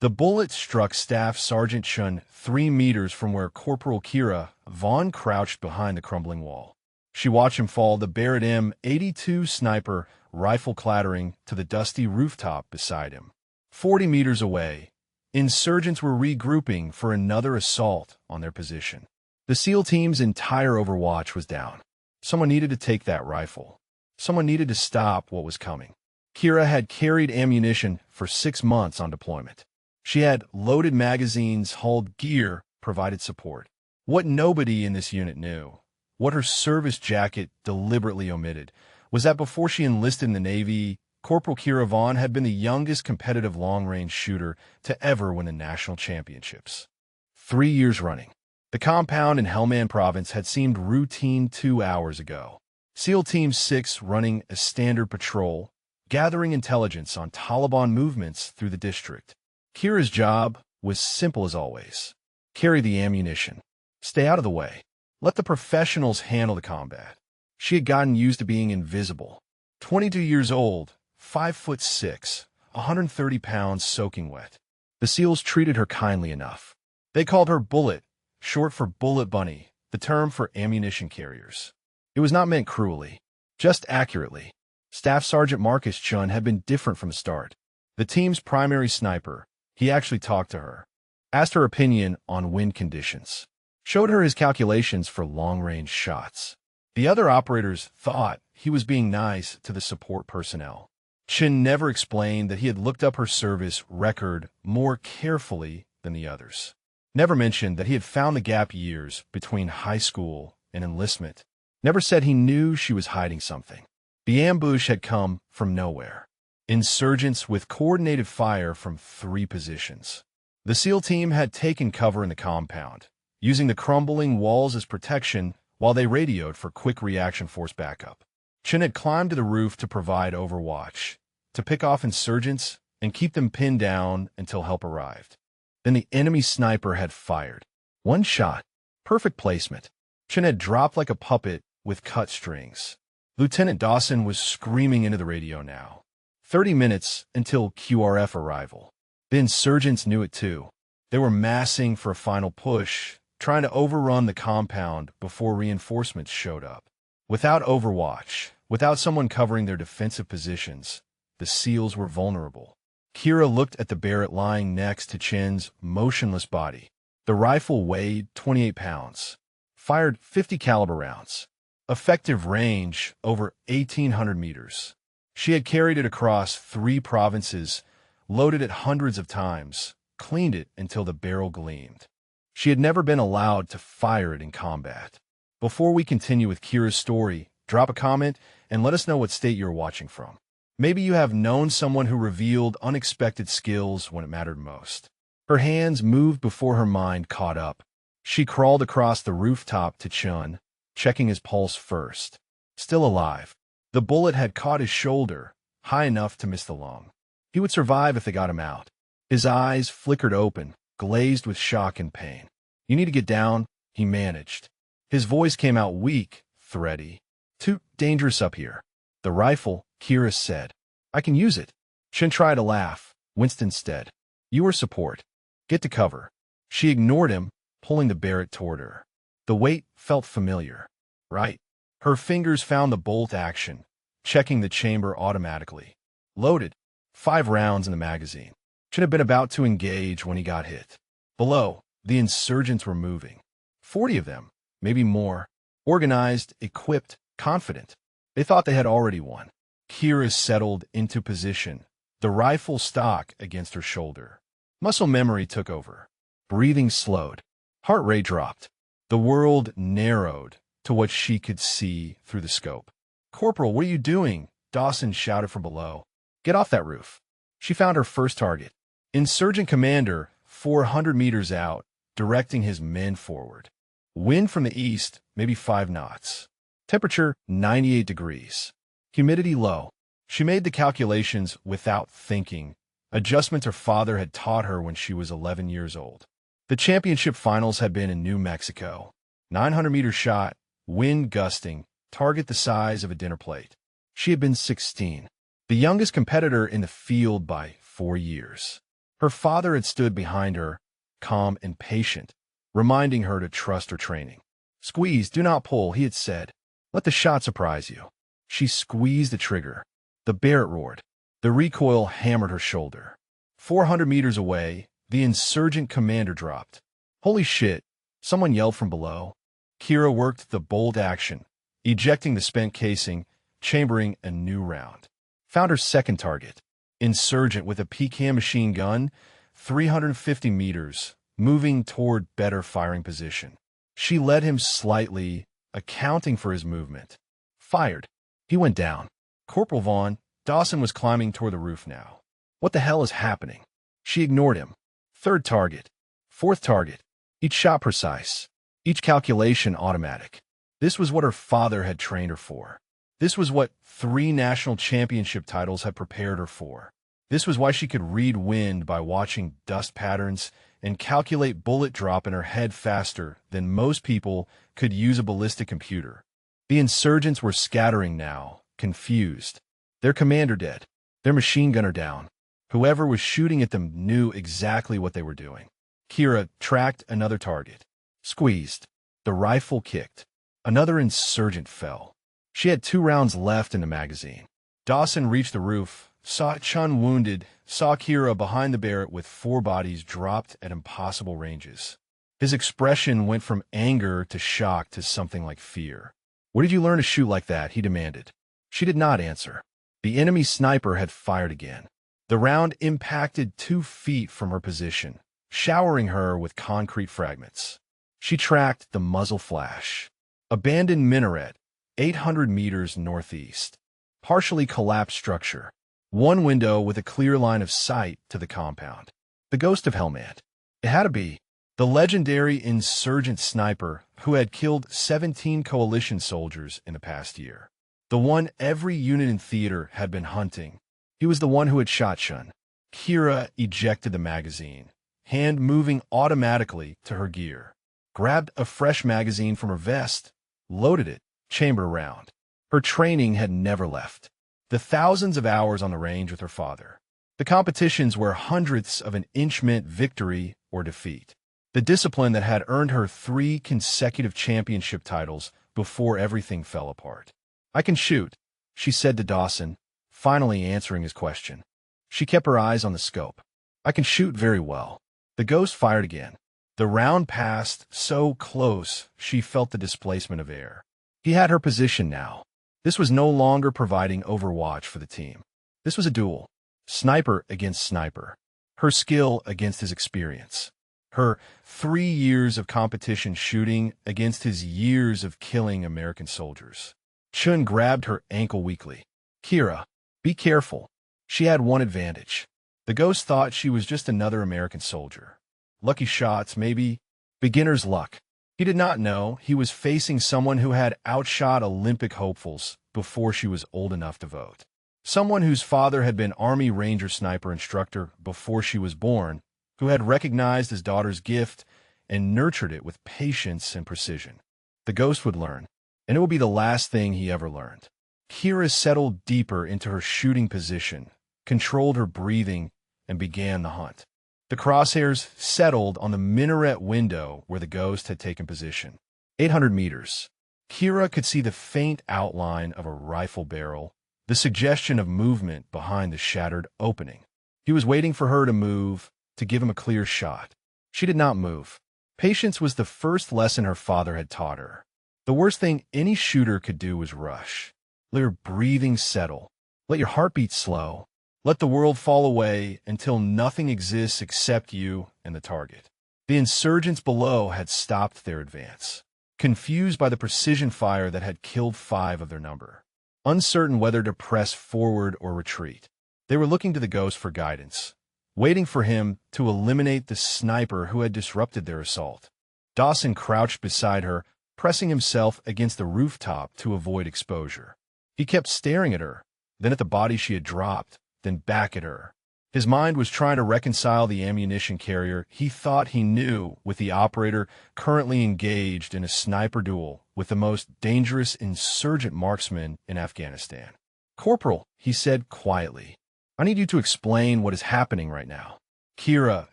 The bullet struck Staff Sergeant Chun 3 meters from where Corporal Kira Vaughn crouched behind the crumbling wall. She watched him fall, the Barrett M82 sniper rifle clattering to the dusty rooftop beside him. 40 meters away, insurgents were regrouping for another assault on their position. The SEAL team's entire Overwatch was down. Someone needed to take that rifle. Someone needed to stop what was coming. Kira had carried ammunition for 6 months on deployment. She had loaded magazines, hauled gear, provided support. What nobody in this unit knew, what her service jacket deliberately omitted, was that before she enlisted in the Navy, Corporal Kira Vaughn had been the youngest competitive long-range shooter to ever win the national championships. 3 years running. The compound in Helmand Province had seemed routine 2 hours ago. SEAL Team 6 running a standard patrol, gathering intelligence on Taliban movements through the district. Kira's job was simple as always. Carry the ammunition. Stay out of the way. Let the professionals handle the combat. She had gotten used to being invisible. 22 years old, 5'6", 130 pounds soaking wet. The SEALs treated her kindly enough. They called her Bullet, short for Bullet Bunny, the term for ammunition carriers. It was not meant cruelly, just accurately. Staff Sergeant Marcus Chun had been different from the start. The team's primary sniper, he actually talked to her, asked her opinion on wind conditions, showed her his calculations for long-range shots. The other operators thought he was being nice to the support personnel. Chin never explained that he had looked up her service record more carefully than the others. Never mentioned that he had found the gap years between high school and enlistment. Never said he knew she was hiding something. The ambush had come from nowhere. Insurgents with coordinated fire from 3 positions. The SEAL team had taken cover in the compound, using the crumbling walls as protection while they radioed for quick reaction force backup. Chin had climbed to the roof to provide overwatch, to pick off insurgents and keep them pinned down until help arrived. Then the enemy sniper had fired. 1 shot. Perfect placement. Chin had dropped like a puppet with cut strings. Lieutenant Dawson was screaming into the radio now. 30 minutes until QRF arrival. The insurgents knew it too. They were massing for a final push, trying to overrun the compound before reinforcements showed up. Without overwatch, without someone covering their defensive positions, the SEALs were vulnerable. Kira looked at the Barrett lying next to Chin's motionless body. The rifle weighed 28 pounds, fired 50 caliber rounds, effective range over 1,800 meters. She had carried it across 3 provinces, loaded it hundreds of times, cleaned it until the barrel gleamed. She had never been allowed to fire it in combat. Before we continue with Kira's story, drop a comment and let us know what state you're watching from. Maybe you have known someone who revealed unexpected skills when it mattered most. Her hands moved before her mind caught up. She crawled across the rooftop to Chun, checking his pulse first. Still alive. The bullet had caught his shoulder, high enough to miss the lung. He would survive if they got him out. His eyes flickered open, glazed with shock and pain. "You need to get down," he managed. His voice came out weak, thready. "Too dangerous up here." "The rifle," Kira said. "I can use it." Chin tried to laugh, winced instead. "You are support. Get to cover." She ignored him, pulling the Barrett toward her. The weight felt familiar. Right. Her fingers found the bolt action, checking the chamber automatically. Loaded. 5 rounds in the magazine. Chin had been about to engage when he got hit. Below, the insurgents were moving. 40 of them, maybe more. Organized, equipped, confident. They thought they had already won. Kira settled into position, the rifle stock against her shoulder. Muscle memory took over. Breathing slowed. Heart rate dropped. The world narrowed to what she could see through the scope. "Corporal, what are you doing?" Dawson shouted from below. "Get off that roof." She found her first target. Insurgent commander, 400 meters out, directing his men forward. Wind from the east, maybe 5 knots. Temperature, 98 degrees. Humidity low. She made the calculations without thinking. Adjustments her father had taught her when she was 11 years old. The championship finals had been in New Mexico. 900-meter shot, wind gusting, target the size of a dinner plate. She had been 16, the youngest competitor in the field by 4 years. Her father had stood behind her, calm and patient, reminding her to trust her training. "Squeeze, do not pull," he had said. "Let the shot surprise you." She squeezed the trigger. The Barrett roared. The recoil hammered her shoulder. 400 meters away, the insurgent commander dropped. "Holy shit," someone yelled from below. Kira worked the bold action, ejecting the spent casing, chambering a new round. Found her second target. Insurgent with a PKM machine gun, 350 meters, moving toward better firing position. She led him slightly, accounting for his movement. Fired. He went down. Corporal Vaughn, Dawson was climbing toward the roof now. What the hell is happening? She ignored him. Third target. Fourth target. Each shot precise. Each calculation automatic. This was what her father had trained her for. This was what 3 national championship titles had prepared her for. This was why she could read wind by watching dust patterns and calculate bullet drop in her head faster than most people could use a ballistic computer. The insurgents were scattering now, confused. Their commander dead. Their machine gunner down. Whoever was shooting at them knew exactly what they were doing. Kira tracked another target. Squeezed. The rifle kicked. Another insurgent fell. She had 2 rounds left in the magazine. Dawson reached the roof, saw Chun wounded, saw Kira behind the Barrett with 4 bodies dropped at impossible ranges. His expression went from anger to shock to something like fear. "Where did you learn to shoot like that?" he demanded. She did not answer. The enemy sniper had fired again. The round impacted 2 feet from her position, showering her with concrete fragments. She tracked the muzzle flash. Abandoned minaret, 800 meters northeast. Partially collapsed structure. 1 window with a clear line of sight to the compound. The ghost of Helmand. It had to be. The legendary insurgent sniper who had killed 17 coalition soldiers in the past year. The one every unit in theater had been hunting. He was the one who had shot Chun. Kira ejected the magazine, hand moving automatically to her gear. Grabbed a fresh magazine from her vest, loaded it, chamber round. Her training had never left. The thousands of hours on the range with her father. The competitions where hundredths of an inch meant victory or defeat. The discipline that had earned her 3 consecutive championship titles before everything fell apart. "I can shoot," she said to Dawson, finally answering his question. She kept her eyes on the scope. "I can shoot very well." The ghost fired again. The round passed so close she felt the displacement of air. He had her position now. This was no longer providing overwatch for the team. This was a duel. Sniper against sniper. Her skill against his experience. Her 3 years of competition shooting against his years of killing American soldiers. Chun grabbed her ankle weakly. "Kira, be careful." She had one advantage. The ghost thought she was just another American soldier. Lucky shots, maybe. Beginner's luck. He did not know he was facing someone who had outshot Olympic hopefuls before she was old enough to vote. Someone whose father had been Army Ranger sniper instructor before she was born, who had recognized his daughter's gift and nurtured it with patience and precision. The ghost would learn, and it would be the last thing he ever learned. Kira settled deeper into her shooting position, controlled her breathing, and began the hunt. The crosshairs settled on the minaret window where the ghost had taken position. 800 meters. Kira could see the faint outline of a rifle barrel, the suggestion of movement behind the shattered opening. He was waiting for her to move, to give him a clear shot. She did not move. Patience was the first lesson her father had taught her. The worst thing any shooter could do was rush. Let your breathing settle. Let your heartbeat slow. Let the world fall away until nothing exists except you and the target. The insurgents below had stopped their advance, confused by the precision fire that had killed 5 of their number. Uncertain whether to press forward or retreat, they were looking to the ghost for guidance, waiting for him to eliminate the sniper who had disrupted their assault. Dawson crouched beside her, pressing himself against the rooftop to avoid exposure. He kept staring at her, then at the body she had dropped, then back at her. His mind was trying to reconcile the ammunition carrier he thought he knew with the operator currently engaged in a sniper duel with the most dangerous insurgent marksman in Afghanistan. "Corporal," he said quietly, "I need you to explain what is happening right now." Kira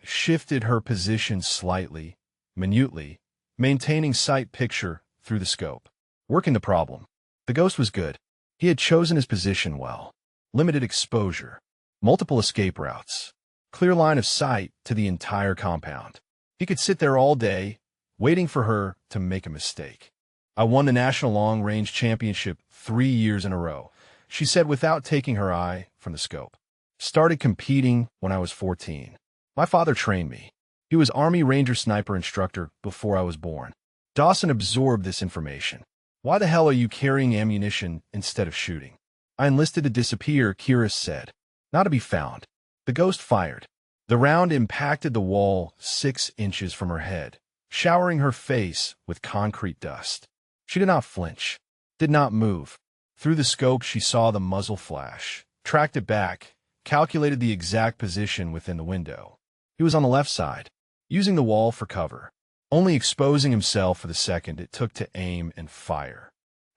shifted her position slightly, minutely, maintaining sight picture through the scope. Working the problem. The ghost was good. He had chosen his position well. Limited exposure. Multiple escape routes. Clear line of sight to the entire compound. He could sit there all day, waiting for her to make a mistake. I won the National Long Range Championship 3 years in a row, she said without taking her eye from the scope. Started competing when I was 14. My father trained me. He was Army Ranger sniper instructor before I was born. Dawson absorbed this information. Why the hell are you carrying ammunition instead of shooting? I enlisted to disappear, Kira said. Not to be found. The ghost fired. The round impacted the wall 6 inches from her head, showering her face with concrete dust. She did not flinch, did not move. Through the scope she saw the muzzle flash, tracked it back, calculated the exact position within the window. He was on the left side, using the wall for cover, only exposing himself for the second it took to aim and fire.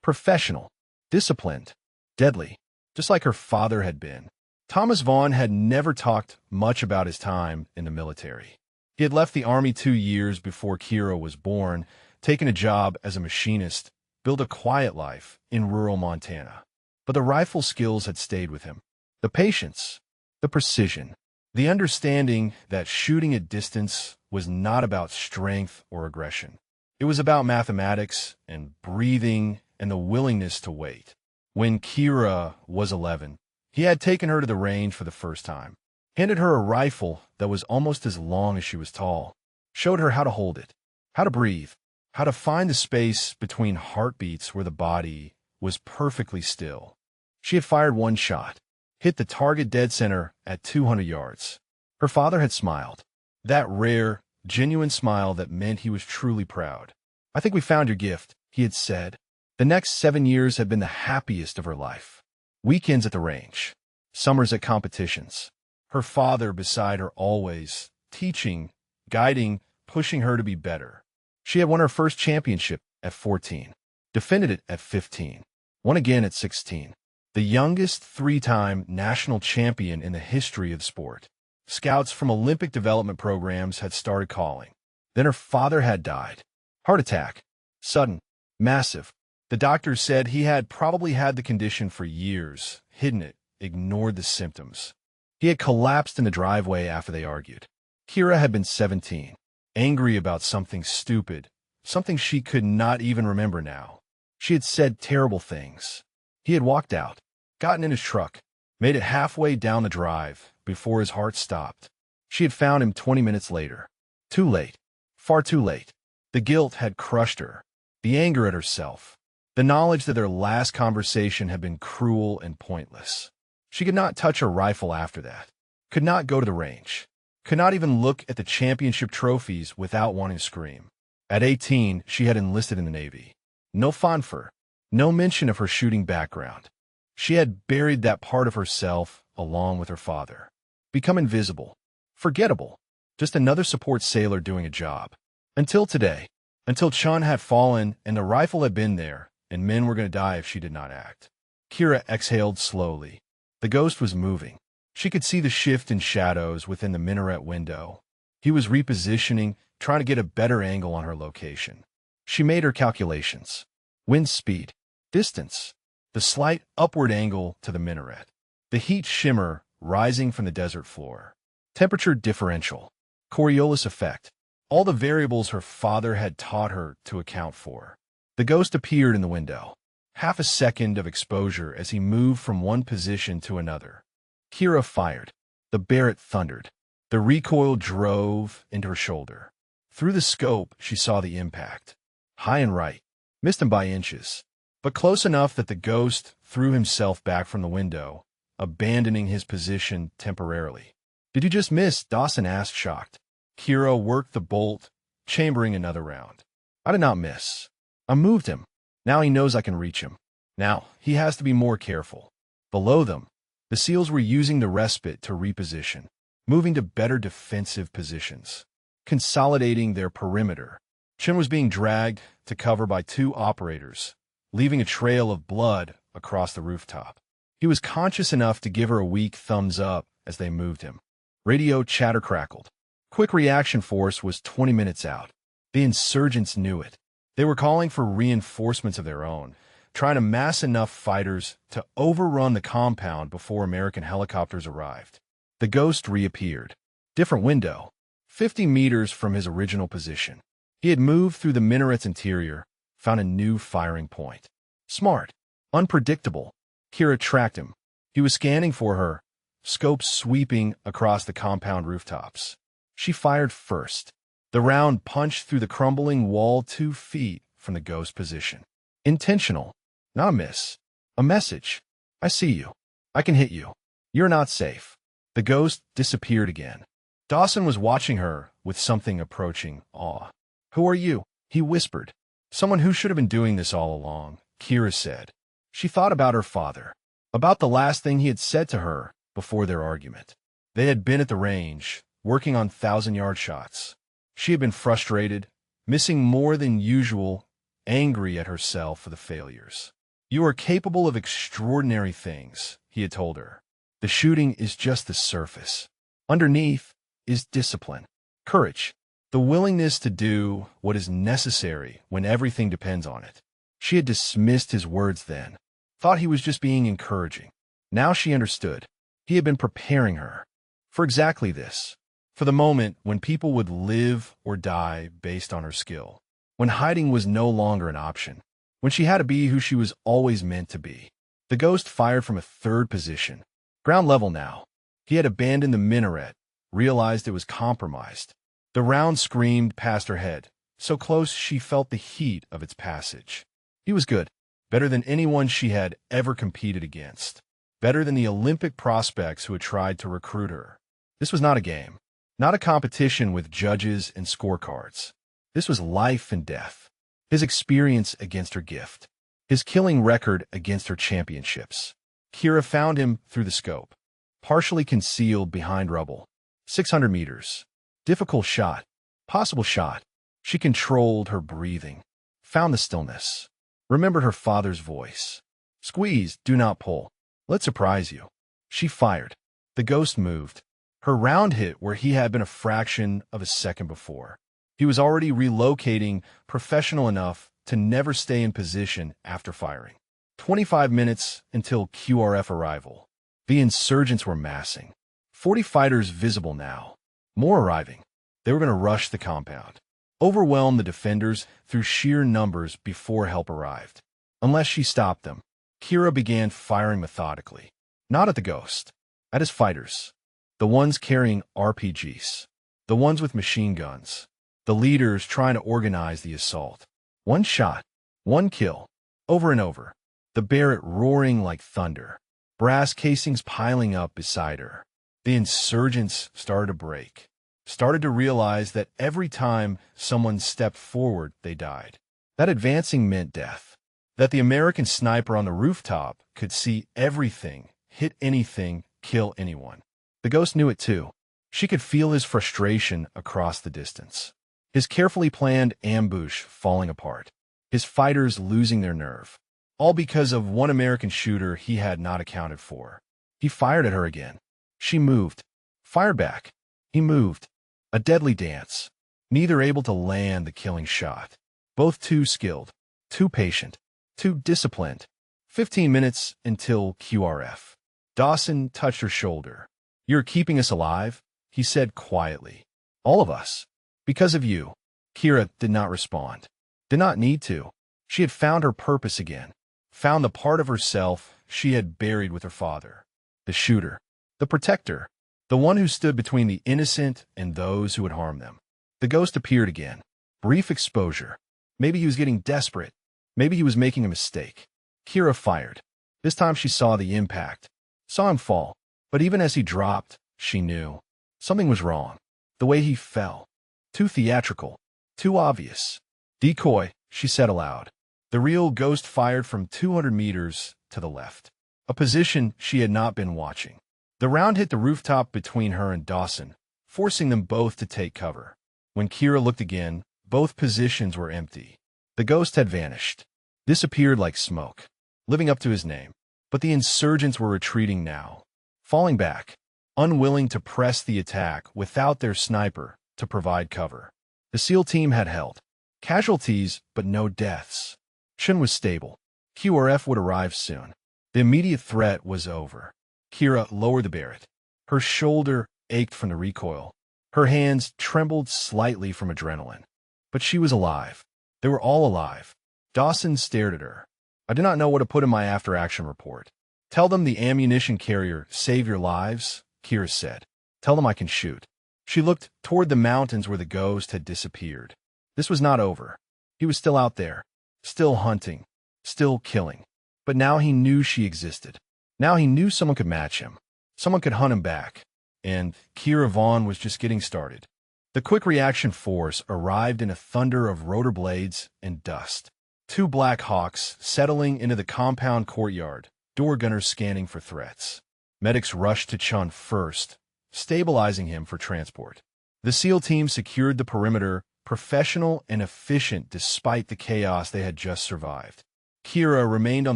Professional, disciplined, deadly, just like her father had been. Thomas Vaughn had never talked much about his time in the military. He had left the Army 2 years before Kira was born, taken a job as a machinist, built a quiet life in rural Montana. But the rifle skills had stayed with him. The patience, the precision, the understanding that shooting at distance was not about strength or aggression. It was about mathematics and breathing and the willingness to wait. When Kira was 11, he had taken her to the range for the first time, handed her a rifle that was almost as long as she was tall, showed her how to hold it, how to breathe, how to find the space between heartbeats where the body was perfectly still. She had fired 1 shot, hit the target dead center at 200 yards. Her father had smiled, that rare, genuine smile that meant he was truly proud. I think we found your gift, he had said. The next 7 years had been the happiest of her life. Weekends at the range, summers at competitions. Her father beside her always, teaching, guiding, pushing her to be better. She had won her first championship at 14, defended it at 15, won again at 16. The youngest 3-time national champion in the history of the sport. Scouts from Olympic development programs had started calling. Then her father had died. Heart attack. Sudden. Massive. The doctors said he had probably had the condition for years, hidden it, ignored the symptoms. He had collapsed in the driveway after they argued. Kira had been 17, angry about something stupid, something she could not even remember now. She had said terrible things. He had walked out, gotten in his truck, made it halfway down the drive before his heart stopped. She had found him 20 minutes later. Too late. Far too late. The guilt had crushed her, the anger at herself. The knowledge that their last conversation had been cruel and pointless. She could not touch her rifle after that, could not go to the range, could not even look at the championship trophies without wanting to scream. At 18, she had enlisted in the Navy. No fanfare, no mention of her shooting background. She had buried that part of herself along with her father. Become invisible, forgettable, just another support sailor doing a job. Until today, until Chun had fallen and the rifle had been there, and men were going to die if she did not act. Kira exhaled slowly. The ghost was moving. She could see the shift in shadows within the minaret window. He was repositioning, trying to get a better angle on her location. She made her calculations. Wind speed, distance, the slight upward angle to the minaret, the heat shimmer rising from the desert floor, temperature differential, Coriolis effect, all the variables her father had taught her to account for. The ghost appeared in the window. Half a second of exposure as he moved from one position to another. Kira fired. The Barrett thundered. The recoil drove into her shoulder. Through the scope, she saw the impact. High and right. Missed him by inches, but close enough that the ghost threw himself back from the window, abandoning his position temporarily. Did you just miss? Dawson asked, shocked. Kira worked the bolt, chambering another round. I did not miss. I moved him. Now he knows I can reach him. Now he has to be more careful. Below them, the SEALs were using the respite to reposition, moving to better defensive positions, consolidating their perimeter. Chun was being dragged to cover by 2 operators, leaving a trail of blood across the rooftop. He was conscious enough to give her a weak thumbs up as they moved him. Radio chatter crackled. Quick Reaction Force was 20 minutes out. The insurgents knew it. They were calling for reinforcements of their own, trying to mass enough fighters to overrun the compound before American helicopters arrived. The Ghost reappeared. Different window, 50 meters from his original position. He had moved through the minaret's interior, found a new firing point. Smart, unpredictable. Kira tracked him. He was scanning for her, scope sweeping across the compound rooftops. She fired first. The round punched through the crumbling wall 2 feet from the Ghost position. Intentional, not a miss. A message. I see you. I can hit you. You're not safe. The Ghost disappeared again. Dawson was watching her with something approaching awe. Who are you? He whispered. Someone who should have been doing this all along, Kira said. She thought about her father, about the last thing he had said to her before their argument. They had been at the range, working on 1,000-yard shots. She had been frustrated, missing more than usual, angry at herself for the failures. You are capable of extraordinary things, he had told her. The shooting is just the surface. Underneath is discipline, courage, the willingness to do what is necessary when everything depends on it. She had dismissed his words then, thought he was just being encouraging. Now she understood. He had been preparing her for exactly this, for the moment when people would live or die based on her skill, when hiding was no longer an option, when she had to be who she was always meant to be. The Ghost fired from a 3rd position, ground level now. He had abandoned the minaret, realized it was compromised. The round screamed past her head, so close she felt the heat of its passage. He was good, better than anyone she had ever competed against, better than the Olympic prospects who had tried to recruit her. This was not a game, not a competition with judges and scorecards. This was life and death, his experience against her gift, his killing record against her championships. Kira found him through the scope, partially concealed behind rubble. 600 meters. Difficult shot. Possible shot. She controlled her breathing, found the stillness, remembered her father's voice. Squeeze, do not pull. Let's surprise you. She fired. The Ghost moved. Her round hit where he had been a fraction of a second before. He was already relocating, professional enough to never stay in position after firing. 25 minutes until QRF arrival. The insurgents were massing. 40 fighters visible now. More arriving. They were going to rush the compound, overwhelm the defenders through sheer numbers before help arrived. Unless she stopped them, Kira began firing methodically. Not at the Ghost. At his fighters. The ones carrying RPGs. The ones with machine guns. The leaders trying to organize the assault. One shot. One kill. Over and over. The Barrett roaring like thunder. Brass casings piling up beside her. The insurgents started to break. Started to realize that every time someone stepped forward, they died. That advancing meant death. That the American sniper on the rooftop could see everything, hit anything, kill anyone. The Ghost knew it too. She could feel his frustration across the distance. His carefully planned ambush falling apart. His fighters losing their nerve. All because of one American shooter he had not accounted for. He fired at her again. She moved. Fired back. He moved. A deadly dance. Neither able to land the killing shot. Both too skilled. Too patient. Too disciplined. 15 minutes until QRF. Dawson touched her shoulder. You're keeping us alive, he said quietly. All of us. Because of you. Kira did not respond. Did not need to. She had found her purpose again. Found the part of herself she had buried with her father. The shooter. The protector. The one who stood between the innocent and those who would harm them. The Ghost appeared again. Brief exposure. Maybe he was getting desperate. Maybe he was making a mistake. Kira fired. This time she saw the impact. Saw him fall. But even as he dropped, she knew. Something was wrong. The way he fell. Too theatrical. Too obvious. Decoy, she said aloud. The real Ghost fired from 200 meters to the left. A position she had not been watching. The round hit the rooftop between her and Dawson, forcing them both to take cover. When Kira looked again, both positions were empty. The Ghost had vanished. Disappeared like smoke. Living up to his name. But the insurgents were retreating now. Falling back. unwilling to press the attack without their sniper to provide cover. The SEAL team had held casualties, but no deaths. Shun was stable. QRF would arrive soon. The immediate threat was over. Kira lowered the Barrett. Her shoulder ached from the recoil. Her hands trembled slightly from adrenaline. But she was alive. They were all alive. Dawson stared at her. I do not know what to put in my after-action report. Tell them the ammunition carrier saved your lives, Kira said. Tell them I can shoot. She looked toward the mountains where the ghost had disappeared. This was not over. He was still out there, still hunting, still killing. But now he knew she existed. Now he knew someone could match him. Someone could hunt him back. And Kira Vaughn was just getting started. The quick reaction force arrived in a thunder of rotor blades and dust. 2 Black Hawks settling into the compound courtyard, door gunners scanning for threats. Medics rushed to Chun first, stabilizing him for transport. The SEAL team secured the perimeter, professional and efficient despite the chaos they had just survived. Kira remained on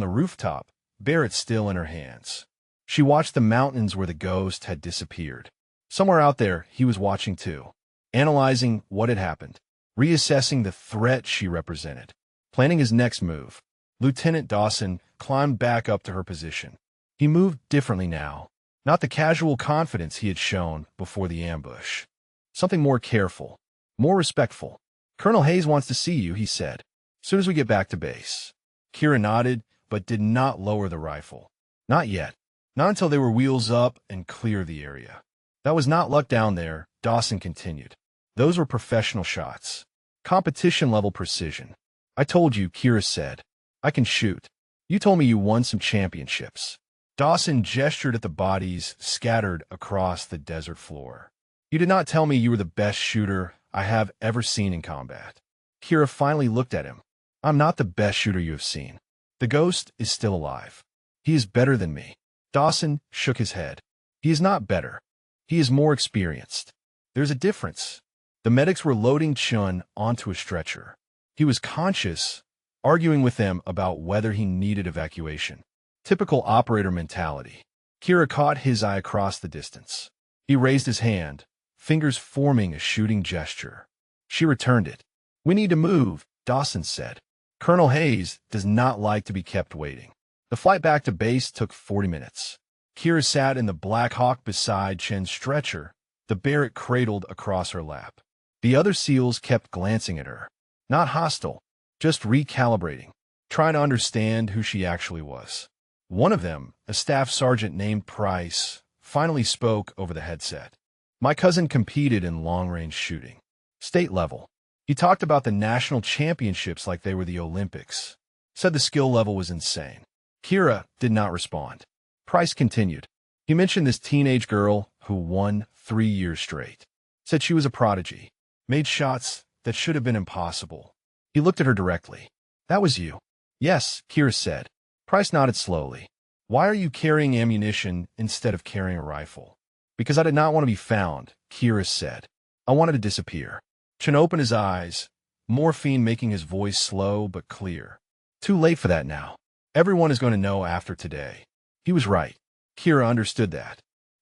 the rooftop, Barrett still in her hands. She watched the mountains where the ghost had disappeared. Somewhere out there, he was watching too, analyzing what had happened, reassessing the threat she represented, planning his next move. Lieutenant Dawson climbed back up to her position. He moved differently now, not the casual confidence he had shown before the ambush. Something more careful, more respectful. Colonel Hayes wants to see you, he said, soon as we get back to base. Kira nodded, but did not lower the rifle. Not yet. Not until they were wheels up and clear of the area. That was not luck down there, Dawson continued. Those were professional shots. Competition-level precision. I told you, Kira said. I can shoot. You told me you won some championships. Dawson gestured at the bodies scattered across the desert floor. You did not tell me you were the best shooter I have ever seen in combat. Kira finally looked at him. I'm not the best shooter you have seen. The ghost is still alive. He is better than me. Dawson shook his head. He is not better. He is more experienced. There's a difference. The medics were loading Chun onto a stretcher. He was conscious, arguing with them about whether he needed evacuation. Typical operator mentality. Kira caught his eye across the distance. He raised his hand, fingers forming a shooting gesture. She returned it. We need to move, Dawson said. Colonel Hayes does not like to be kept waiting. The flight back to base took 40 minutes. Kira sat in the Black Hawk beside Chen's stretcher, the Barrett cradled across her lap. The other SEALs kept glancing at her. Not hostile, just recalibrating, trying to understand who she actually was. One of them, a staff sergeant named Price, finally spoke over the headset. My cousin competed in long-range shooting. State level. He talked about the national championships like they were the Olympics. Said the skill level was insane. Kira did not respond. Price continued. He mentioned this teenage girl who won 3 years straight. Said she was a prodigy. Made shots that should have been impossible. He looked at her directly. That was you. Yes, Kira said. Price nodded slowly. Why are you carrying ammunition instead of carrying a rifle? Because I did not want to be found, Kira said. I wanted to disappear. Chen opened his eyes, morphine making his voice slow but clear. Too late for that now. Everyone is going to know after today. He was right. Kira understood that.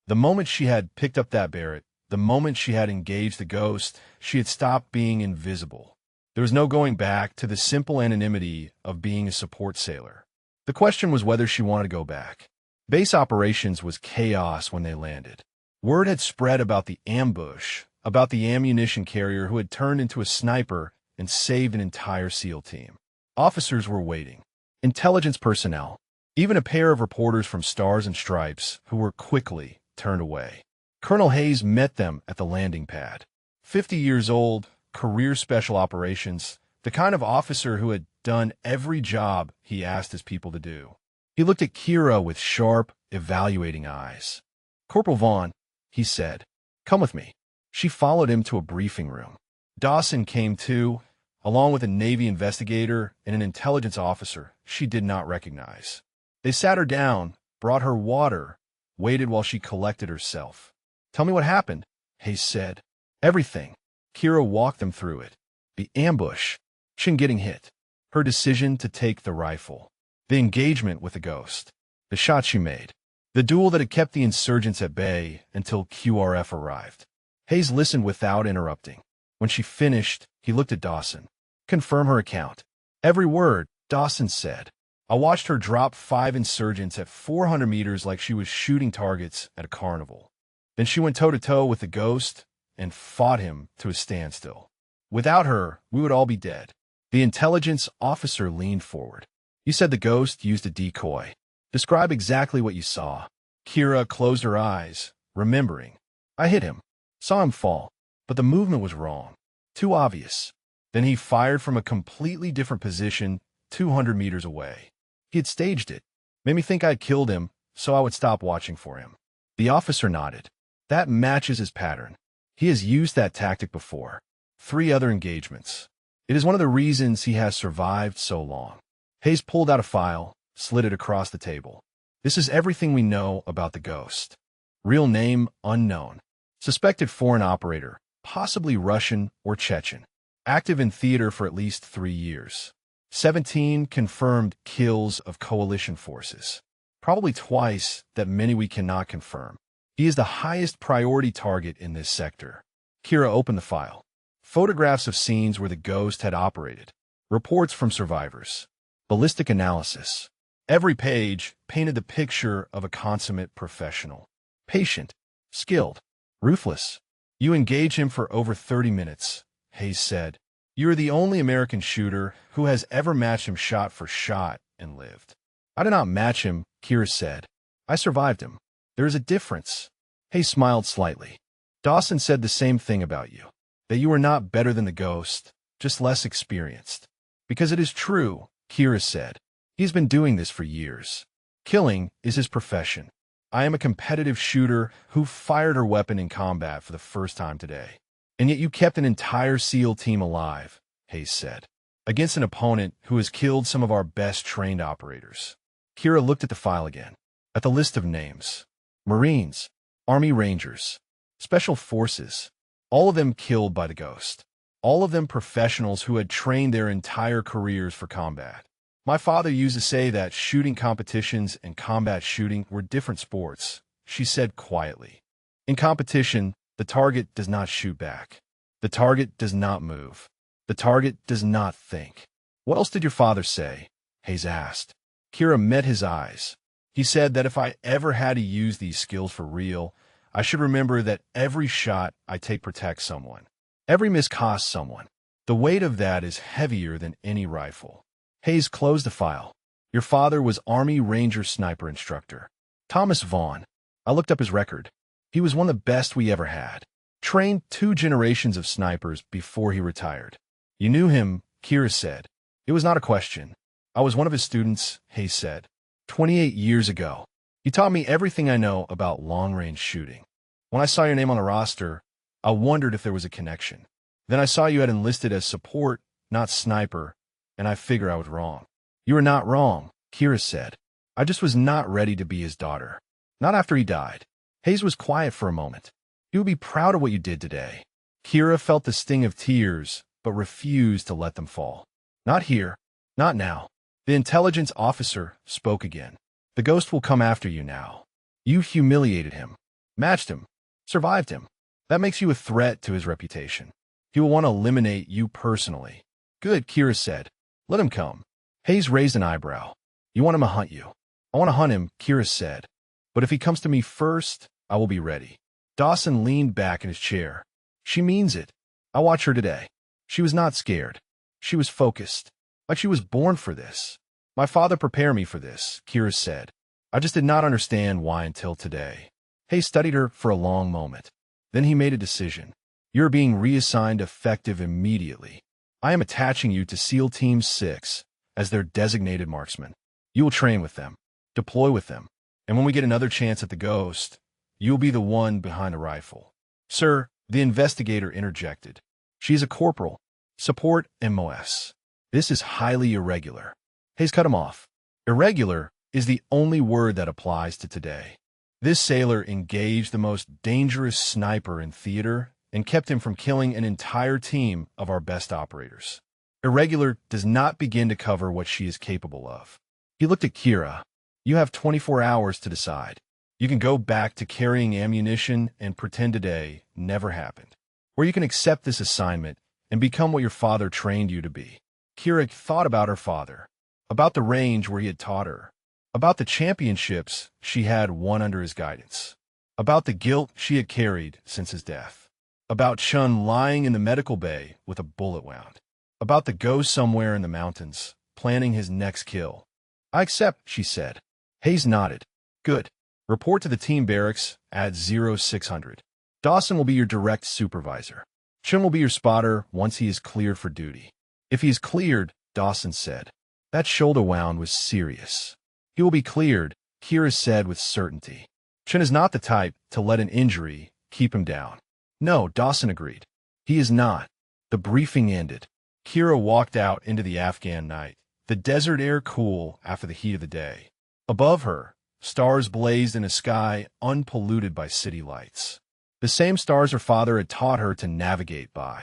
The moment she had picked up that Barrett, the moment she had engaged the ghost, she had stopped being invisible. There was no going back to the simple anonymity of being a support sailor. The question was whether she wanted to go back. Base operations was chaos when they landed. Word had spread about the ambush, about the ammunition carrier who had turned into a sniper and saved an entire SEAL team. Officers were waiting. Intelligence personnel. Even a pair of reporters from Stars and Stripes who were quickly turned away. Colonel Hayes met them at the landing pad. 50 years old, career special operations, the kind of officer who had done every job he asked his people to do. He looked at Kira with sharp, evaluating eyes. Corporal Vaughn, he said, come with me. She followed him to a briefing room. Dawson came too, along with a Navy investigator and an intelligence officer she did not recognize. They sat her down, brought her water, waited while she collected herself. Tell me what happened, Hayes said. Everything. Kira walked them through it. The ambush, Chen getting hit, her decision to take the rifle, the engagement with the ghost, the shot she made. The duel that had kept the insurgents at bay until QRF arrived. Hayes listened without interrupting. When she finished, he looked at Dawson. Confirm her account. Every word, Dawson said. I watched her drop 5 insurgents at 400 meters like she was shooting targets at a carnival. Then she went toe-to-toe with the ghost and fought him to a standstill. Without her, we would all be dead. The intelligence officer leaned forward. You said the ghost used a decoy. Describe exactly what you saw. Kira closed her eyes, remembering. I hit him. Saw him fall, but the movement was wrong. Too obvious. Then he fired from a completely different position 200 meters away. He had staged it. Made me think I'd killed him, so I would stop watching for him. The officer nodded. That matches his pattern. He has used that tactic before. 3 other engagements. It is one of the reasons he has survived so long. Hayes pulled out a file, slid it across the table. This is everything we know about the ghost. Real name unknown. Suspected foreign operator, possibly Russian or Chechen. Active in theater for at least 3 years. 17 confirmed kills of coalition forces. Probably twice that many we cannot confirm. He is the highest priority target in this sector. Kira opened the file. Photographs of scenes where the ghost had operated. Reports from survivors. Ballistic analysis. Every page painted the picture of a consummate professional. Patient. Skilled. Ruthless. You engage him for over 30 minutes, Hayes said. You are the only American shooter who has ever matched him shot for shot and lived. I did not match him, Kira said. I survived him. There is a difference. Hayes smiled slightly. Dawson said the same thing about you. That you are not better than the ghost, just less experienced. Because it is true, Kira said. He's been doing this for years. Killing is his profession. I am a competitive shooter who fired her weapon in combat for the first time today. And yet you kept an entire SEAL team alive, Hayes said, against an opponent who has killed some of our best trained operators. Kira looked at the file again, at the list of names. Marines, Army Rangers, Special Forces, all of them killed by the ghost. All of them professionals who had trained their entire careers for combat. My father used to say that shooting competitions and combat shooting were different sports, she said quietly. In competition, the target does not shoot back. The target does not move. The target does not think. What else did your father say? Hayes asked. Kira met his eyes. He said that if I ever had to use these skills for real, I should remember that every shot I take protects someone. Every miss costs someone. The weight of that is heavier than any rifle. Hayes closed the file. Your father was Army Ranger sniper instructor. Thomas Vaughn. I looked up his record. He was one of the best we ever had. Trained 2 generations of snipers before he retired. You knew him, Kira said. It was not a question. I was one of his students, Hayes said. 28 years ago. He taught me everything I know about long-range shooting. When I saw your name on the roster, I wondered if there was a connection. Then I saw you had enlisted as support, not sniper, and I figure I was wrong. You were not wrong, Kira said. I just was not ready to be his daughter. Not after he died. Hayes was quiet for a moment. You would be proud of what you did today. Kira felt the sting of tears, but refused to let them fall. Not here. Not now. The intelligence officer spoke again. The ghost will come after you now. You humiliated him. Matched him. Survived him. That makes you a threat to his reputation. He will want to eliminate you personally. Good, Kira said. Let him come. Hayes raised an eyebrow. You want him to hunt you. I want to hunt him, Kira said. But if he comes to me first, I will be ready. Dawson leaned back in his chair. She means it. I watched her today. She was not scared. She was focused. Like she was born for this. My father prepared me for this, Kira said. I just did not understand why until today. Hayes studied her for a long moment. Then he made a decision. You're being reassigned effective immediately. I am attaching you to SEAL Team 6 as their designated marksman. You will train with them, deploy with them, and when we get another chance at the ghost, you'll be the one behind a rifle. Sir, the investigator interjected. She's a corporal. Support MOS. This is highly irregular. Hayes cut him off. Irregular is the only word that applies to today. This sailor engaged the most dangerous sniper in theater and kept him from killing an entire team of our best operators. Irregular does not begin to cover what she is capable of. He looked at Kira. You have 24 hours to decide. You can go back to carrying ammunition and pretend today never happened. Or you can accept this assignment and become what your father trained you to be. Kira thought about her father, about the range where he had taught her, about the championships she had won under his guidance, about the guilt she had carried since his death, about Chun lying in the medical bay with a bullet wound, about the ghost somewhere in the mountains, planning his next kill. I accept, she said. Hayes nodded. Good. Report to the team barracks at 0600. Dawson will be your direct supervisor. Chun will be your spotter once he is cleared for duty. If he is cleared, Dawson said. That shoulder wound was serious. He will be cleared, Kira said with certainty. Chun is not the type to let an injury keep him down. No, Dawson agreed. He is not. The briefing ended. Kira walked out into the Afghan night, the desert air cool after the heat of the day. Above her, stars blazed in a sky unpolluted by city lights. The same stars her father had taught her to navigate by.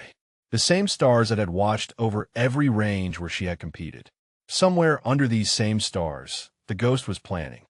The same stars that had watched over every range where she had competed. Somewhere under these same stars, the ghost was planning,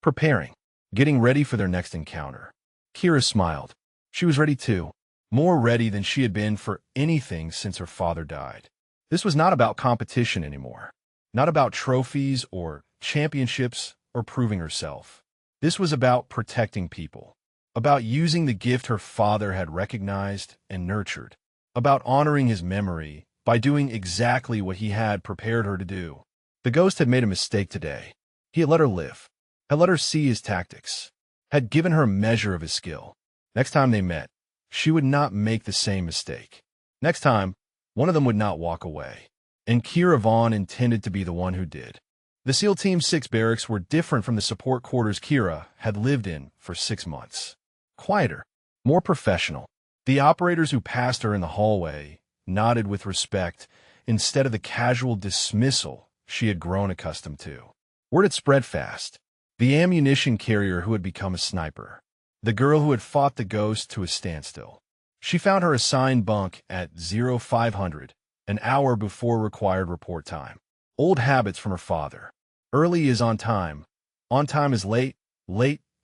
preparing, getting ready for their next encounter. Kira smiled. She was ready too, more ready than she had been for anything since her father died. This was not about competition anymore, not about trophies or championships or proving herself. This was about protecting people, about using the gift her father had recognized and nurtured, about honoring his memory by doing exactly what he had prepared her to do. The ghost had made a mistake today. He had let her live, had let her see his tactics, had given her a measure of his skill. Next time they met, she would not make the same mistake. Next time, one of them would not walk away. And Kira Vaughn intended to be the one who did. The SEAL Team 6 barracks were different from the support quarters Kira had lived in for 6 months. Quieter, more professional. The operators who passed her in the hallway nodded with respect instead of the casual dismissal she had grown accustomed to. Word had spread fast. The ammunition carrier who had become a sniper. The girl who had fought the ghost to a standstill. She found her assigned bunk at 0500, an hour before required report time. Old habits from her father. Early is on time is late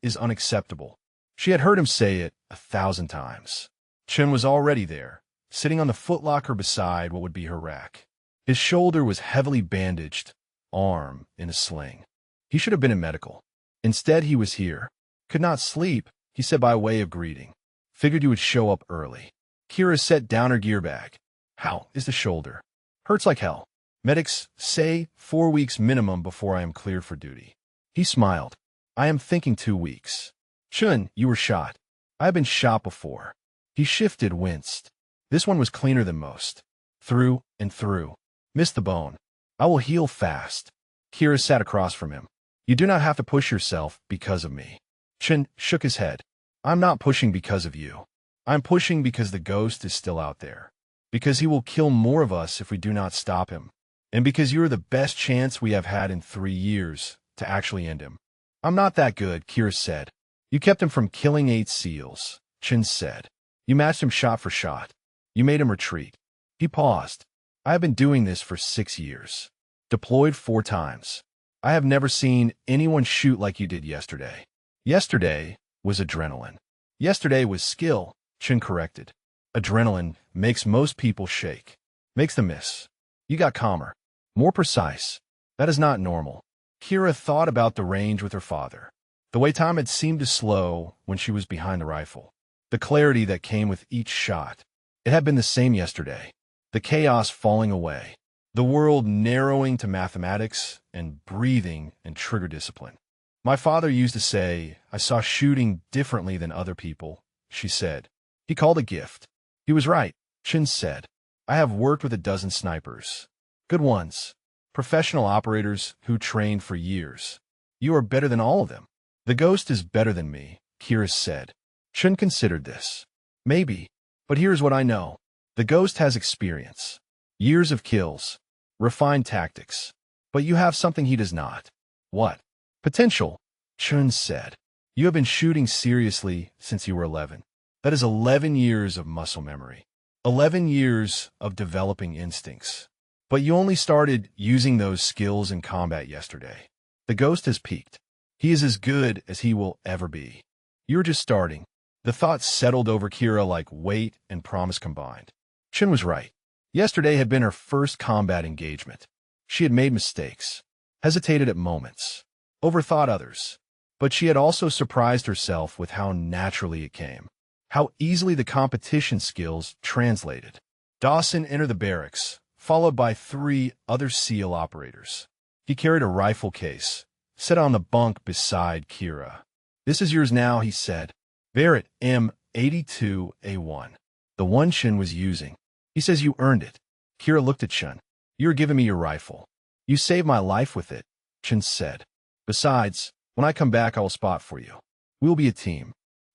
is unacceptable. She had heard him say it 1,000 times. Chun was already there, sitting on the footlocker beside what would be her rack. His shoulder was heavily bandaged, arm in a sling. He should have been in medical. Instead, he was here. Could not sleep, he said by way of greeting. Figured you would show up early. Kira set down her gear bag. How is the shoulder? Hurts like hell. Medics say 4 weeks minimum before I am cleared for duty. He smiled. I am thinking 2 weeks. Chun, you were shot. I have been shot before. He shifted, winced. This one was cleaner than most. Through and through. Missed the bone. I will heal fast. Kira sat across from him. You do not have to push yourself because of me. Chun shook his head. I'm not pushing because of you. I'm pushing because the ghost is still out there. Because he will kill more of us if we do not stop him. And because you are the best chance we have had in 3 years to actually end him. I'm not that good, Kira said. You kept him from killing 8 SEALs, Chun said. You matched him shot for shot. You made him retreat. He paused. I have been doing this for 6 years. Deployed 4 times. I have never seen anyone shoot like you did yesterday. Yesterday was adrenaline. Yesterday was skill, Chun corrected. Adrenaline makes most people shake. Makes them miss. You got calmer. More precise. That is not normal. Kira thought about the range with her father. The way time had seemed to slow when she was behind the rifle. The clarity that came with each shot. It had been the same yesterday. The chaos falling away. The world narrowing to mathematics and breathing and trigger discipline. My father used to say, I saw shooting differently than other people, she said. He called it gift. He was right, Chun said. I have worked with a dozen snipers. Good ones. Professional operators who trained for years. You are better than all of them. The ghost is better than me, Kira said. Chun considered this. Maybe. But here's what I know. The ghost has experience. Years of kills. Refined tactics. But you have something he does not. What? Potential, Chun said. You have been shooting seriously since you were 11. That is 11 years of muscle memory. 11 years of developing instincts. But you only started using those skills in combat yesterday. The ghost has peaked. He is as good as he will ever be. You're just starting. The thoughts settled over Kira like weight and promise combined. Chen was right. Yesterday had been her first combat engagement. She had made mistakes, hesitated at moments, overthought others. But she had also surprised herself with how naturally it came, how easily the competition skills translated. Dawson entered the barracks, followed by 3 other SEAL operators. He carried a rifle case, set on the bunk beside Kira. "This is yours now," he said. "Barrett M82A1. The one Chen was using. He says you earned it." Kira looked at Chen. "You're giving me your rifle. You saved my life with it," Chen said. "Besides, when I come back, I will spot for you. We'll be a team.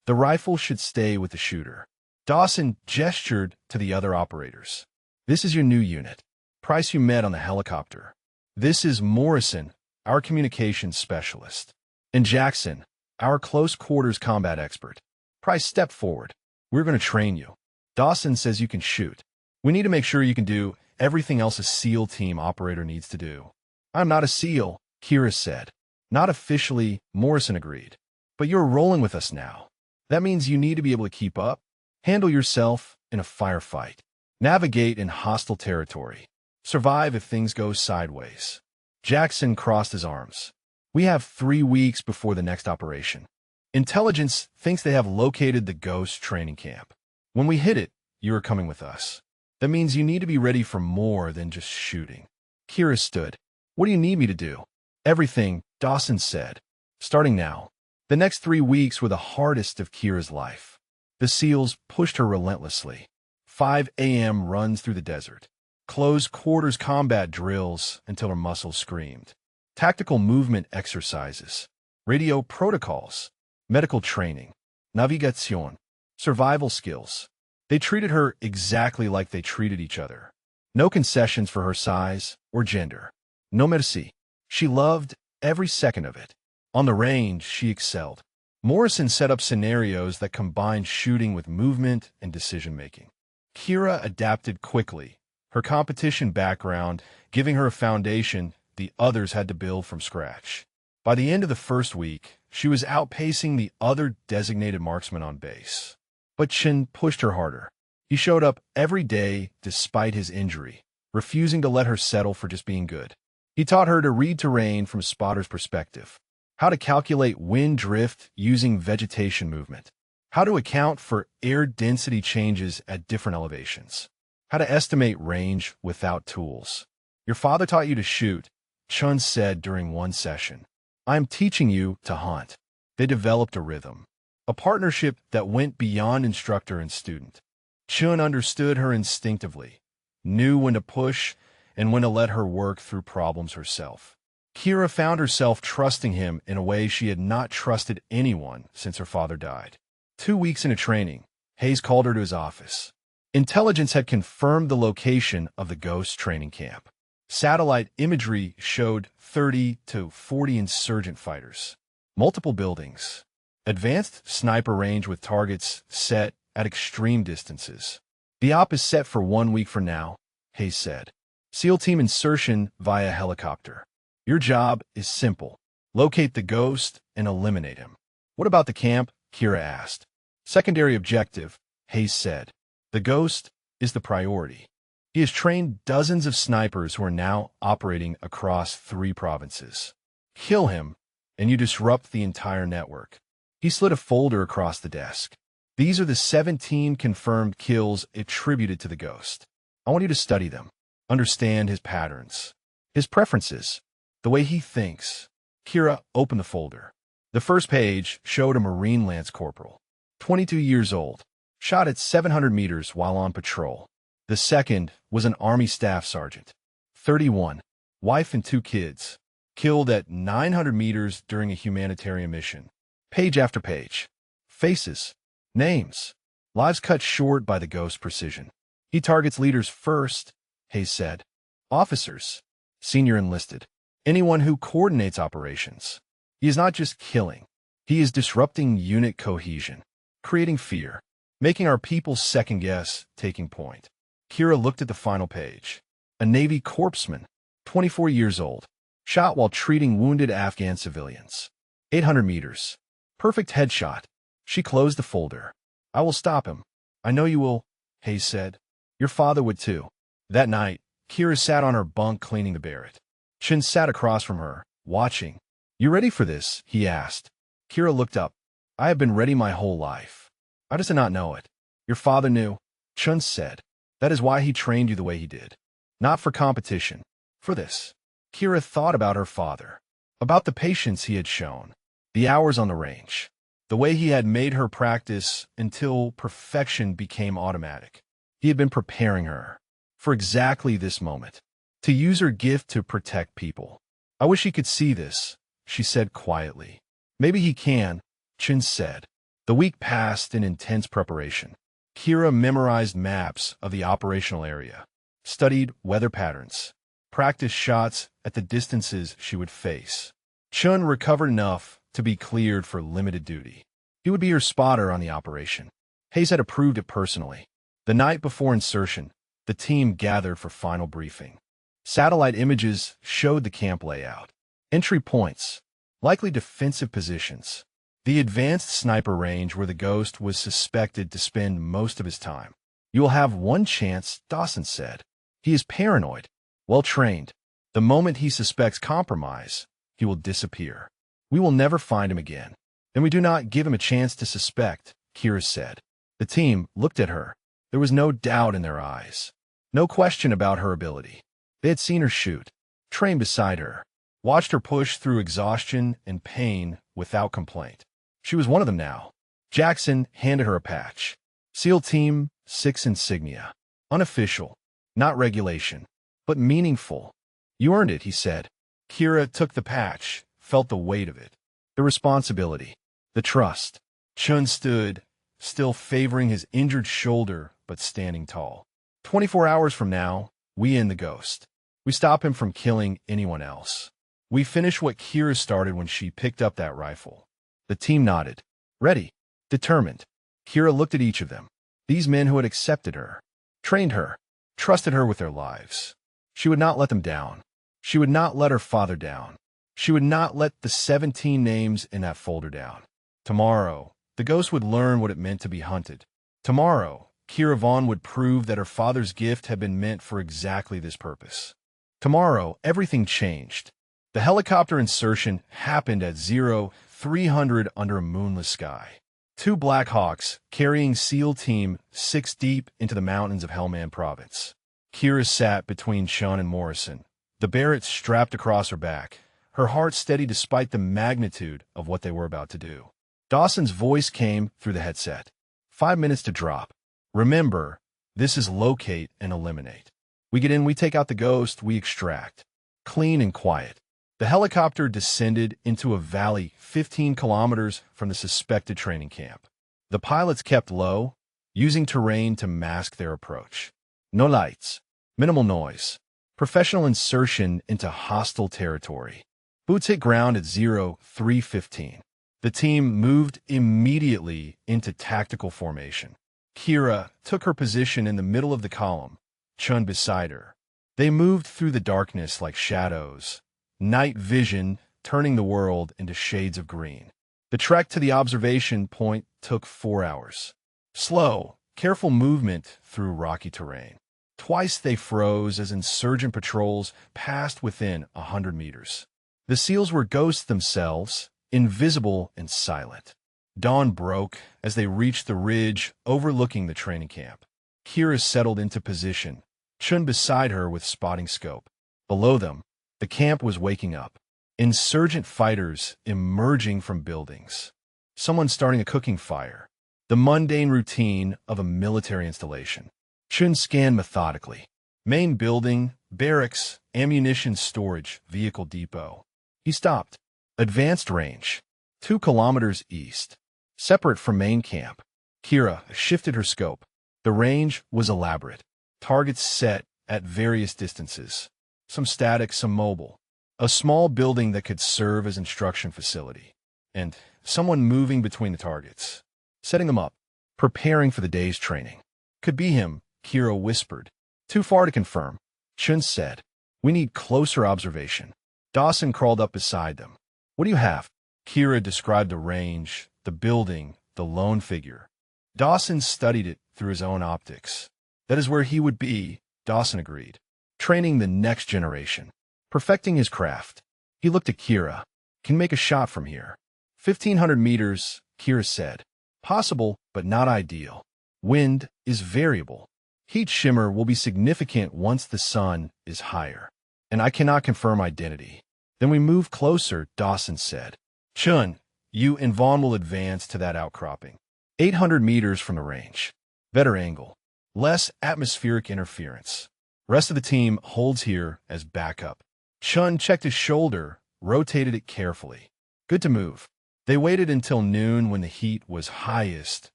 The rifle should stay with the shooter." Dawson gestured to the other operators. "This is your new unit. Price you met on the helicopter. This is Morrison, our communications specialist. And Jackson, our close quarters combat expert. Price, step forward. We're going to train you. Dawson says you can shoot. We need to make sure you can do everything else a SEAL team operator needs to do." "I'm not a SEAL," Kira said. "Not officially," Morrison agreed. "But you're rolling with us now. That means you need to be able to keep up, handle yourself in a firefight, navigate in hostile territory, survive if things go sideways." Jackson crossed his arms. "We have 3 weeks before the next operation. Intelligence thinks they have located the Ghost training camp. When we hit it, you are coming with us. That means you need to be ready for more than just shooting." Kira stood. "What do you need me to do?" "Everything," Dawson said. "Starting now." The next 3 weeks were the hardest of Kira's life. The SEALs pushed her relentlessly. 5 a.m. runs through the desert. Close quarters combat drills until her muscles screamed. Tactical movement exercises. Radio protocols. Medical training. Navigation. Survival skills. They treated her exactly like they treated each other. No concessions for her size or gender. No merci. She loved every second of it. On the range, she excelled. Morrison set up scenarios that combined shooting with movement and decision-making. Kira adapted quickly, her competition background giving her a foundation the others had to build from scratch. By the end of the first week, she was outpacing the other designated marksmen on base. But Chen pushed her harder. He showed up every day despite his injury, refusing to let her settle for just being good. He taught her to read terrain from a spotter's perspective, how to calculate wind drift using vegetation movement, how to account for air density changes at different elevations, how to estimate range without tools. "Your father taught you to shoot," Chun said during one session. "I am teaching you to hunt." They developed a rhythm, a partnership that went beyond instructor and student. Chun understood her instinctively, knew when to push and when to let her work through problems herself. Kira found herself trusting him in a way she had not trusted anyone since her father died. 2 weeks into training, Hayes called her to his office. Intelligence had confirmed the location of the Ghost training camp. Satellite imagery showed 30 to 40 insurgent fighters, multiple buildings, advanced sniper range with targets set at extreme distances. "The op is set for 1 week from now," Hayes said. "SEAL team insertion via helicopter. Your job is simple. Locate the Ghost and eliminate him." "What about the camp?" Kira asked. "Secondary objective," Hayes said. "The Ghost is the priority. He has trained dozens of snipers who are now operating across 3 provinces. Kill him, and you disrupt the entire network." He slid a folder across the desk. "These are the 17 confirmed kills attributed to the Ghost. I want you to study them, understand his patterns, his preferences, the way he thinks." Kira opened the folder. The first page showed a Marine Lance Corporal, 22 years old, shot at 700 meters while on patrol. The second was an Army Staff Sergeant, 31, wife and 2 kids, killed at 900 meters during a humanitarian mission. Page after page. Faces, names, lives cut short by the Ghost precision. "He targets leaders first," Hayes said. "Officers, senior enlisted, anyone who coordinates operations. He is not just killing. He is disrupting unit cohesion, creating fear, making our people second-guess taking point." Kira looked at the final page. A Navy corpsman, 24 years old, shot while treating wounded Afghan civilians. 800 meters. Perfect headshot. She closed the folder. I will stop him. I know you will, Hayes said. Your father would too. That night, Kira sat on her bunk cleaning the Barrett. Chun sat across from her, watching. You ready for this? He asked. Kira looked up. I have been ready my whole life. I just did not know it. Your father knew, Chun said. That is why he trained you the way he did. Not for competition. For this. Kira thought about her father. About the patience he had shown. The hours on the range. The way he had made her practice until perfection became automatic. He had been preparing her. For exactly this moment. To use her gift to protect people. I wish he could see this, she said quietly. Maybe he can, Chun said. The week passed in intense preparation. Kira memorized maps of the operational area, studied weather patterns, practiced shots at the distances she would face. Chun recovered enough to be cleared for limited duty. He would be her spotter on the operation. Hayes had approved it personally. The night before insertion, the team gathered for final briefing. Satellite images showed the camp layout. Entry points, likely defensive positions. The advanced sniper range where the Ghost was suspected to spend most of his time. You will have one chance, Dawson said. He is paranoid, well-trained. The moment he suspects compromise, he will disappear. We will never find him again. Then we do not give him a chance to suspect, Kira said. The team looked at her. There was no doubt in their eyes. No question about her ability. They had seen her shoot, trained beside her, watched her push through exhaustion and pain without complaint. She was one of them now. Jackson handed her a patch. SEAL Team 6 insignia. Unofficial, not regulation, but meaningful. You earned it, he said. Kira took the patch, felt the weight of it. The responsibility, the trust. Chun stood, still favoring his injured shoulder, but standing tall. 24 hours from now, we end the Ghost. We stop him from killing anyone else. We finish what Kira started when she picked up that rifle. The team nodded. Ready. Determined. Kira looked at each of them. These men who had accepted her, trained her, trusted her with their lives. She would not let them down. She would not let her father down. She would not let the 17 names in that folder down. Tomorrow, the Ghost would learn what it meant to be hunted. Tomorrow, Kira Vaughn would prove that her father's gift had been meant for exactly this purpose. Tomorrow, everything changed. The helicopter insertion happened at 0300 under a moonless sky. 2 Black Hawks carrying SEAL Team 6 deep into the mountains of Helmand Province. Kira sat between Chun and Morrison, the Barrett strapped across her back, her heart steady despite the magnitude of what they were about to do. Dawson's voice came through the headset. 5 minutes to drop. Remember, this is locate and eliminate. We get in, we take out the Ghost, we extract. Clean and quiet. The helicopter descended into a valley 15 kilometers from the suspected training camp. The pilots kept low, using terrain to mask their approach. No lights, minimal noise, professional insertion into hostile territory. Boots hit ground at 0315. The team moved immediately into tactical formation. Kira took her position in the middle of the column, Chun beside her. They moved through the darkness like shadows, night vision turning the world into shades of green. The trek to the observation point took 4 hours. Slow, careful movement through rocky terrain. Twice they froze as insurgent patrols passed within 100 meters. The SEALs were ghosts themselves, invisible and silent. Dawn broke as they reached the ridge overlooking the training camp. Kira settled into position, Chun beside her with spotting scope. Below them, the camp was waking up. Insurgent fighters emerging from buildings. Someone starting a cooking fire. The mundane routine of a military installation. Chun scanned methodically. Main building, barracks, ammunition storage, vehicle depot. He stopped. Advanced range. 2 kilometers east. Separate from main camp. Kira shifted her scope. The range was elaborate. Targets set at various distances. Some static, some mobile. A small building that could serve as instruction facility. And someone moving between the targets. Setting them up. Preparing for the day's training. Could be him, Kira whispered. Too far to confirm. Chun said. We need closer observation. Dawson crawled up beside them. What do you have? Kira described the range, the building, the lone figure. Dawson studied it through his own optics. That is where he would be, Dawson agreed. Training the next generation. Perfecting his craft. He looked at Kira. Can make a shot from here. 1,500 meters, Kira said. Possible, but not ideal. Wind is variable. Heat shimmer will be significant once the sun is higher. And I cannot confirm identity. Then we move closer, Dawson said. Chun, you and Vaughn will advance to that outcropping. 800 meters from the range. Better angle. Less atmospheric interference. Rest of the team holds here as backup. Chun checked his shoulder, rotated it carefully. Good to move. They waited until noon when the heat was highest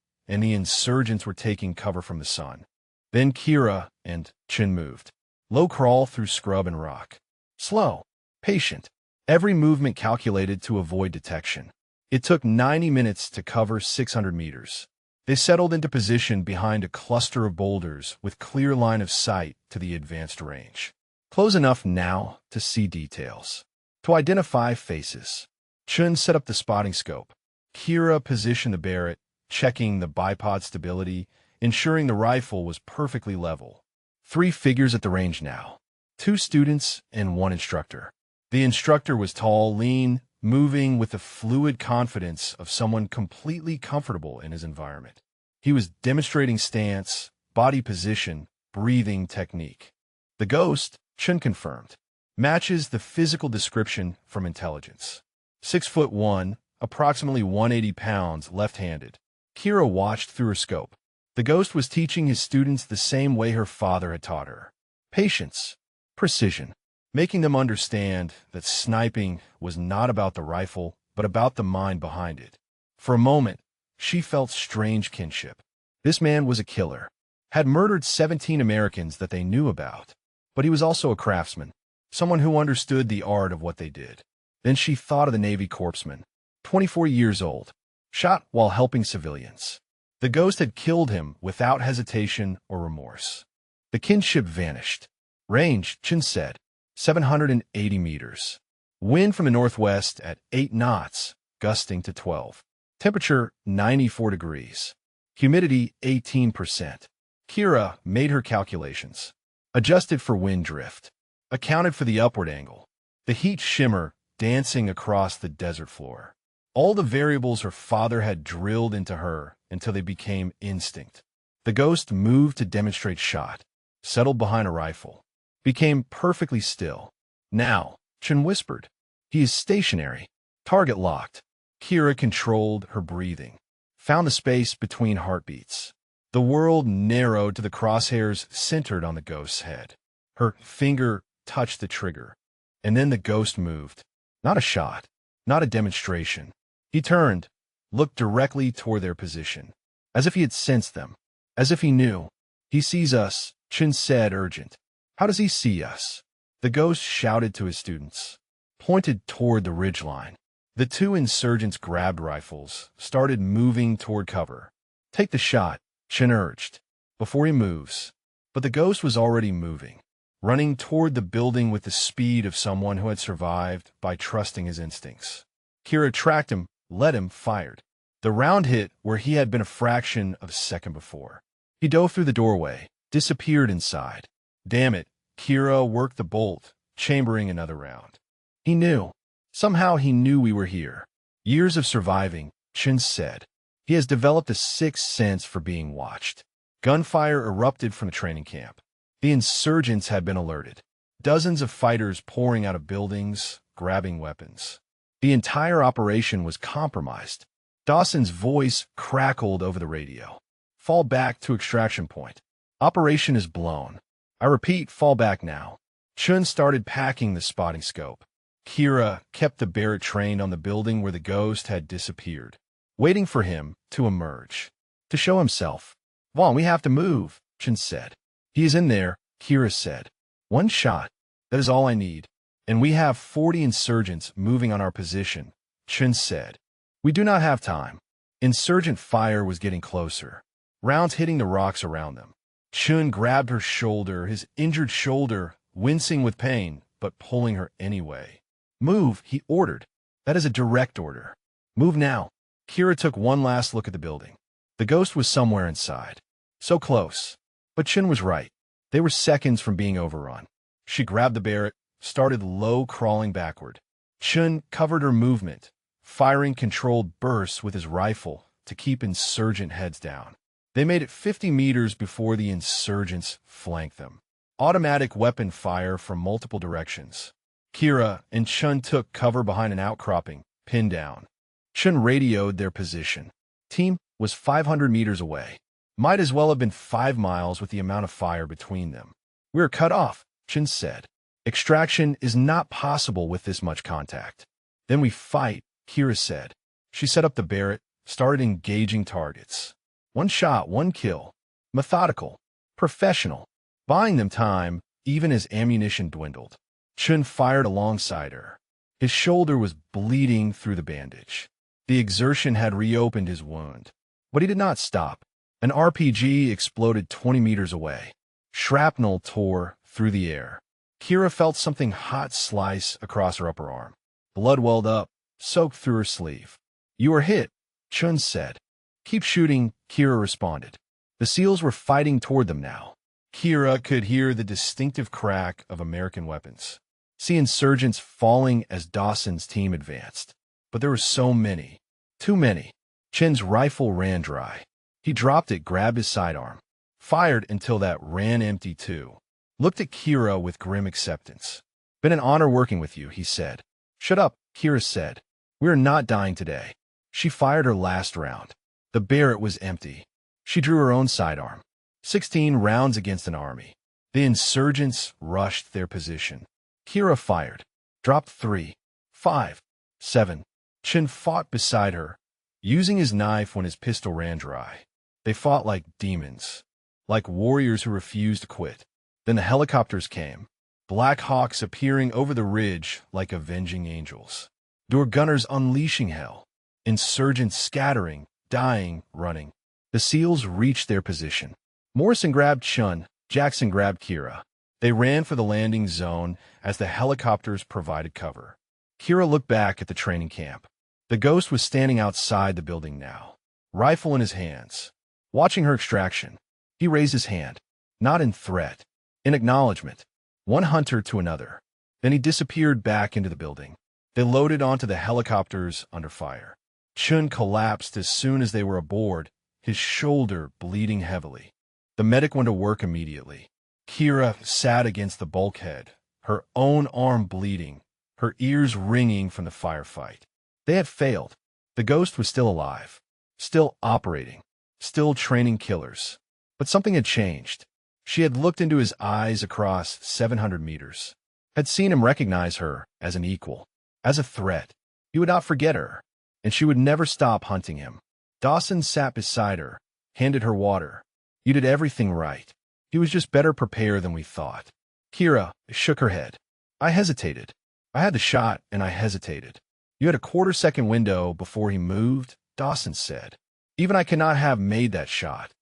and the insurgents were taking cover from the sun. Then Kira and Chun moved. Low crawl through scrub and rock. Slow. Patient. Every movement calculated to avoid detection. It took 90 minutes to cover 600 meters. They settled into position behind a cluster of boulders with clear line of sight to the advanced range. Close enough now to see details. To identify faces. Chun set up the spotting scope. Kira positioned the Barrett, checking the bipod stability, ensuring the rifle was perfectly level. 3 figures at the range now. 2 students and 1 instructor. The instructor was tall, lean, moving with the fluid confidence of someone completely comfortable in his environment. He was demonstrating stance, body position, breathing technique. The ghost, Chun confirmed, matches the physical description from intelligence. 6'1", approximately 180 pounds, left-handed. Kira watched through her scope. The ghost was teaching his students the same way her father had taught her. Patience, precision, making them understand that sniping was not about the rifle, but about the mind behind it. For a moment, she felt strange kinship. This man was a killer, had murdered 17 Americans that they knew about, but he was also a craftsman, someone who understood the art of what they did. Then she thought of the Navy corpsman, 24 years old, shot while helping civilians. The ghost had killed him without hesitation or remorse. The kinship vanished. Range, Chun said, 780 meters. Wind from the northwest at 8 knots, gusting to 12. Temperature, 94 degrees. Humidity, 18%. Kira made her calculations. Adjusted for wind drift. Accounted for the upward angle. The heat shimmer dancing across the desert floor. All the variables her father had drilled into her until they became instinct. The ghost moved to demonstrate shot. Settled behind a rifle. Became perfectly still. Now, Chun whispered. He is stationary. Target locked. Kira controlled her breathing. Found the space between heartbeats. The world narrowed to the crosshairs centered on the ghost's head. Her finger touched the trigger. And then the ghost moved. Not a shot. Not a demonstration. He turned, looked directly toward their position. As if he had sensed them. As if he knew. He sees us, Chun said, urgent. How does he see us? The ghost shouted to his students. Pointed toward the ridgeline. The 2 insurgents grabbed rifles, started moving toward cover. Take the shot, Chun urged, before he moves. But the ghost was already moving, running toward the building with the speed of someone who had survived by trusting his instincts. Kira tracked him, led him, fired. The round hit where he had been a fraction of a second before. He dove through the doorway, disappeared inside. Damn it, Kira worked the bolt, chambering another round. He knew. Somehow he knew we were here. Years of surviving, Chun said. He has developed a sixth sense for being watched. Gunfire erupted from the training camp. The insurgents had been alerted. Dozens of fighters pouring out of buildings, grabbing weapons. The entire operation was compromised. Dawson's voice crackled over the radio. Fall back to extraction point. Operation is blown. I repeat, fall back now. Chun started packing the spotting scope. Kira kept the Barrett trained on the building where the ghost had disappeared, waiting for him to emerge, to show himself. Vaughn, we have to move, Chun said. He is in there, Kira said. 1 shot. That is all I need. And we have 40 insurgents moving on our position, Chun said. We do not have time. Insurgent fire was getting closer. Rounds hitting the rocks around them. Chun grabbed her shoulder, his injured shoulder, wincing with pain, but pulling her anyway. Move, he ordered. That is a direct order. Move now. Kira took one last look at the building. The ghost was somewhere inside. So close. But Chun was right. They were seconds from being overrun. She grabbed the Barrett, started low crawling backward. Chun covered her movement, firing controlled bursts with his rifle to keep insurgent heads down. They made it 50 meters before the insurgents flanked them. Automatic weapon fire from multiple directions. Kira and Chun took cover behind an outcropping, pinned down. Chun radioed their position. Team was 500 meters away. Might as well have been 5 miles with the amount of fire between them. We're cut off, Chun said. Extraction is not possible with this much contact. Then we fight, Kira said. She set up the Barrett, started engaging targets. One shot, one kill. Methodical. Professional. Buying them time, even as ammunition dwindled. Chun fired alongside her. His shoulder was bleeding through the bandage. The exertion had reopened his wound. But he did not stop. An RPG exploded 20 meters away. Shrapnel tore through the air. Kira felt something hot slice across her upper arm. Blood welled up, soaked through her sleeve. You were hit, Chun said. Keep shooting, Kira responded. The SEALs were fighting toward them now. Kira could hear the distinctive crack of American weapons. See insurgents falling as Dawson's team advanced. But there were so many. Too many. Chun's rifle ran dry. He dropped it, grabbed his sidearm. Fired until that ran empty too. Looked at Kira with grim acceptance. Been an honor working with you, he said. Shut up, Kira said. We're not dying today. She fired her last round. The Barrett was empty. She drew her own sidearm. 16 rounds against an army. The insurgents rushed their position. Kira fired. Dropped 3, 5, 7. Chun fought beside her, using his knife when his pistol ran dry. They fought like demons, like warriors who refused to quit. Then the helicopters came, Black Hawks appearing over the ridge like avenging angels. Door gunners unleashing hell, insurgents scattering, dying, running. The SEALs reached their position. Morrison grabbed Chun, Jackson grabbed Kira. They ran for the landing zone as the helicopters provided cover. Kira looked back at the training camp. The ghost was standing outside the building now, rifle in his hands, watching her extraction. He raised his hand, not in threat, in acknowledgement, one hunter to another. Then he disappeared back into the building. They loaded onto the helicopters under fire. Chun collapsed as soon as they were aboard, his shoulder bleeding heavily. The medic went to work immediately. Kira sat against the bulkhead, her own arm bleeding, her ears ringing from the firefight. They had failed. The ghost was still alive, still operating, still training killers. But something had changed. She had looked into his eyes across 700 meters, had seen him recognize her as an equal, as a threat. He would not forget her, and she would never stop hunting him. Dawson sat beside her, handed her water. You did everything right. He was just better prepared than we thought. Kira shook her head. I hesitated. I had the shot, and I hesitated. You had a quarter-second window before he moved, Dawson said. Even I cannot have made that shot.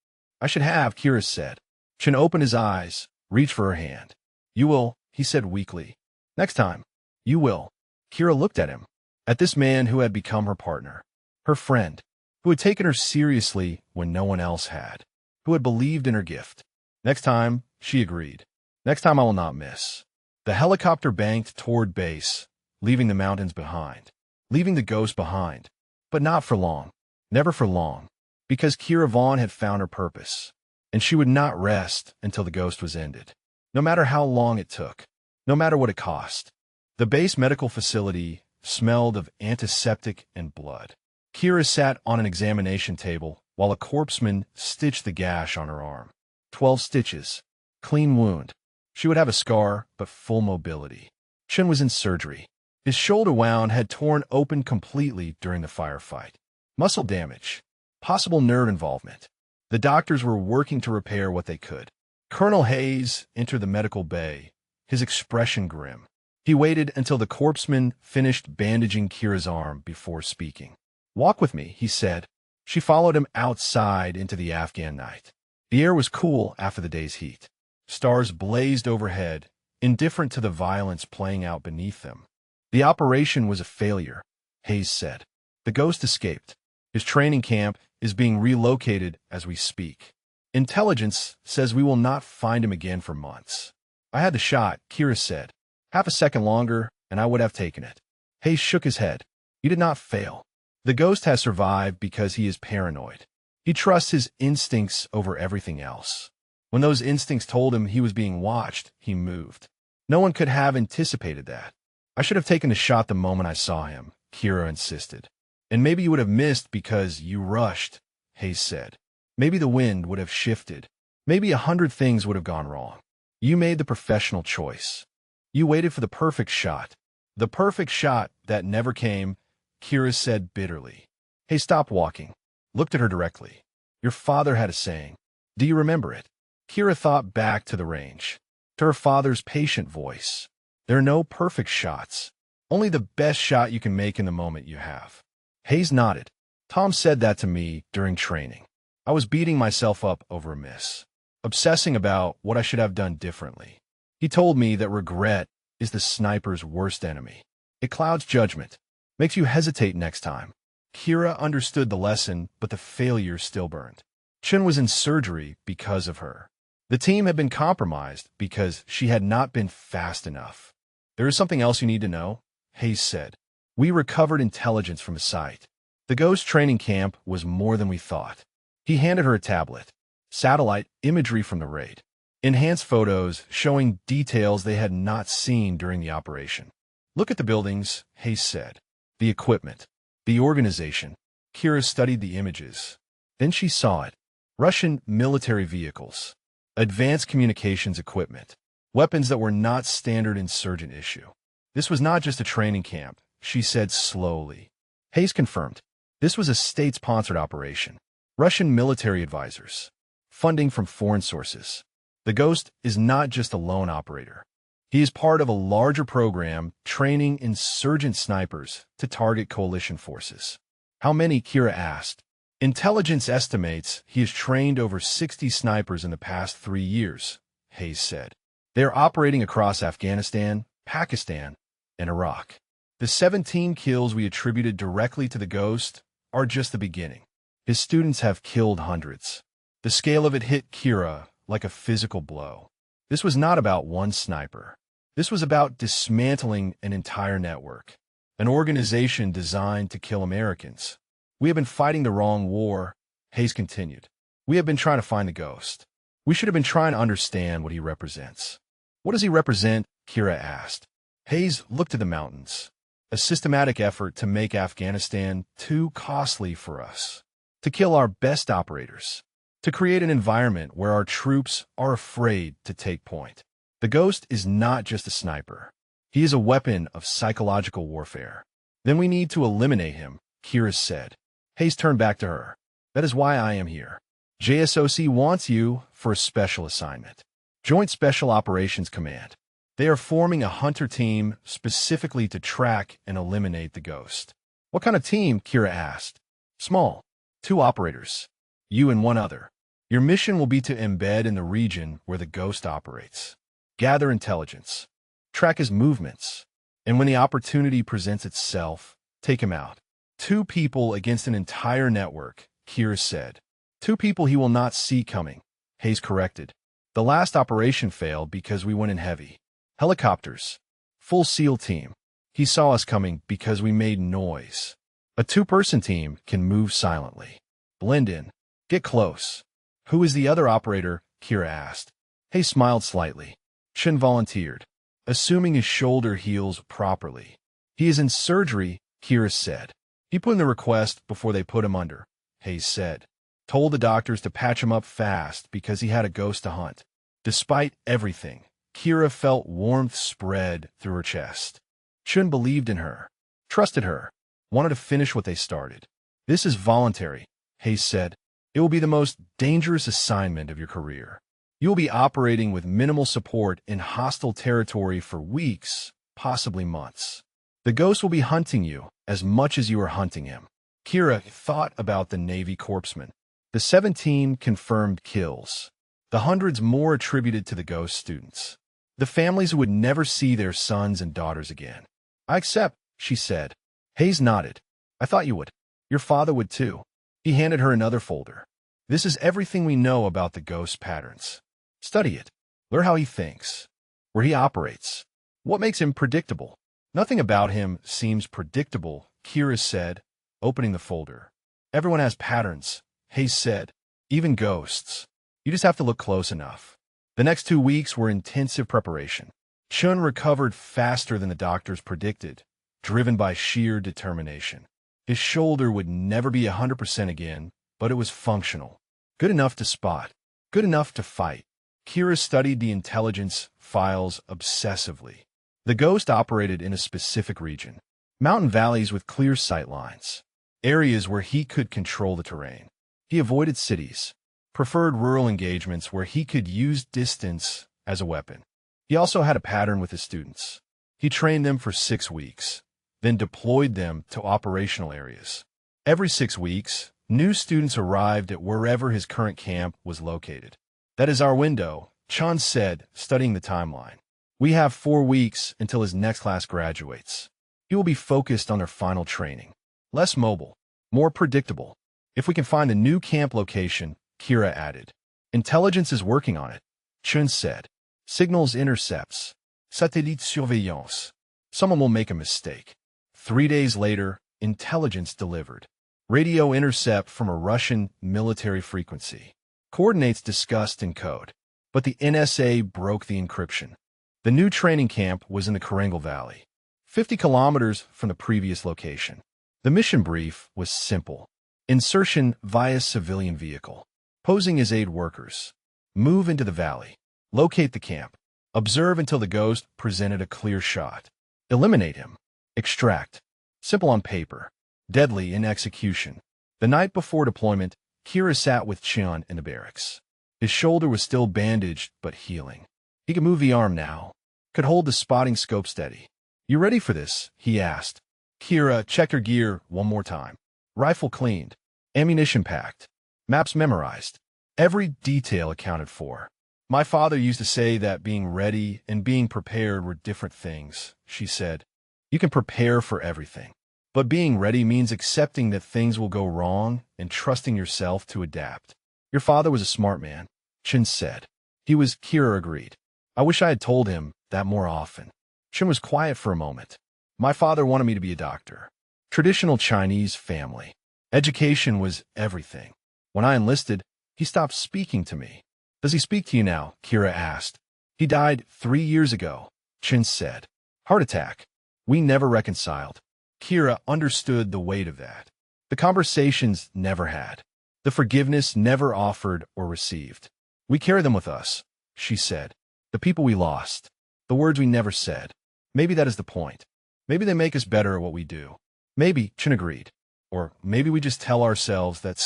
I should have, Kira said. Chun opened his eyes, reached for her hand. You will, he said weakly. Next time. You will. Kira looked at him, at this man who had become her partner, her friend, who had taken her seriously when no one else had, who had believed in her gift. Next time, she agreed. Next time I will not miss. The helicopter banked toward base, leaving the mountains behind, leaving the ghost behind. But not for long. Never for long. Because Kira Vaughn had found her purpose, and she would not rest until the ghost was ended. No matter how long it took, no matter what it cost. The base medical facility smelled of antiseptic and blood. Kira sat on an examination table while a corpsman stitched the gash on her arm. 12 stitches. Clean wound. She would have a scar, but full mobility. Chun was in surgery. His shoulder wound had torn open completely during the firefight. Muscle damage. Possible nerve involvement. The doctors were working to repair what they could. Colonel Hayes entered the medical bay, his expression grim. He waited until the corpsman finished bandaging Kira's arm before speaking. Walk with me, he said. She followed him outside into the Afghan night. The air was cool after the day's heat. Stars blazed overhead, indifferent to the violence playing out beneath them. The operation was a failure. Hayes said. The ghost escaped. His training camp is being relocated as we speak. Intelligence says we will not find him again for months. I had the shot, Kira said. Half a second longer, and I would have taken it. Hayes shook his head. He did not fail. The ghost has survived because he is paranoid. He trusts his instincts over everything else. When those instincts told him he was being watched, he moved. No one could have anticipated that. I should have taken the shot the moment I saw him, Kira insisted. And maybe you would have missed because you rushed, Hayes said. Maybe the wind would have shifted. Maybe 100 things would have gone wrong. You made the professional choice. You waited for the perfect shot. The perfect shot that never came, Kira said bitterly. Hayes stopped walking, looked at her directly. Your father had a saying. Do you remember it? Kira thought back to the range, to her father's patient voice. There are no perfect shots, only the best shot you can make in the moment you have. Hayes nodded. Tom said that to me during training. I was beating myself up over a miss, obsessing about what I should have done differently. He told me that regret is the sniper's worst enemy. It clouds judgment, makes you hesitate next time. Kira understood the lesson, but the failure still burned. Chun was in surgery because of her. The team had been compromised because she had not been fast enough. There is something else you need to know, Hayes said. We recovered intelligence from a site. The ghost training camp was more than we thought. He handed her a tablet. Satellite imagery from the raid. Enhanced photos showing details they had not seen during the operation. Look at the buildings, Hayes said. The equipment. The organization. Kira studied the images. Then she saw it. Russian military vehicles. Advanced communications equipment. Weapons that were not standard insurgent issue. This was not just a training camp, she said slowly. Hayes confirmed. This was a state-sponsored operation. Russian military advisors. Funding from foreign sources. The Ghost is not just a lone operator. He is part of a larger program training insurgent snipers to target coalition forces. How many, Kira asked. Intelligence estimates he has trained over 60 snipers in the past 3 years, Hayes said. They are operating across Afghanistan, Pakistan, and Iraq. The 17 kills we attributed directly to the Ghost are just the beginning. His students have killed hundreds. The scale of it hit Kira like a physical blow. This was not about one sniper. This was about dismantling an entire network, an organization designed to kill Americans. We have been fighting the wrong war, Hayes continued. We have been trying to find the Ghost. We should have been trying to understand what he represents. What does he represent? Kira asked. Hayes looked at the mountains. A systematic effort to make Afghanistan too costly for us. To kill our best operators. To create an environment where our troops are afraid to take point. The Ghost is not just a sniper. He is a weapon of psychological warfare. Then we need to eliminate him, Kira said. Hayes turned back to her. That is why I am here. JSOC wants you for a special assignment. Joint Special Operations Command. They are forming a hunter team specifically to track and eliminate the Ghost. What kind of team? Kira asked. Small. 2 operators. You and 1 other. Your mission will be to embed in the region where the Ghost operates. Gather intelligence. Track his movements. And when the opportunity presents itself, take him out. 2 people against an entire network, Kira said. 2 people he will not see coming, Hayes corrected. The last operation failed because we went in heavy. Helicopters. Full SEAL team. He saw us coming because we made noise. A 2-person team can move silently. Blend in. Get close. Who is the other operator? Kira asked. Hayes smiled slightly. Chun volunteered, assuming his shoulder heals properly. He is in surgery, Kira said. He put in the request before they put him under, Hayes said. Told the doctors to patch him up fast because he had a Ghost to hunt. Despite everything, Kira felt warmth spread through her chest. Chun believed in her, trusted her, wanted to finish what they started. This is voluntary, Hayes said. It will be the most dangerous assignment of your career. You will be operating with minimal support in hostile territory for weeks, possibly months. The Ghost will be hunting you as much as you are hunting him. Kira thought about the Navy corpsmen. The 17 confirmed kills. The hundreds more attributed to the Ghost students. The families who would never see their sons and daughters again. I accept, she said. Hayes nodded. I thought you would. Your father would too. He handed her another folder. This is everything we know about the ghost patterns. Study it. Learn how he thinks, where he operates, what makes him predictable. Nothing about him seems predictable, Kira said, opening the folder. Everyone has patterns, Hayes said, even ghosts. You just have to look close enough. The next 2 weeks were intensive preparation. Chun recovered faster than the doctors predicted, driven by sheer determination. His shoulder would never be 100% again, but it was functional. Good enough to spot. Good enough to fight. Kira studied the intelligence files obsessively. The ghost operated in a specific region. Mountain valleys with clear sight lines. Areas where he could control the terrain. He avoided cities. Preferred rural engagements where he could use distance as a weapon. He also had a pattern with his students. He trained them for 6 weeks, then deployed them to operational areas. Every 6 weeks, new students arrived at wherever his current camp was located. That is our window, Chun said, studying the timeline. We have 4 weeks until his next class graduates. He will be focused on their final training. Less mobile, more predictable. If we can find a new camp location, Kira added. Intelligence is working on it, Chun said. Signals intercepts. Satellite surveillance. Someone will make a mistake. 3 days later, intelligence delivered. Radio intercept from a Russian military frequency. Coordinates discussed in code. But the NSA broke the encryption. The new training camp was in the Karengal Valley, 50 kilometers from the previous location. The mission brief was simple. Insertion via civilian vehicle. Posing as aid workers. Move into the valley. Locate the camp. Observe until the ghost presented a clear shot. Eliminate him. Extract. Simple on paper. Deadly in execution. The night before deployment, Kira sat with Chun in the barracks. His shoulder was still bandaged, but healing. He could move the arm now. Could hold the spotting scope steady. You ready for this? He asked. Kira, check your gear one more time. Rifle cleaned. Ammunition packed. Maps memorized. Every detail accounted for. My father used to say that being ready and being prepared were different things, she said. You can prepare for everything. But being ready means accepting that things will go wrong and trusting yourself to adapt. Your father was a smart man, Chun said. He was, Kira agreed. I wish I had told him that more often. Chun was quiet for a moment. My father wanted me to be a doctor. Traditional Chinese family. Education was everything. When I enlisted, he stopped speaking to me. Does he speak to you now? Kira asked. He died 3 years ago, Chun said. Heart attack. We never reconciled. Kira understood the weight of that. The conversations never had. The forgiveness never offered or received. We carry them with us, she said. The people we lost. The words we never said. Maybe that is the point. Maybe they make us better at what we do. Maybe, Chun agreed. Or maybe we just tell ourselves that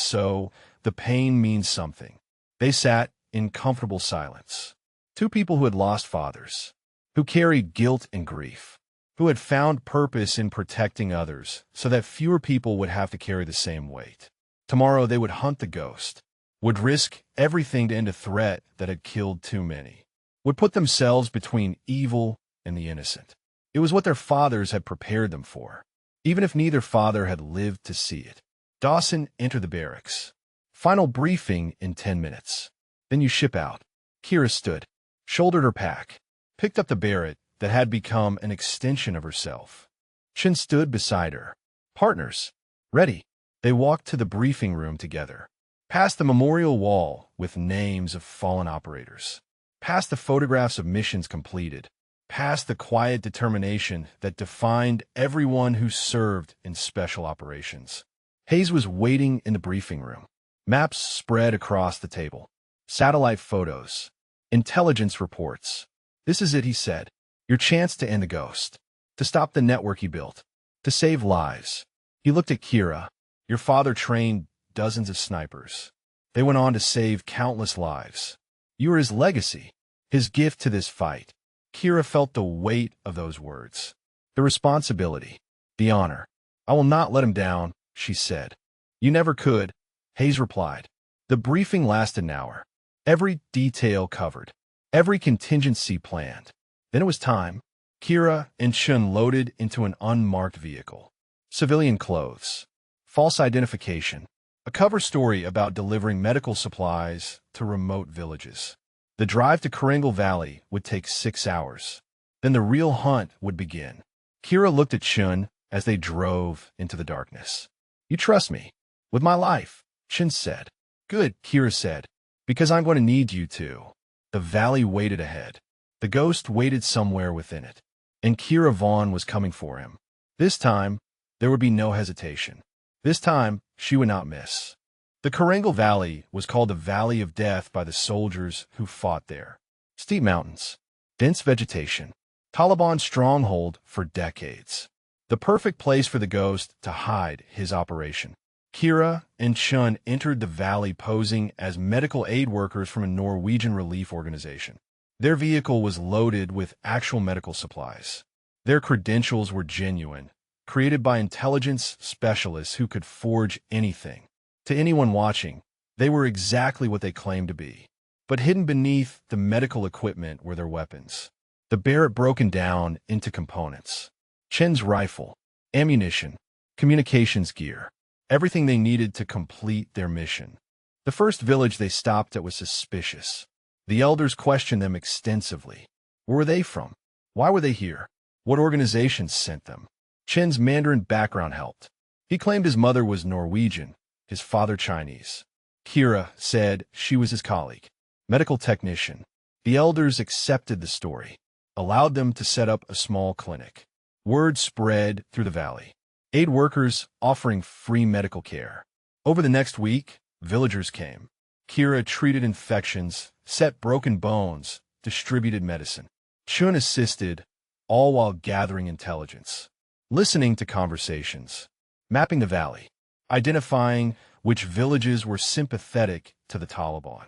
the pain means something. They sat in comfortable silence. 2 people who had lost fathers. Who carried guilt and grief. Who had found purpose in protecting others so that fewer people would have to carry the same weight. Tomorrow they would hunt the ghost, would risk everything to end a threat that had killed too many, would put themselves between evil and the innocent. It was what their fathers had prepared them for, even if neither father had lived to see it. Dawson entered the barracks. Final briefing in 10 minutes. Then you ship out. Kira stood, shouldered her pack, picked up the Barrett that had become an extension of herself. Chun stood beside her. Partners. Ready. They walked to the briefing room together. Past the memorial wall with names of fallen operators. Past the photographs of missions completed. Past the quiet determination that defined everyone who served in special operations. Hayes was waiting in the briefing room. Maps spread across the table. Satellite photos. Intelligence reports. This is it, he said. Your chance to end the ghost. To stop the network he built. To save lives. He looked at Kira. Your father trained dozens of snipers. They went on to save countless lives. You are his legacy. His gift to this fight. Kira felt the weight of those words. The responsibility. The honor. I will not let him down, she said. You never could, Hayes replied. The briefing lasted an hour. Every detail covered. Every contingency planned. Then it was time. Kira and Chun loaded into an unmarked vehicle. civilian clothes, false identification, a cover story about delivering medical supplies to remote villages. The drive to Karangal Valley would take 6 hours. Then the real hunt would begin. Kira looked at Chun as they drove into the darkness. "You trust me? With my life," Chun said. "Good," Kira said, "because I'm going to need you to." The valley waited ahead. The ghost waited somewhere within it. And Kira Vaughn was coming for him. This time, there would be no hesitation. This time, she would not miss. The Karangal Valley was called the Valley of Death by the soldiers who fought there. Steep mountains, dense vegetation, Taliban stronghold for decades. The perfect place for the ghost to hide his operation. Kira and Chun entered the valley posing as medical aid workers from a Norwegian relief organization. Their vehicle was loaded with actual medical supplies. Their credentials were genuine, created by intelligence specialists who could forge anything. To anyone watching, they were exactly what they claimed to be. But hidden beneath the medical equipment were their weapons. The Barrett broken down into components. Chen's rifle, ammunition, communications gear, everything they needed to complete their mission. The first village they stopped at was suspicious. The elders questioned them extensively. Where were they from? Why were they here? What organizations sent them? Chen's Mandarin background helped. He claimed his mother was Norwegian, his father Chinese. Kira said she was his colleague, medical technician. The elders accepted the story, allowed them to set up a small clinic. Word spread through the valley. Aid workers offering free medical care. Over the next week, villagers came. Kira treated infections, set broken bones, distributed medicine. Chun assisted, all while gathering intelligence, listening to conversations, mapping the valley, identifying which villages were sympathetic to the Taliban.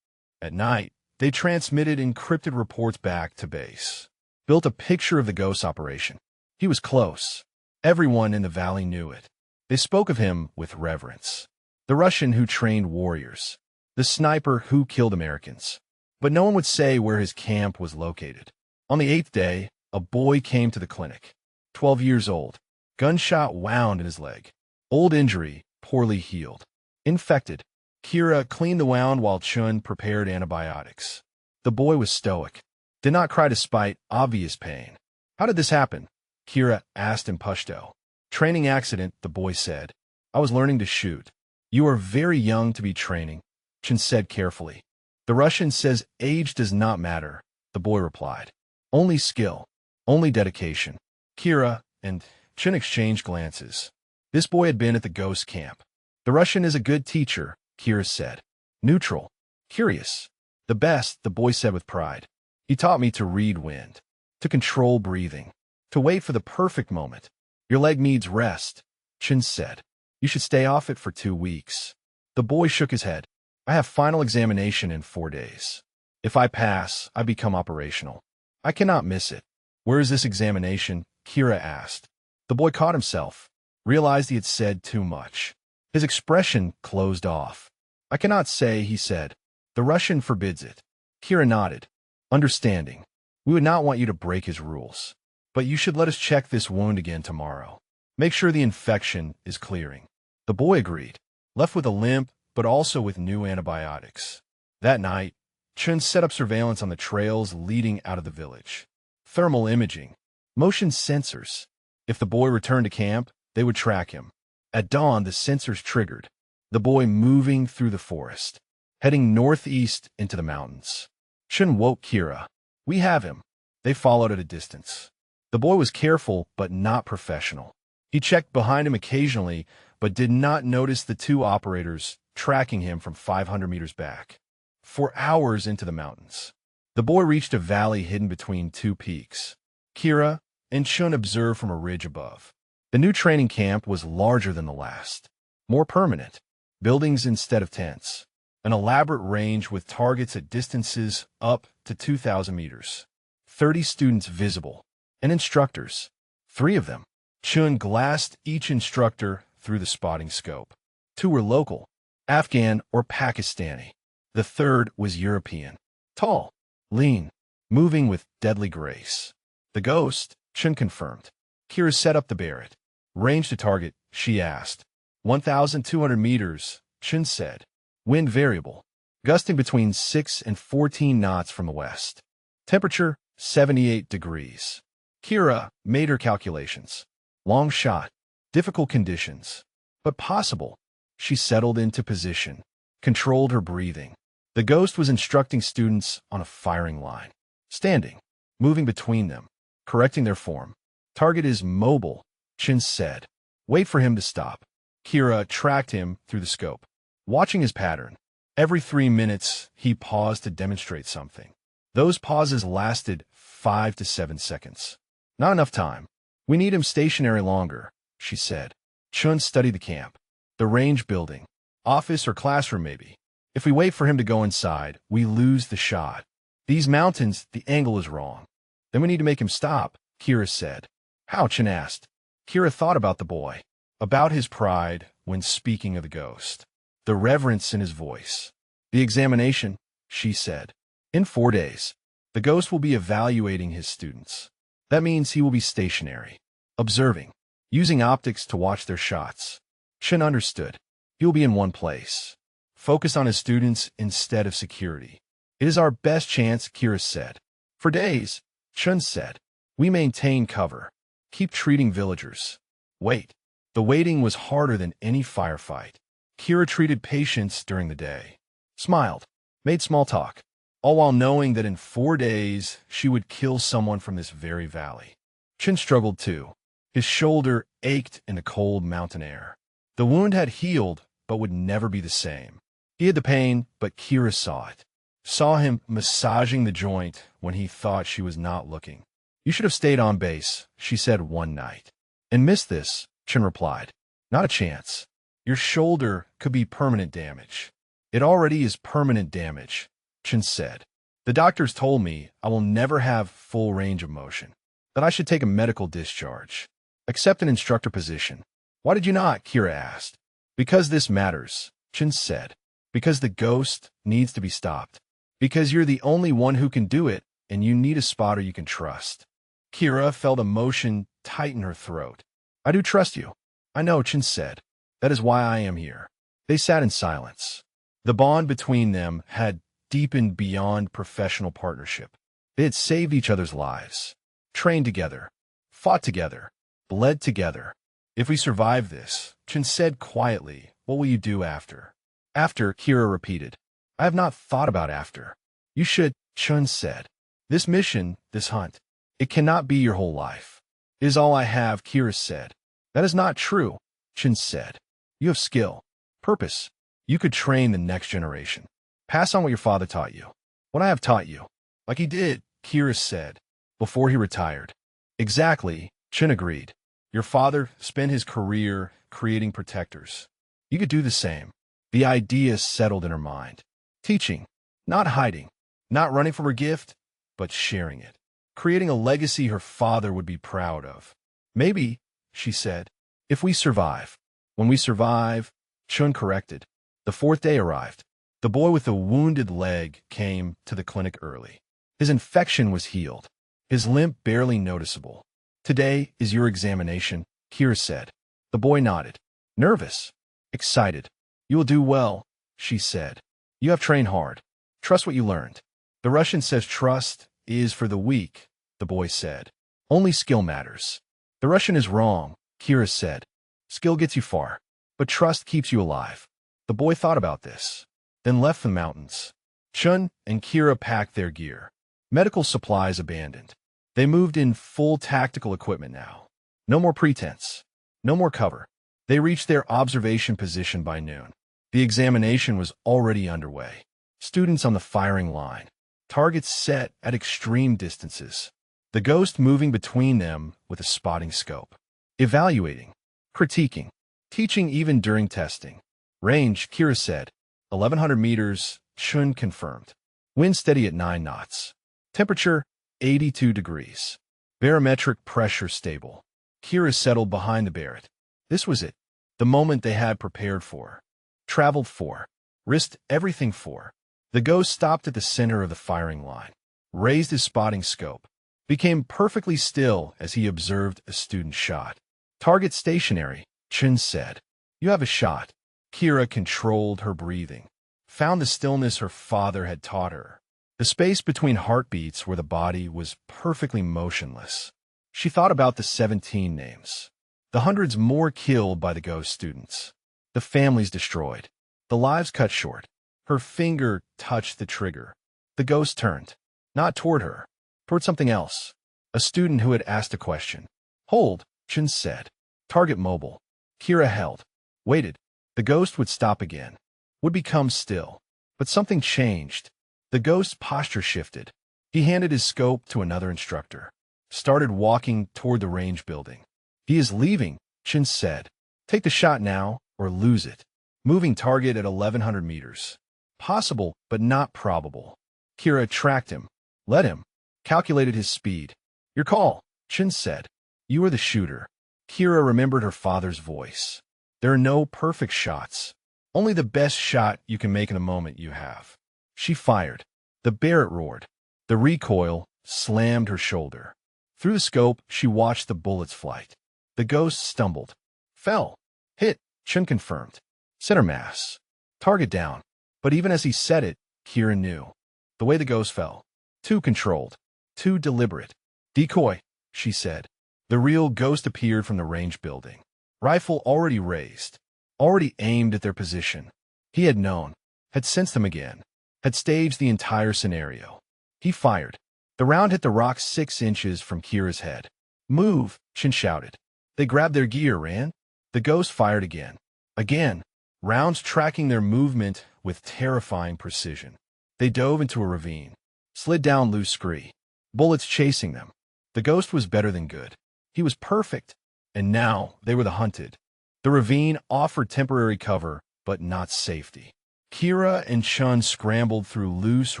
At night, they transmitted encrypted reports back to base, built a picture of the ghost operation. He was close. Everyone in the valley knew it. They spoke of him with reverence. The Russian who trained warriors, the sniper who killed Americans. But no one would say where his camp was located. On the 8th day, a boy came to the clinic. 12 years old. Gunshot wound in his leg. Old injury, poorly healed. Infected. Kira cleaned the wound while Chun prepared antibiotics. The boy was stoic. Did not cry despite obvious pain. "How did this happen?" Kira asked in Pashto. "Training accident," the boy said. "I was learning to shoot." "You are very young to be training," Chun said carefully. "The Russian says age does not matter," the boy replied. "Only skill. Only dedication." Kira and Chun exchanged glances. This boy had been at the ghost camp. "The Russian is a good teacher," Kira said. "Neutral. Curious. The best," the boy said with pride. "He taught me to read wind, to control breathing, to wait for the perfect moment." "Your leg needs rest," Chun said. "You should stay off it for 2 weeks." The boy shook his head. "I have final examination in 4 days. If I pass, I become operational. I cannot miss it." "Where is this examination?" Kira asked. The boy caught himself, realized he had said too much. His expression closed off. "I cannot say," he said. "The Russian forbids it." Kira nodded, understanding. "We would not want you to break his rules. But you should let us check this wound again tomorrow. Make sure the infection is clearing." The boy agreed, left with a limp, but also with new antibiotics. That night, Chun set up surveillance on the trails leading out of the village. Thermal imaging, motion sensors. If the boy returned to camp, they would track him. At dawn, the sensors triggered. The boy moving through the forest, heading northeast into the mountains. Chun woke Kira. "We have him." They followed at a distance. The boy was careful, but not professional. He checked behind him occasionally, but did not notice the 2 operators tracking him from 500 meters back. 4 hours into the mountains, the boy reached a valley hidden between 2 peaks. Kira and Chun observed from a ridge above. The new training camp was larger than the last, more permanent, buildings instead of tents, an elaborate range with targets at distances up to 2,000 meters, 30 students visible, and instructors, 3 of them. Chun glassed each instructor through the spotting scope. 2 were local, Afghan or Pakistani. The 3rd was European, tall, lean, moving with deadly grace. The ghost, Chun confirmed. Kira set up the Barrett, ranged to target, she asked. 1,200 meters, Chun said. Wind variable, gusting between 6 and 14 knots from the west. Temperature, 78 degrees. Kira made her calculations. Long shot, difficult conditions, but possible. She settled into position, controlled her breathing. The ghost was instructing students on a firing line. Standing, moving between them, correcting their form. Target is mobile, Chun said. Wait for him to stop. Kira tracked him through the scope, watching his pattern. Every 3 minutes, he paused to demonstrate something. Those pauses lasted 5 to 7 seconds. Not enough time. We need him stationary longer, she said. Chun studied the camp, the range building, office or classroom maybe. If we wait for him to go inside, we lose the shot. These mountains, the angle is wrong. Then we need to make him stop, Kira said. How? Chun asked. Kira thought about the boy, about his pride when speaking of the ghost, the reverence in his voice. The examination, she said. In 4 days, the ghost will be evaluating his students. That means he will be stationary, observing, using optics to watch their shots. Chun understood. He will be in one place, focused on his students instead of security. It is our best chance, Kira said. For days, Chun said, we maintain cover. Keep treating villagers. Wait. The waiting was harder than any firefight. Kira treated patients during the day, smiled, made small talk, all while knowing that in 4 days she would kill someone from this very valley. Chun struggled too. His shoulder ached in the cold mountain air. The wound had healed, but would never be the same. He had the pain, but Kira saw it. Saw him massaging the joint when he thought she was not looking. You should have stayed on base, she said one night. And missed this, Chun replied. Not a chance. Your shoulder could be permanent damage. It already is permanent damage, Chun said. The doctors told me I will never have full range of motion, that I should take a medical discharge. Accept an instructor position. Why did you not? Kira asked. Because this matters, Chun said. Because the ghost needs to be stopped. Because you're the only one who can do it, and you need a spotter you can trust. Kira felt emotion tighten her throat. I do trust you. I know, Chun said. That is why I am here. They sat in silence. The bond between them had deepened beyond professional partnership. They had saved each other's lives, trained together, fought together, bled together. If we survive this, Chun said quietly, what will you do after? After, Kira repeated. I have not thought about after. You should, Chun said. This mission, this hunt, it cannot be your whole life. It is all I have, Kira said. That is not true, Chun said. You have skill, purpose. You could train the next generation. Pass on what your father taught you. What I have taught you. Like he did, Kira said, before he retired. Exactly, Chun agreed. Your father spent his career creating protectors. You could do the same. The idea settled in her mind. Teaching, not hiding, not running from her gift, but sharing it. Creating a legacy her father would be proud of. Maybe, she said, if we survive. When we survive, Chun corrected. The 4th day arrived. The boy with the wounded leg came to the clinic early. His infection was healed, his limp barely noticeable. Today is your examination, Kira said. The boy nodded. Nervous, excited. You will do well, she said. You have trained hard. Trust what you learned. The Russian says trust is for the weak, the boy said. Only skill matters. The Russian is wrong, Kira said. Skill gets you far, but trust keeps you alive. The boy thought about this, then left the mountains. Chun and Kira packed their gear. Medical supplies abandoned. They moved in full tactical equipment now. No more pretense. No more cover. They reached their observation position by noon. The examination was already underway. Students on the firing line. Targets set at extreme distances. The ghost moving between them with a spotting scope. Evaluating. Critiquing. Teaching even during testing. Range, Kira said. 1,100 meters, Chun confirmed. Wind steady at 9 knots. Temperature, 82 degrees. Barometric pressure stable. Kira settled behind the Barrett. This was it. The moment they had prepared for. Traveled for. Risked everything for. The ghost stopped at the center of the firing line. Raised his spotting scope. Became perfectly still as he observed a student shot. Target stationary, Chen said. You have a shot. Kira controlled her breathing, found the stillness her father had taught her, the space between heartbeats where the body was perfectly motionless. She thought about the 17 names, the hundreds more killed by the ghost students, the families destroyed, the lives cut short. Her finger touched the trigger. The ghost turned, not toward her, toward something else. A student who had asked a question. Hold, Chen said. Target mobile. Kira held, waited. The ghost would stop again, would become still. But something changed. The ghost's posture shifted. He handed his scope to another instructor, started walking toward the range building. He is leaving, Chen said. Take the shot now, or lose it. Moving target at 1100 meters. Possible, but not probable. Kira tracked him. Let him. Calculated his speed. Your call, Chen said. You are the shooter. Kira remembered her father's voice. There are no perfect shots. Only the best shot you can make in the moment you have. She fired. The Barrett roared. The recoil slammed her shoulder. Through the scope, she watched the bullet's flight. The ghost stumbled. Fell. Hit, Chen confirmed. Center mass. Target down. But even as he said it, Kira knew. The way the ghost fell. Too controlled. Too deliberate. Decoy, she said. The real ghost appeared from the range building. Rifle already raised. Already aimed at their position. He had known. Had sensed them again. Had staged the entire scenario. He fired. The round hit the rock 6 inches from Kira's head. Move, Chen shouted. They grabbed their gear, ran. The ghost fired again. Again. Rounds tracking their movement with terrifying precision. They dove into a ravine. Slid down loose scree. Bullets chasing them. The ghost was better than good. He was perfect. And now they were the hunted. The ravine offered temporary cover, but not safety. Kira and Chen scrambled through loose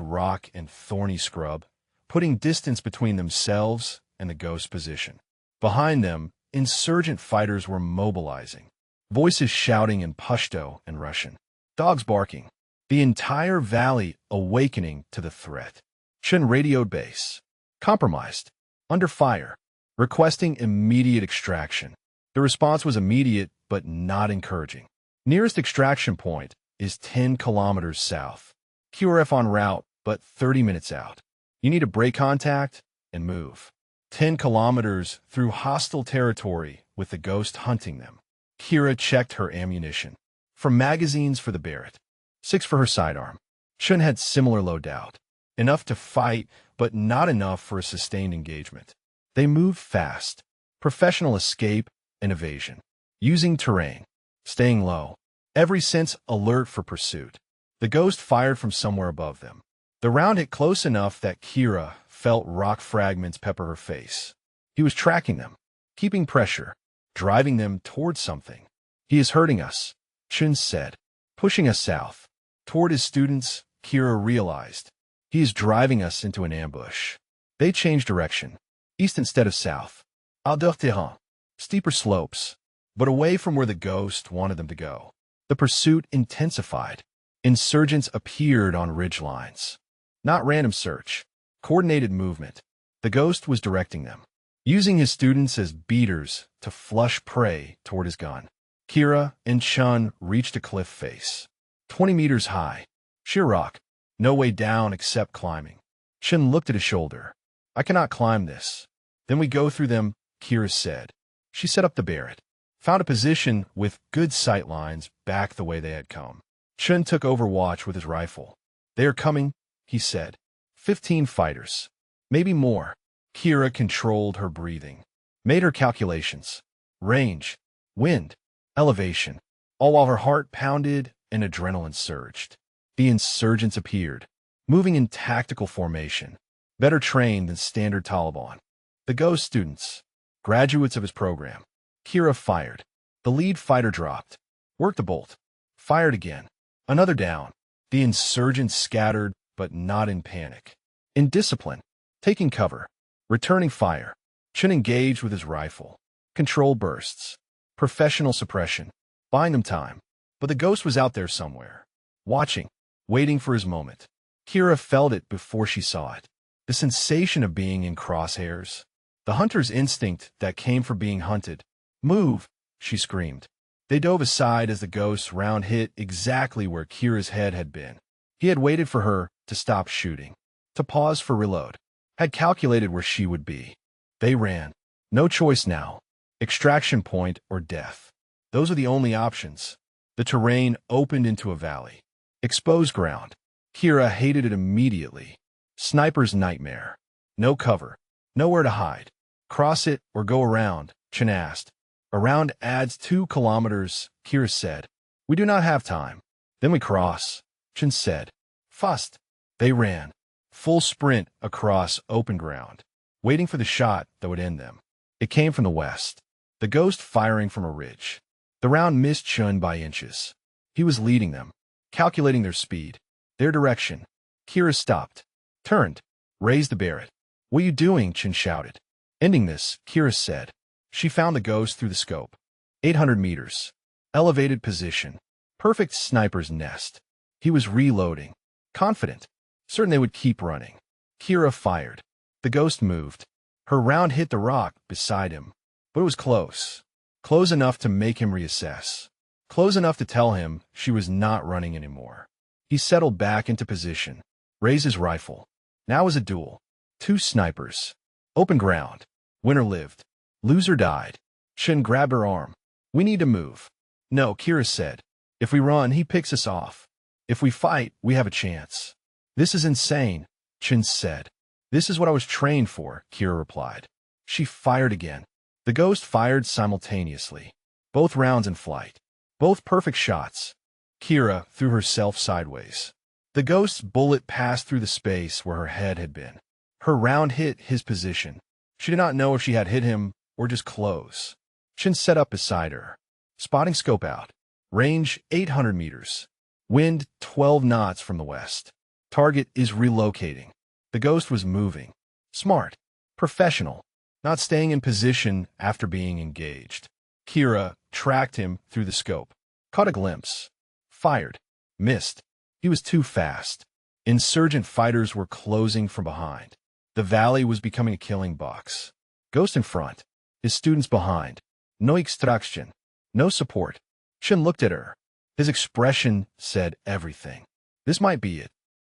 rock and thorny scrub, putting distance between themselves and the ghost's position. Behind them, insurgent fighters were mobilizing, voices shouting in Pashto and Russian, dogs barking, the entire valley awakening to the threat. Chen radioed base. Compromised. Under fire. Requesting immediate extraction. The response was immediate, but not encouraging. Nearest extraction point is 10 kilometers south. QRF en route, but 30 minutes out. You need to break contact and move. 10 kilometers through hostile territory with the ghost hunting them. Kira checked her ammunition. From magazines for the Barrett. 6 for her sidearm. Chen had similar loadout. Enough to fight, but not enough for a sustained engagement. They moved fast. Professional escape and evasion. Using terrain. Staying low. Every sense alert for pursuit. The ghost fired from somewhere above them. The round hit close enough that Kira felt rock fragments pepper her face. He was tracking them, keeping pressure, driving them towards something. He is hurting us, Chen said, pushing us south. Toward his students, Kira realized. He is driving us into an ambush. They changed direction. East instead of south. Al-Terrain. Steeper slopes, but away from where the ghost wanted them to go. The pursuit intensified. Insurgents appeared on ridge lines. Not random search. Coordinated movement. The ghost was directing them, using his students as beaters to flush prey toward his gun. Kira and Chen reached a cliff face. 20 meters high. Sheer rock. No way down except climbing. Chen looked at his shoulder. I cannot climb this. Then we go through them, Kira said. She set up the Barrett. Found a position with good sight lines back the way they had come. Chen took overwatch with his rifle. They are coming, he said. 15 fighters. Maybe more. Kira controlled her breathing. Made her calculations. Range. Wind. Elevation. All while her heart pounded and adrenaline surged. The insurgents appeared, moving in tactical formation. Better trained than standard Taliban. The ghost students. Graduates of his program. Kira fired. The lead fighter dropped. Worked the bolt. Fired again. Another down. The insurgents scattered, but not in panic. In discipline. Taking cover. Returning fire. Chen engaged with his rifle. Control bursts. Professional suppression. Buying them time. But the ghost was out there somewhere. Watching. Waiting for his moment. Kira felt it before she saw it. The sensation of being in crosshairs. The hunter's instinct that came for being hunted. Move, she screamed. They dove aside as the ghost's round hit exactly where Kira's head had been. He had waited for her to stop shooting, to pause for reload, had calculated where she would be. They ran. No choice now. Extraction point or death. Those are the only options. The terrain opened into a valley. Exposed ground. Kira hated it immediately. Sniper's nightmare. No cover. Nowhere to hide. Cross it or go around, Chen asked. Around adds 2 kilometers, Kira said. We do not have time. Then we cross, Chen said. Fast. They ran. Full sprint across open ground, waiting for the shot that would end them. It came from the west. The ghost firing from a ridge. The round missed Chen by inches. He was leading them, calculating their speed, their direction. Kira stopped, turned, raised the Barrett. What are you doing? Chen shouted. Ending this, Kira said. She found the ghost through the scope. 800 meters. Elevated position. Perfect sniper's nest. He was reloading. Confident. Certain they would keep running. Kira fired. The ghost moved. Her round hit the rock beside him. But it was close. Close enough to make him reassess. Close enough to tell him she was not running anymore. He settled back into position. Raised his rifle. Now was a duel. 2 snipers. Open ground. Winner lived. Loser died. Chen grabbed her arm. We need to move. No, Kira said. If we run, he picks us off. If we fight, we have a chance. This is insane, Chen said. This is what I was trained for, Kira replied. She fired again. The ghost fired simultaneously. Both rounds in flight. Both perfect shots. Kira threw herself sideways. The ghost's bullet passed through the space where her head had been. Her round hit his position. She did not know if she had hit him or just close. Chen set up beside her. Spotting scope out. Range 800 meters. Wind 12 knots from the west. Target is relocating. The ghost was moving. Smart. Professional. Not staying in position after being engaged. Kira tracked him through the scope. Caught a glimpse. Fired. Missed. He was too fast. Insurgent fighters were closing from behind. The valley was becoming a killing box. Ghost in front. His students behind. No extraction. No support. Chen looked at her. His expression said everything. This might be it.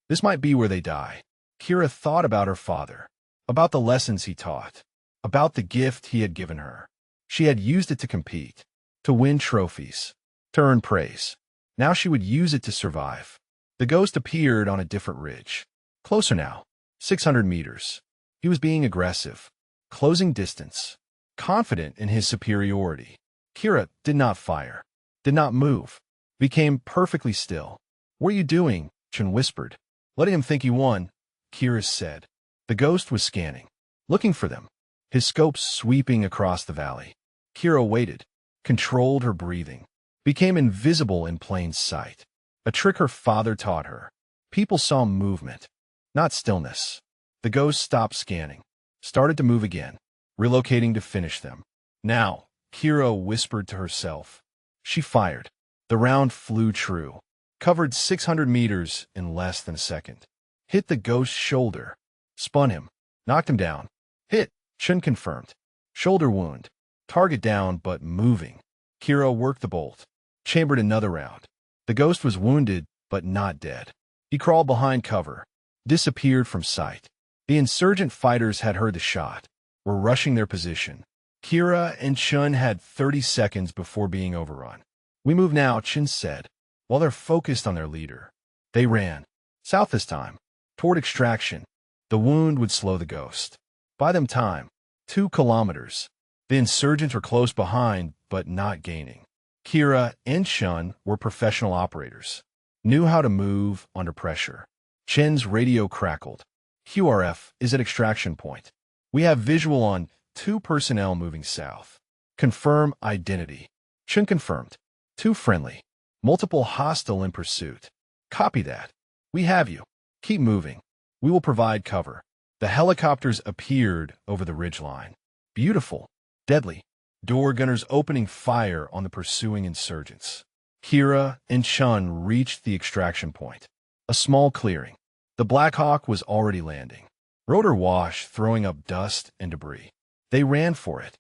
This might be where they die. Kira thought about her father. About the lessons he taught. About the gift he had given her. She had used it to compete. To win trophies. To earn praise. Now she would use it to survive. The ghost appeared on a different ridge. Closer now. 600 meters. He was being aggressive. Closing distance. Confident in his superiority. Kira did not fire. Did not move. Became perfectly still. What are you doing? Chen whispered. Letting him think he won, Kira said. The ghost was scanning. Looking for them. His scope sweeping across the valley. Kira waited. Controlled her breathing. Became invisible in plain sight. A trick her father taught her. People saw movement. Not stillness. The ghost stopped scanning. Started to move again. Relocating to finish them. Now, Kira whispered to herself. She fired. The round flew true. Covered 600 meters in less than a second. Hit the ghost's shoulder. Spun him. Knocked him down. Hit. Chen confirmed. Shoulder wound. Target down but moving. Kira worked the bolt. Chambered another round. The ghost was wounded but not dead. He crawled behind cover. Disappeared from sight. The insurgent fighters had heard the shot. Were rushing their position. Kira and Chen had 30 seconds before being overrun. We move now, Chen said, while they're focused on their leader. They ran. South this time. Toward extraction. The wound would slow the ghost. Buy them time. 2 kilometers. The insurgents were close behind, but not gaining. Kira and Chen were professional operators. Knew how to move under pressure. Chen's radio crackled. QRF is at extraction point. We have visual on 2 personnel moving south. Confirm identity. Chen confirmed. 2 friendly. Multiple hostile in pursuit. Copy that. We have you. Keep moving. We will provide cover. The helicopters appeared over the ridgeline. Beautiful. Deadly. Door gunners opening fire on the pursuing insurgents. Kira and Chen reached the extraction point. A small clearing. The Black Hawk was already landing. Rotor wash throwing up dust and debris. They ran for it.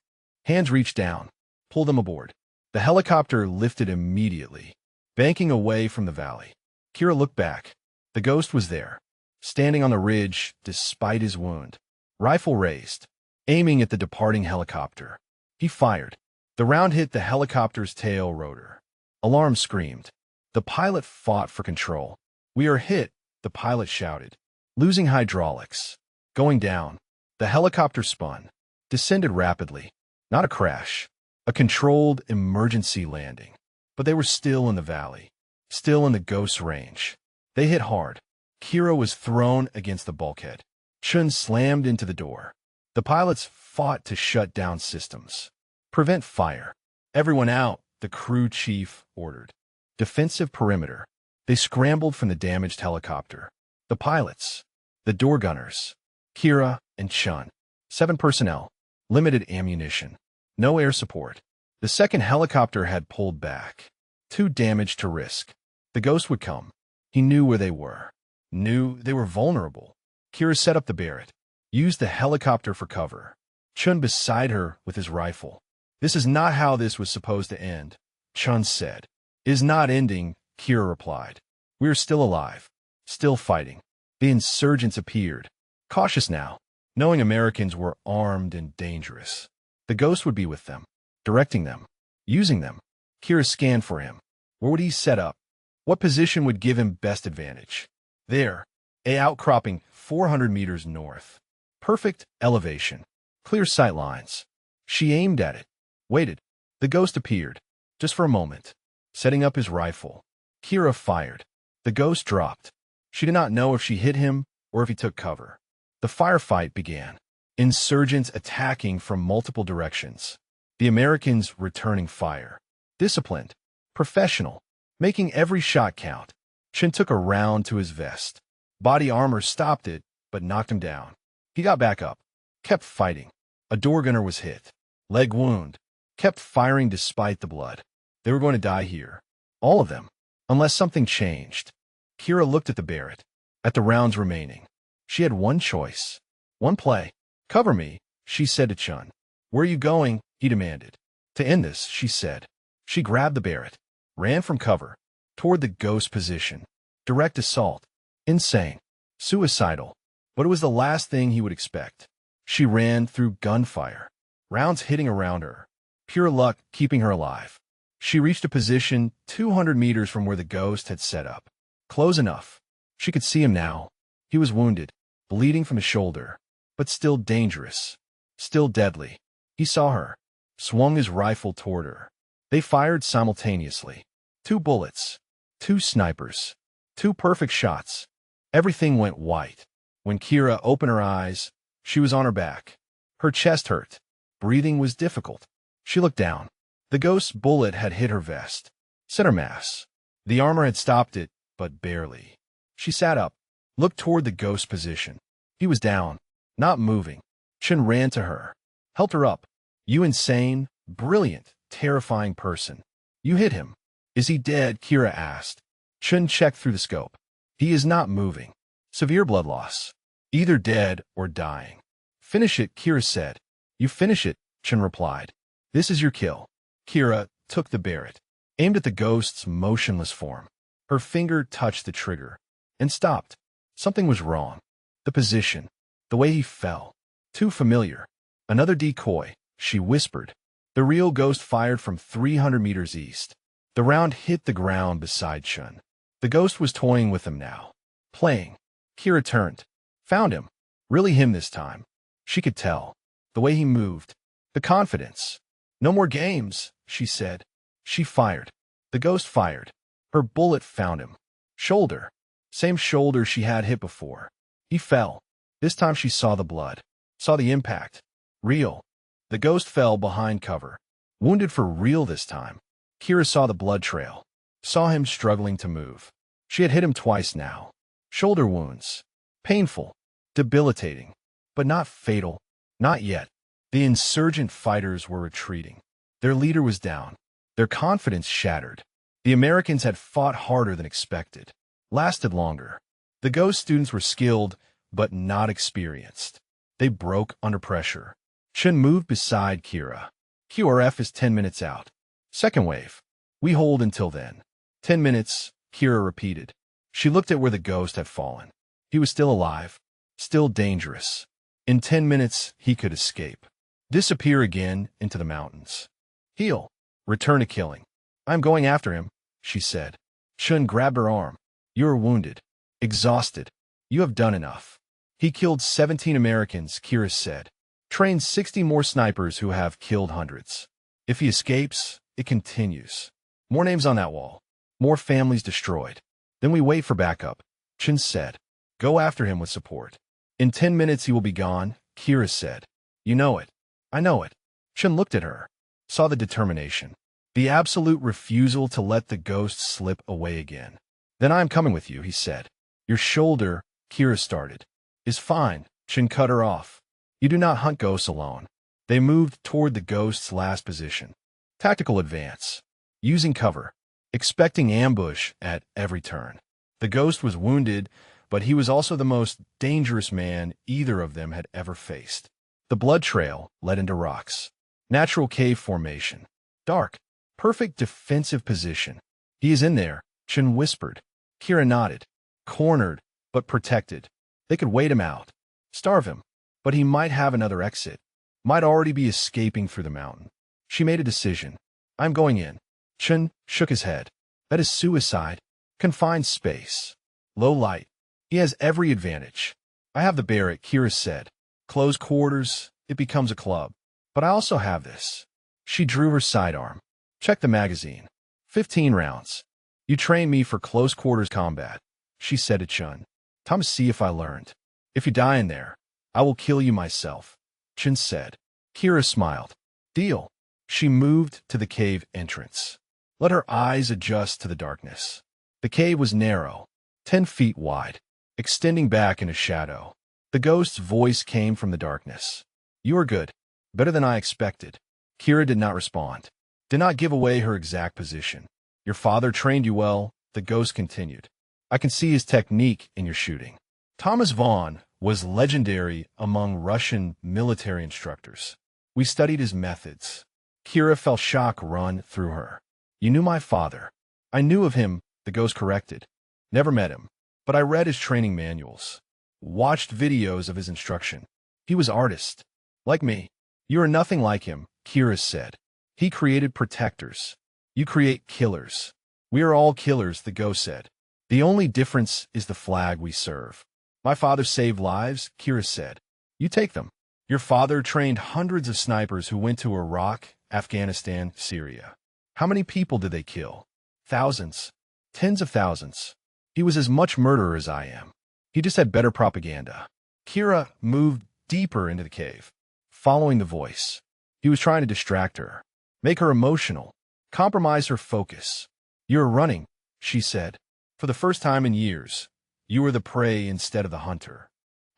Hands reached down. Pull them aboard. The helicopter lifted immediately, banking away from the valley. Kira looked back. The ghost was there, standing on the ridge despite his wound, rifle raised, aiming at the departing helicopter. He fired. The round hit the helicopter's tail rotor. Alarm screamed. The pilot fought for control. "We are hit," the pilot shouted. "Losing hydraulics. Going down." The helicopter spun, descended rapidly. Not a crash. A controlled emergency landing. But they were still in the valley, still in the ghost's range. They hit hard. Kira was thrown against the bulkhead. Chun slammed into the door. The pilots fought to shut down systems. "Prevent fire. Everyone out," the crew chief ordered. Defensive perimeter. They scrambled from the damaged helicopter. The pilots, the door gunners, Kira and Chun. 7 personnel. Limited ammunition. No air support. The second helicopter had pulled back. Too damaged to risk. The ghost would come. He knew where they were. Knew they were vulnerable. Kira set up the Barrett. Used the helicopter for cover. Chun beside her with his rifle. "This is not how this was supposed to end," Chun said. "It is not ending," Kira replied. "We are still alive. Still fighting." The insurgents appeared. Cautious now, knowing Americans were armed and dangerous. The ghost would be with them, directing them, using them. Kira scanned for him. Where would he set up? What position would give him best advantage? There, a outcropping 400 meters north. Perfect elevation. Clear sight lines. She aimed at it. Waited. The ghost appeared. Just for a moment. Setting up his rifle. Kira fired. The ghost dropped. She did not know if she hit him or if he took cover. The firefight began. Insurgents attacking from multiple directions. The Americans returning fire. Disciplined. Professional. Making every shot count. Chun took a round to his vest. Body armor stopped it, but knocked him down. He got back up. Kept fighting. A door gunner was hit. Leg wound. Kept firing despite the blood. They were going to die here. All of them. Unless something changed. Kira looked at the Barrett. At the rounds remaining. She had one choice. One play. "Cover me," she said to Chun. "Where are you going?" he demanded. "To end this," she said. She grabbed the Barrett. Ran from cover. Toward the ghost position. Direct assault. Insane. Suicidal. But it was the last thing he would expect. She ran through gunfire. Rounds hitting around her. Pure luck keeping her alive. She reached a position 200 meters from where the ghost had set up. Close enough. She could see him now. He was wounded, bleeding from the shoulder, but still dangerous. Still deadly. He saw her. Swung his rifle toward her. They fired simultaneously. 2 bullets. 2 snipers. 2 perfect shots. Everything went white. When Kira opened her eyes, she was on her back. Her chest hurt. Breathing was difficult. She looked down. The ghost's bullet had hit her vest. Center mass. The armor had stopped it, but barely. She sat up, looked toward the ghost's position. He was down, not moving. Chun ran to her, helped her up. "You insane, brilliant, terrifying person. You hit him." "Is he dead?" Kira asked. Chun checked through the scope. "He is not moving. Severe blood loss. Either dead or dying." "Finish it," Kira said. "You finish it," Chun replied. "This is your kill." Kira took the Barrett, aimed at the ghost's motionless form. Her finger touched the trigger, and stopped. Something was wrong. The position. The way he fell. Too familiar. Another decoy, she whispered. The real ghost fired from 300 meters east. The round hit the ground beside Chun. The ghost was toying with him now. Playing. Kira turned. Found him. Really him this time. She could tell. The way he moved. The confidence. "No more games," she said. She fired. The ghost fired. Her bullet found him. Shoulder. Same shoulder she had hit before. He fell. This time she saw the blood. Saw the impact. Real. The ghost fell behind cover. Wounded for real this time. Kira saw the blood trail. Saw him struggling to move. She had hit him twice now. Shoulder wounds. Painful. Debilitating. But not fatal. Not yet. The insurgent fighters were retreating. Their leader was down. Their confidence shattered. The Americans had fought harder than expected. Lasted longer. The ghost students were skilled, but not experienced. They broke under pressure. Chun moved beside Kira. QRF is 10 minutes out. Second wave. We hold until then. 10 minutes, Kira repeated. She looked at where the ghost had fallen. He was still alive, still dangerous. In 10 minutes, he could escape. Disappear again into the mountains. Heal. Return to killing. I'm going after him, she said. Chun grabbed her arm. You are wounded. Exhausted. You have done enough. He killed 17 Americans, Kira said. Trained 60 more snipers who have killed hundreds. If he escapes, it continues. More names on that wall. More families destroyed. Then we wait for backup, Chun said. Go after him with support. In 10 minutes he will be gone, Kira said. You know it. I know it. Chun looked at her, saw the determination, the absolute refusal to let the ghost slip away again. Then I am coming with you, he said. Your shoulder, Kira started, is fine, Chun cut her off. You do not hunt ghosts alone. They moved toward the ghost's last position. Tactical advance. Using cover. Expecting ambush at every turn. The ghost was wounded, but he was also the most dangerous man either of them had ever faced. The blood trail led into rocks. Natural cave formation. Dark. Perfect defensive position. He is in there, Chun whispered. Kira nodded. Cornered, but protected. They could wait him out. Starve him. But he might have another exit. Might already be escaping through the mountain. She made a decision. I'm going in. Chun shook his head. That is suicide. Confined space. Low light. He has every advantage. I have the barrack, Kira said. Close quarters, it becomes a club. But I also have this. She drew her sidearm. Check the magazine. 15 rounds. You trained me for close quarters combat, she said to Chun. Time to see if I learned. If you die in there, I will kill you myself, Chun said. Kira smiled. Deal. She moved to the cave entrance. Let her eyes adjust to the darkness. The cave was narrow, 10 feet wide, extending back in a shadow. The ghost's voice came from the darkness. You are good. Better than I expected. Kira did not respond. Did not give away her exact position. Your father trained you well, the ghost continued. I can see his technique in your shooting. Thomas Vaughn was legendary among Russian military instructors. We studied his methods. Kira felt shock run through her. You knew my father. I knew of him, the ghost corrected. Never met him, but I read his training manuals. Watched videos of his instruction. He was artist. Like me. You are nothing like him, Kira said. He created protectors. You create killers. We are all killers, the ghost said. The only difference is the flag we serve. My father saved lives, Kira said. You take them. Your father trained hundreds of snipers who went to Iraq, Afghanistan, Syria. How many people did they kill? Thousands. Tens of thousands. He was as much murderer as I am. He just had better propaganda. Kira moved deeper into the cave, following the voice. He was trying to distract her, make her emotional, compromise her focus. You're running, she said. For the first time in years, you were the prey instead of the hunter.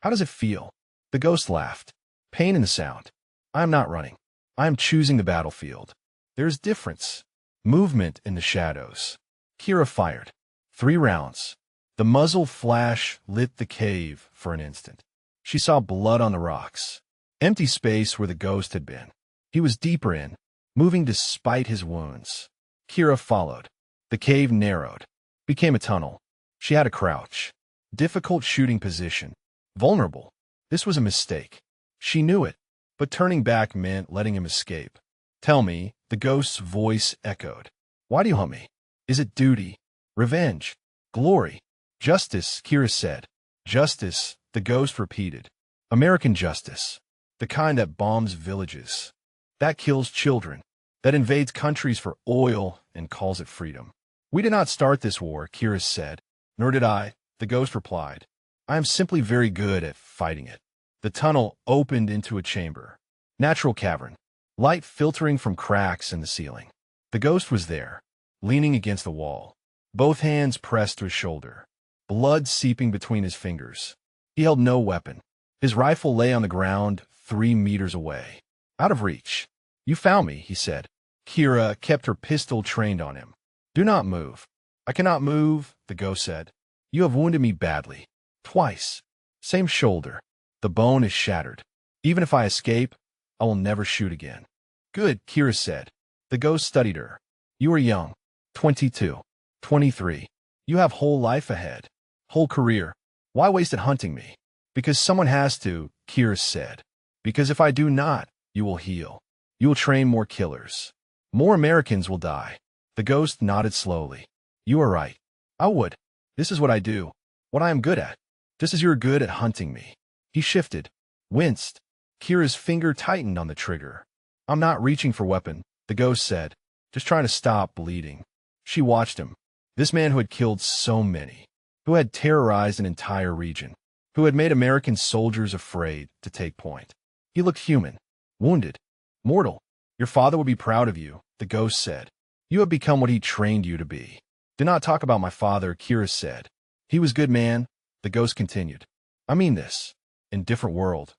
How does it feel? The ghost laughed. Pain in the sound. I am not running. I am choosing the battlefield. There is difference. Movement in the shadows. Kira fired. 3 rounds. The muzzle flash lit the cave for an instant. She saw blood on the rocks. Empty space where the ghost had been. He was deeper in, moving despite his wounds. Kira followed. The cave narrowed. Became a tunnel. She had to crouch. Difficult shooting position. Vulnerable. This was a mistake. She knew it, but turning back meant letting him escape. Tell me, the ghost's voice echoed. Why do you hunt me? Is it duty? Revenge? Glory? Justice, Kira said. Justice, the ghost repeated. American justice. The kind that bombs villages. That kills children. That invades countries for oil and calls it freedom. We did not start this war, Kira said. Nor did I, the ghost replied. I am simply very good at fighting it. The tunnel opened into a chamber. Natural cavern. Light filtering from cracks in the ceiling. The ghost was there, leaning against the wall. Both hands pressed to his shoulder. Blood seeping between his fingers. He held no weapon. His rifle lay on the ground 3 meters away. Out of reach. You found me, he said. Kira kept her pistol trained on him. Do not move. I cannot move, the ghost said. You have wounded me badly. Twice. Same shoulder. The bone is shattered. Even if I escape, I will never shoot again. Good, Kira said. The ghost studied her. You are young. 22. 23. You have whole life ahead. Whole career. Why waste it hunting me? Because someone has to, Kira said. Because if I do not, you will heal. You will train more killers. More Americans will die. The ghost nodded slowly. You are right. I would. This is what I do. What I am good at. Just as you're good at hunting me. He shifted. Winced. Kira's finger tightened on the trigger. I'm not reaching for weapon, the ghost said. Just trying to stop bleeding. She watched him. This man who had killed so many. Who had terrorized an entire region. Who had made American soldiers afraid to take point. He looked human. Wounded. Mortal. Your father would be proud of you, the ghost said. You have become what he trained you to be. Do not talk about my father, Kira said. He was good man, the ghost continued. I mean this. In different world.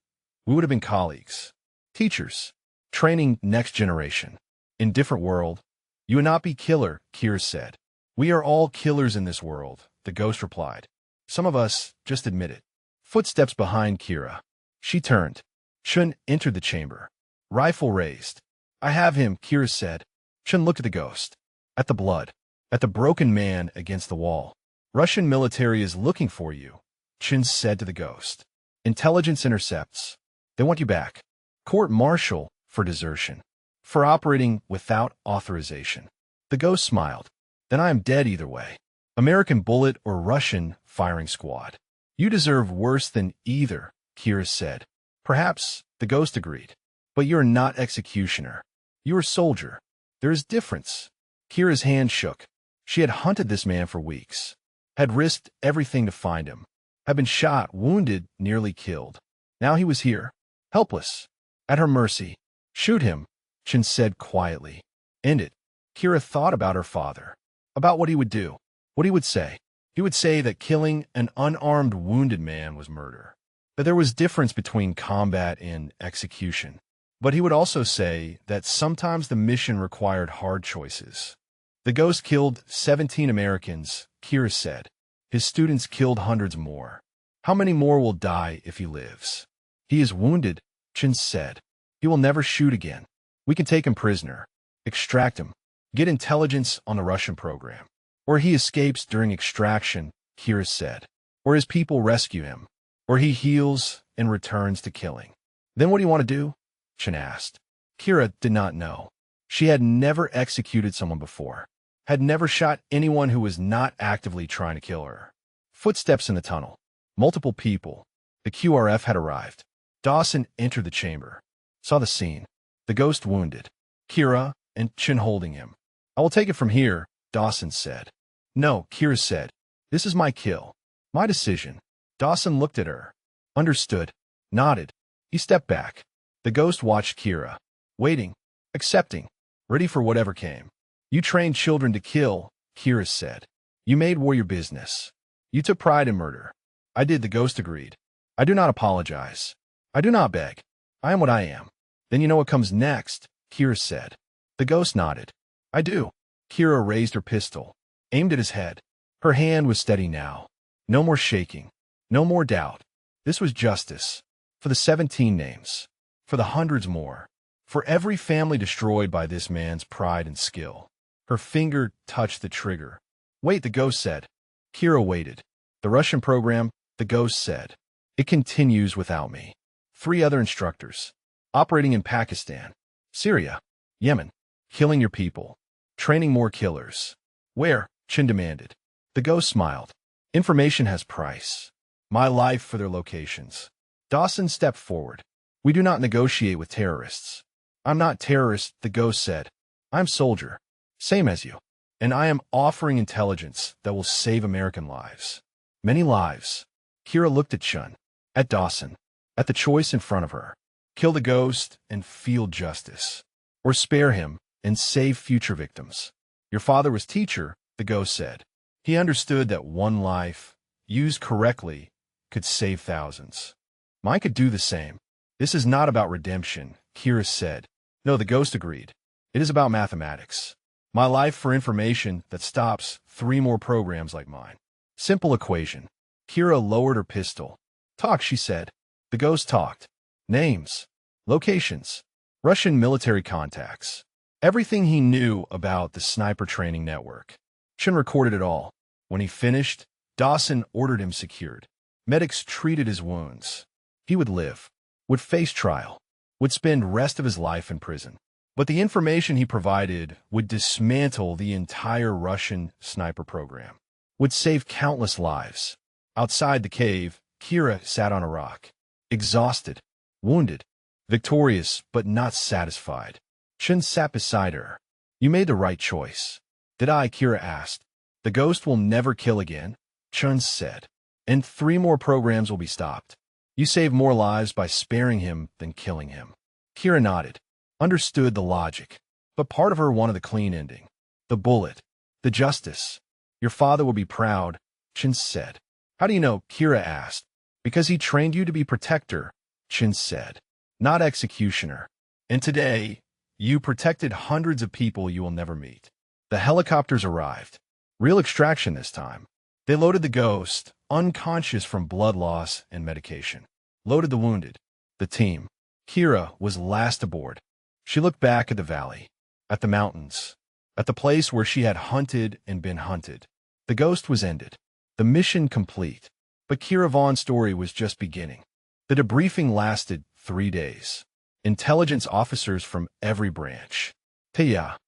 We would have been colleagues. Teachers. Training next generation. In different world. You would not be killer, Kira said. We are all killers in this world, the ghost replied. Some of us just admit it. Footsteps behind Kira. She turned. Chun entered the chamber. Rifle raised. I have him, Kira said. Chun looked at the ghost. At the blood. At the broken man against the wall. Russian military is looking for you, Chun said to the ghost. Intelligence intercepts. They want you back. Court-martial for desertion. For operating without authorization. The ghost smiled. Then I am dead either way. American bullet or Russian firing squad. You deserve worse than either, Kira said. Perhaps, the ghost agreed. But you're not executioner. You're a soldier. There is difference. Kira's hand shook. She had hunted this man for weeks. Had risked everything to find him. Had been shot, wounded, nearly killed. Now he was here. Helpless. At her mercy. Shoot him, Chun said quietly. End it. Kira thought about her father. About what he would do. What he would say. He would say that killing an unarmed, wounded man was murder. That there was difference between combat and execution. But he would also say that sometimes the mission required hard choices. The ghost killed 17 Americans, Kira said. His students killed hundreds more. How many more will die if he lives? He is wounded, Chun said. He will never shoot again. We can take him prisoner. Extract him. Get intelligence on the Russian program. Or he escapes during extraction, Kira said. Or his people rescue him. Or he heals and returns to killing. Then what do you want to do? Chun asked. Kira did not know. She had never executed someone before. Had never shot anyone who was not actively trying to kill her. Footsteps in the tunnel. Multiple people. The QRF had arrived. Dawson entered the chamber. Saw the scene. The ghost wounded. Kira and Chun holding him. I will take it from here, Dawson said. No, Kira said. This is my kill. My decision. Dawson looked at her. Understood. Nodded. He stepped back. The ghost watched Kira. Waiting. Accepting. Ready for whatever came. You trained children to kill, Kira said. You made war your business. You took pride in murder. I did, the ghost agreed. I do not apologize. I do not beg. I am what I am. Then you know what comes next, Kira said. The ghost nodded. I do. Kira raised her pistol. Aimed at his head. Her hand was steady now. No more shaking. No more doubt. This was justice. For the 17 names. For the hundreds more. For every family destroyed by this man's pride and skill. Her finger touched the trigger. Wait, the ghost said. Kira waited. The Russian program, the ghost said. It continues without me. 3 other instructors. Operating in Pakistan, Syria, Yemen. Killing your people. Training more killers. Where? Chun demanded. The ghost smiled. Information has price. My life for their locations. Dawson stepped forward. We do not negotiate with terrorists. I'm not terrorist, the ghost said. I'm soldier. Same as you. And I am offering intelligence that will save American lives. Many lives. Kira looked at Chun. At Dawson. At the choice in front of her. Kill the ghost and feel justice. Or spare him and save future victims. Your father was teacher, the ghost said. He understood that one life, used correctly, could save thousands. Mine could do the same. This is not about redemption, Kira said. No, the ghost agreed. It is about mathematics. My life for information that stops 3 more programs like mine. Simple equation. Kira lowered her pistol. Talk, she said. The ghost talked. Names. Locations. Russian military contacts. Everything he knew about the sniper training network. Chun recorded it all. When he finished, Dawson ordered him secured. Medics treated his wounds. He would live, would face trial, would spend rest of his life in prison. But the information he provided would dismantle the entire Russian sniper program, would save countless lives. Outside the cave, Kira sat on a rock, exhausted, wounded, victorious but not satisfied. Chun sat beside her. You made the right choice. Did I? Kira asked. The ghost will never kill again, Chun said. And 3 more programs will be stopped. You saved more lives by sparing him than killing him. Kira nodded, understood the logic, but part of her wanted the clean ending. The bullet, the justice. Your father will be proud, Chun said. How do you know? Kira asked. Because he trained you to be protector, Chun said, not executioner. And today, you protected hundreds of people you will never meet. The helicopters arrived. Real extraction this time. They loaded the ghost, unconscious from blood loss and medication. Loaded the wounded. The team. Kira was last aboard. She looked back at the valley, at the mountains, at the place where she had hunted and been hunted. The ghost was ended. The mission complete. But Kira Vaughn's story was just beginning. The debriefing lasted 3 days. Intelligence officers from every branch. TIA,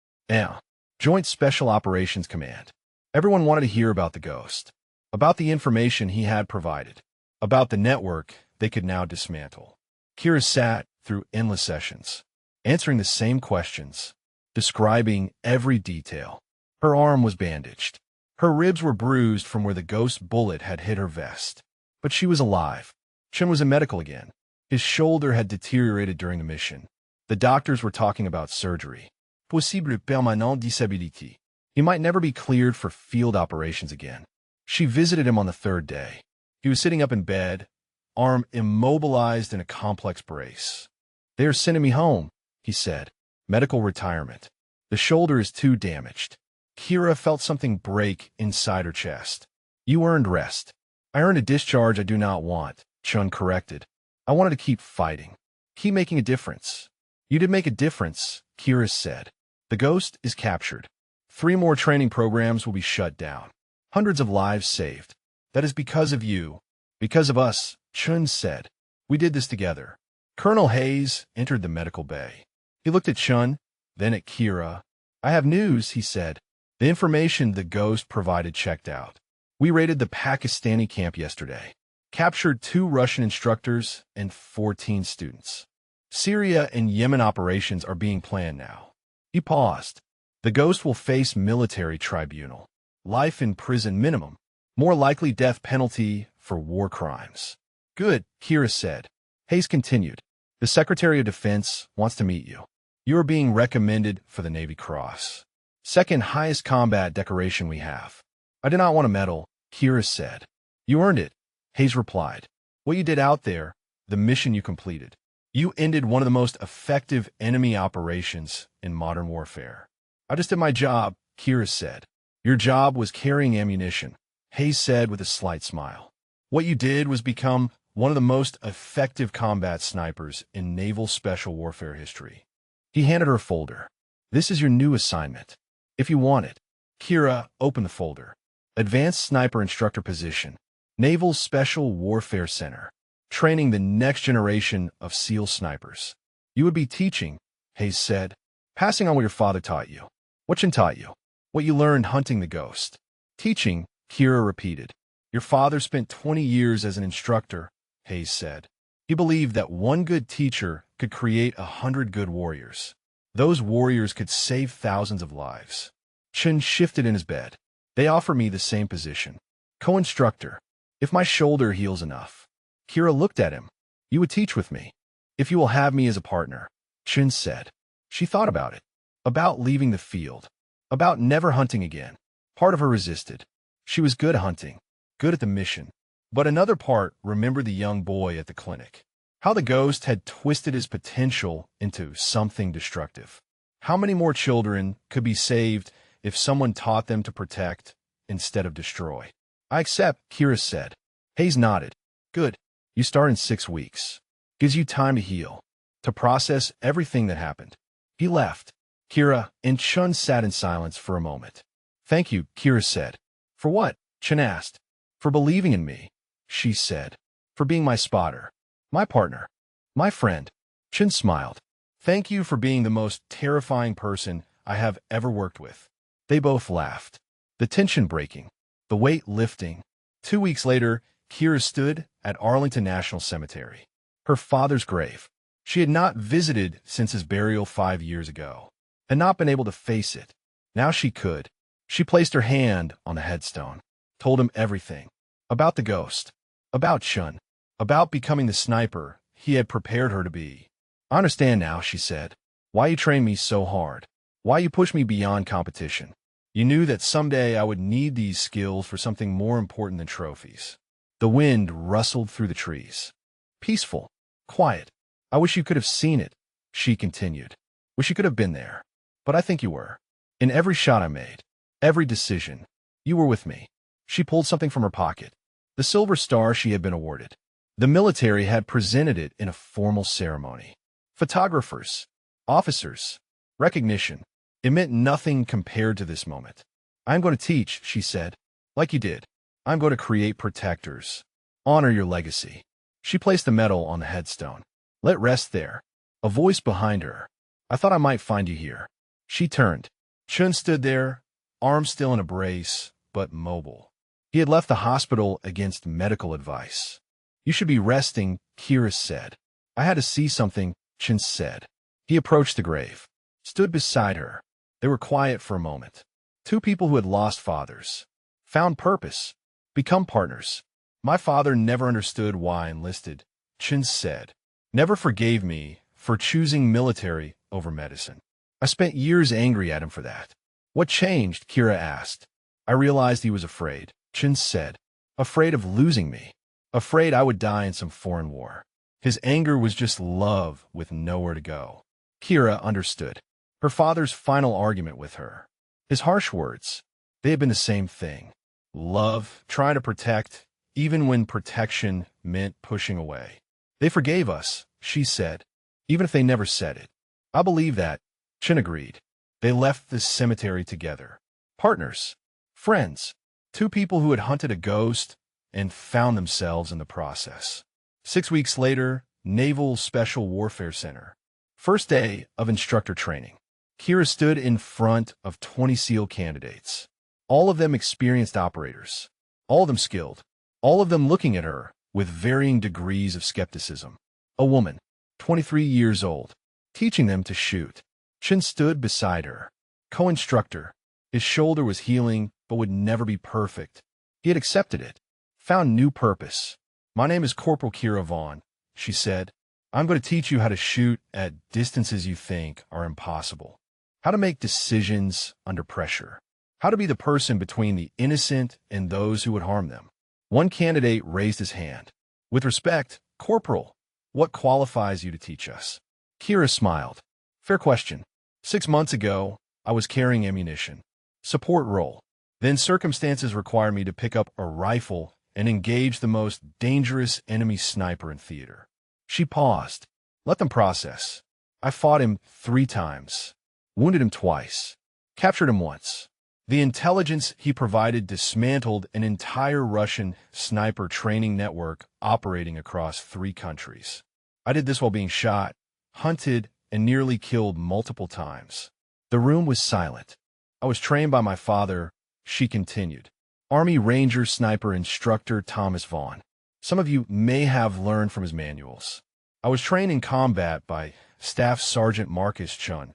Joint Special Operations Command. Everyone wanted to hear about the ghost, about the information he had provided, about the network they could now dismantle. Kira sat through endless sessions, answering the same questions, describing every detail. Her arm was bandaged. Her ribs were bruised from where the ghost bullet had hit her vest. But she was alive. Chun was in medical again. His shoulder had deteriorated during the mission. The doctors were talking about surgery. Possible permanent disability. He might never be cleared for field operations again. She visited him on the 3rd day. He was sitting up in bed, arm immobilized in a complex brace. They are sending me home, he said. Medical retirement. The shoulder is too damaged. Kira felt something break inside her chest. You earned rest. I earned a discharge I do not want, Chun corrected. I wanted to keep fighting. Keep making a difference. You did make a difference, Kira said. The ghost is captured. 3 more training programs will be shut down. Hundreds of lives saved. That is because of you. Because of us, Chun said. We did this together. Colonel Hayes entered the medical bay. He looked at Chun, then at Kira. I have news, he said. The information the ghost provided checked out. We raided the Pakistani camp yesterday. Captured 2 Russian instructors and 14 students. Syria and Yemen operations are being planned now. He paused. The ghost will face military tribunal. Life in prison minimum. More likely death penalty for war crimes. Good, Kira said. Hayes continued. The Secretary of Defense wants to meet you. You are being recommended for the Navy Cross. 2nd highest combat decoration we have. I do not want a medal, Kira said. You earned it, Hayes replied. What you did out there, the mission you completed. You ended one of the most effective enemy operations in modern warfare. I just did my job, Kira said. Your job was carrying ammunition, Hayes said with a slight smile. What you did was become one of the most effective combat snipers in naval special warfare history. He handed her a folder. This is your new assignment. If you want it. Kira opened the folder. Advanced Sniper Instructor Position. Naval Special Warfare Center. Training the next generation of SEAL snipers. You would be teaching, Hayes said. Passing on what your father taught you. What Chun taught you. What you learned hunting the ghost. Teaching, Kira repeated. Your father spent 20 years as an instructor, Hayes said. He believed that one good teacher could create 100 good warriors. Those warriors could save thousands of lives. Chun shifted in his bed. They offer me the same position. Co-instructor. If my shoulder heals enough. Kira looked at him. You would teach with me. If you will have me as a partner, Chun said. She thought about it. About leaving the field. About never hunting again. Part of her resisted. She was good at hunting. Good at the mission. But another part remembered the young boy at the clinic. How the ghost had twisted his potential into something destructive. How many more children could be saved if someone taught them to protect instead of destroy? I accept, Kira said. Hayes nodded. Good. You start in 6 weeks. Gives you time to heal, to process everything that happened. He left. Kira and Chun sat in silence for a moment. Thank you, Kira said. For what? Chun asked. For believing in me, she said. For being my spotter, my partner, my friend. Chun smiled. Thank you for being the most terrifying person I have ever worked with. They both laughed. The tension breaking, the weight lifting. 2 weeks later, Kira stood at Arlington National Cemetery. Her father's grave. She had not visited since his burial 5 years ago, had not been able to face it. Now she could. She placed her hand on the headstone, told him everything. About the ghost, about Chun, about becoming the sniper he had prepared her to be. I understand now, she said. Why you trained me so hard. Why you pushed me beyond competition. You knew that someday I would need these skills for something more important than trophies. The wind rustled through the trees. Peaceful, quiet. I wish you could have seen it, she continued. Wish you could have been there. But I think you were. In every shot I made, every decision, you were with me. She pulled something from her pocket. The silver star she had been awarded. The military had presented it in a formal ceremony. Photographers, officers, recognition. It meant nothing compared to this moment. I'm going to teach, she said. Like you did. I'm going to create protectors. Honor your legacy. She placed the medal on the headstone. Let rest there. A voice behind her. I thought I might find you here. She turned. Chun stood there, arms still in a brace, but mobile. He had left the hospital against medical advice. You should be resting, Kira said. I had to see something, Chun said. He approached the grave, stood beside her. They were quiet for a moment. Two people who had lost fathers, found purpose, become partners. My father never understood why I enlisted, Chun said. Never forgave me for choosing military over medicine. I spent years angry at him for that. What changed? Kira asked. I realized he was afraid, Chun said. Afraid of losing me. Afraid I would die in some foreign war. His anger was just love with nowhere to go. Kira understood. Her father's final argument with her. His harsh words. They had been the same thing. Love, trying to protect, even when protection meant pushing away. They forgave us, she said, even if they never said it. I believe that, Chun agreed. They left the cemetery together. Partners. Friends. Two people who had hunted a ghost and found themselves in the process. 6 weeks later, Naval Special Warfare Center. First day of instructor training. Kira stood in front of 20 SEAL candidates. All of them experienced operators. All of them skilled. All of them looking at her with varying degrees of skepticism. A woman, 23 years old, teaching them to shoot. Chun stood beside her. Co-instructor. His shoulder was healing, but would never be perfect. He had accepted it. Found new purpose. My name is Corporal Kira Vaughn, she said. I'm going to teach you how to shoot at distances you think are impossible. How to make decisions under pressure. How to be the person between the innocent and those who would harm them. One candidate raised his hand. With respect, Corporal, what qualifies you to teach us? Kira smiled. Fair question. 6 months ago, I was carrying ammunition. Support role. Then circumstances required me to pick up a rifle and engage the most dangerous enemy sniper in theater. She paused. Let them process. I fought him 3 times. Wounded him twice. Captured him once. The intelligence he provided dismantled an entire Russian sniper training network operating across 3 countries. I did this while being shot, hunted, and nearly killed multiple times. The room was silent. I was trained by my father, she continued. Army Ranger sniper instructor Thomas Vaughn. Some of you may have learned from his manuals. I was trained in combat by Staff Sergeant Marcus Chun,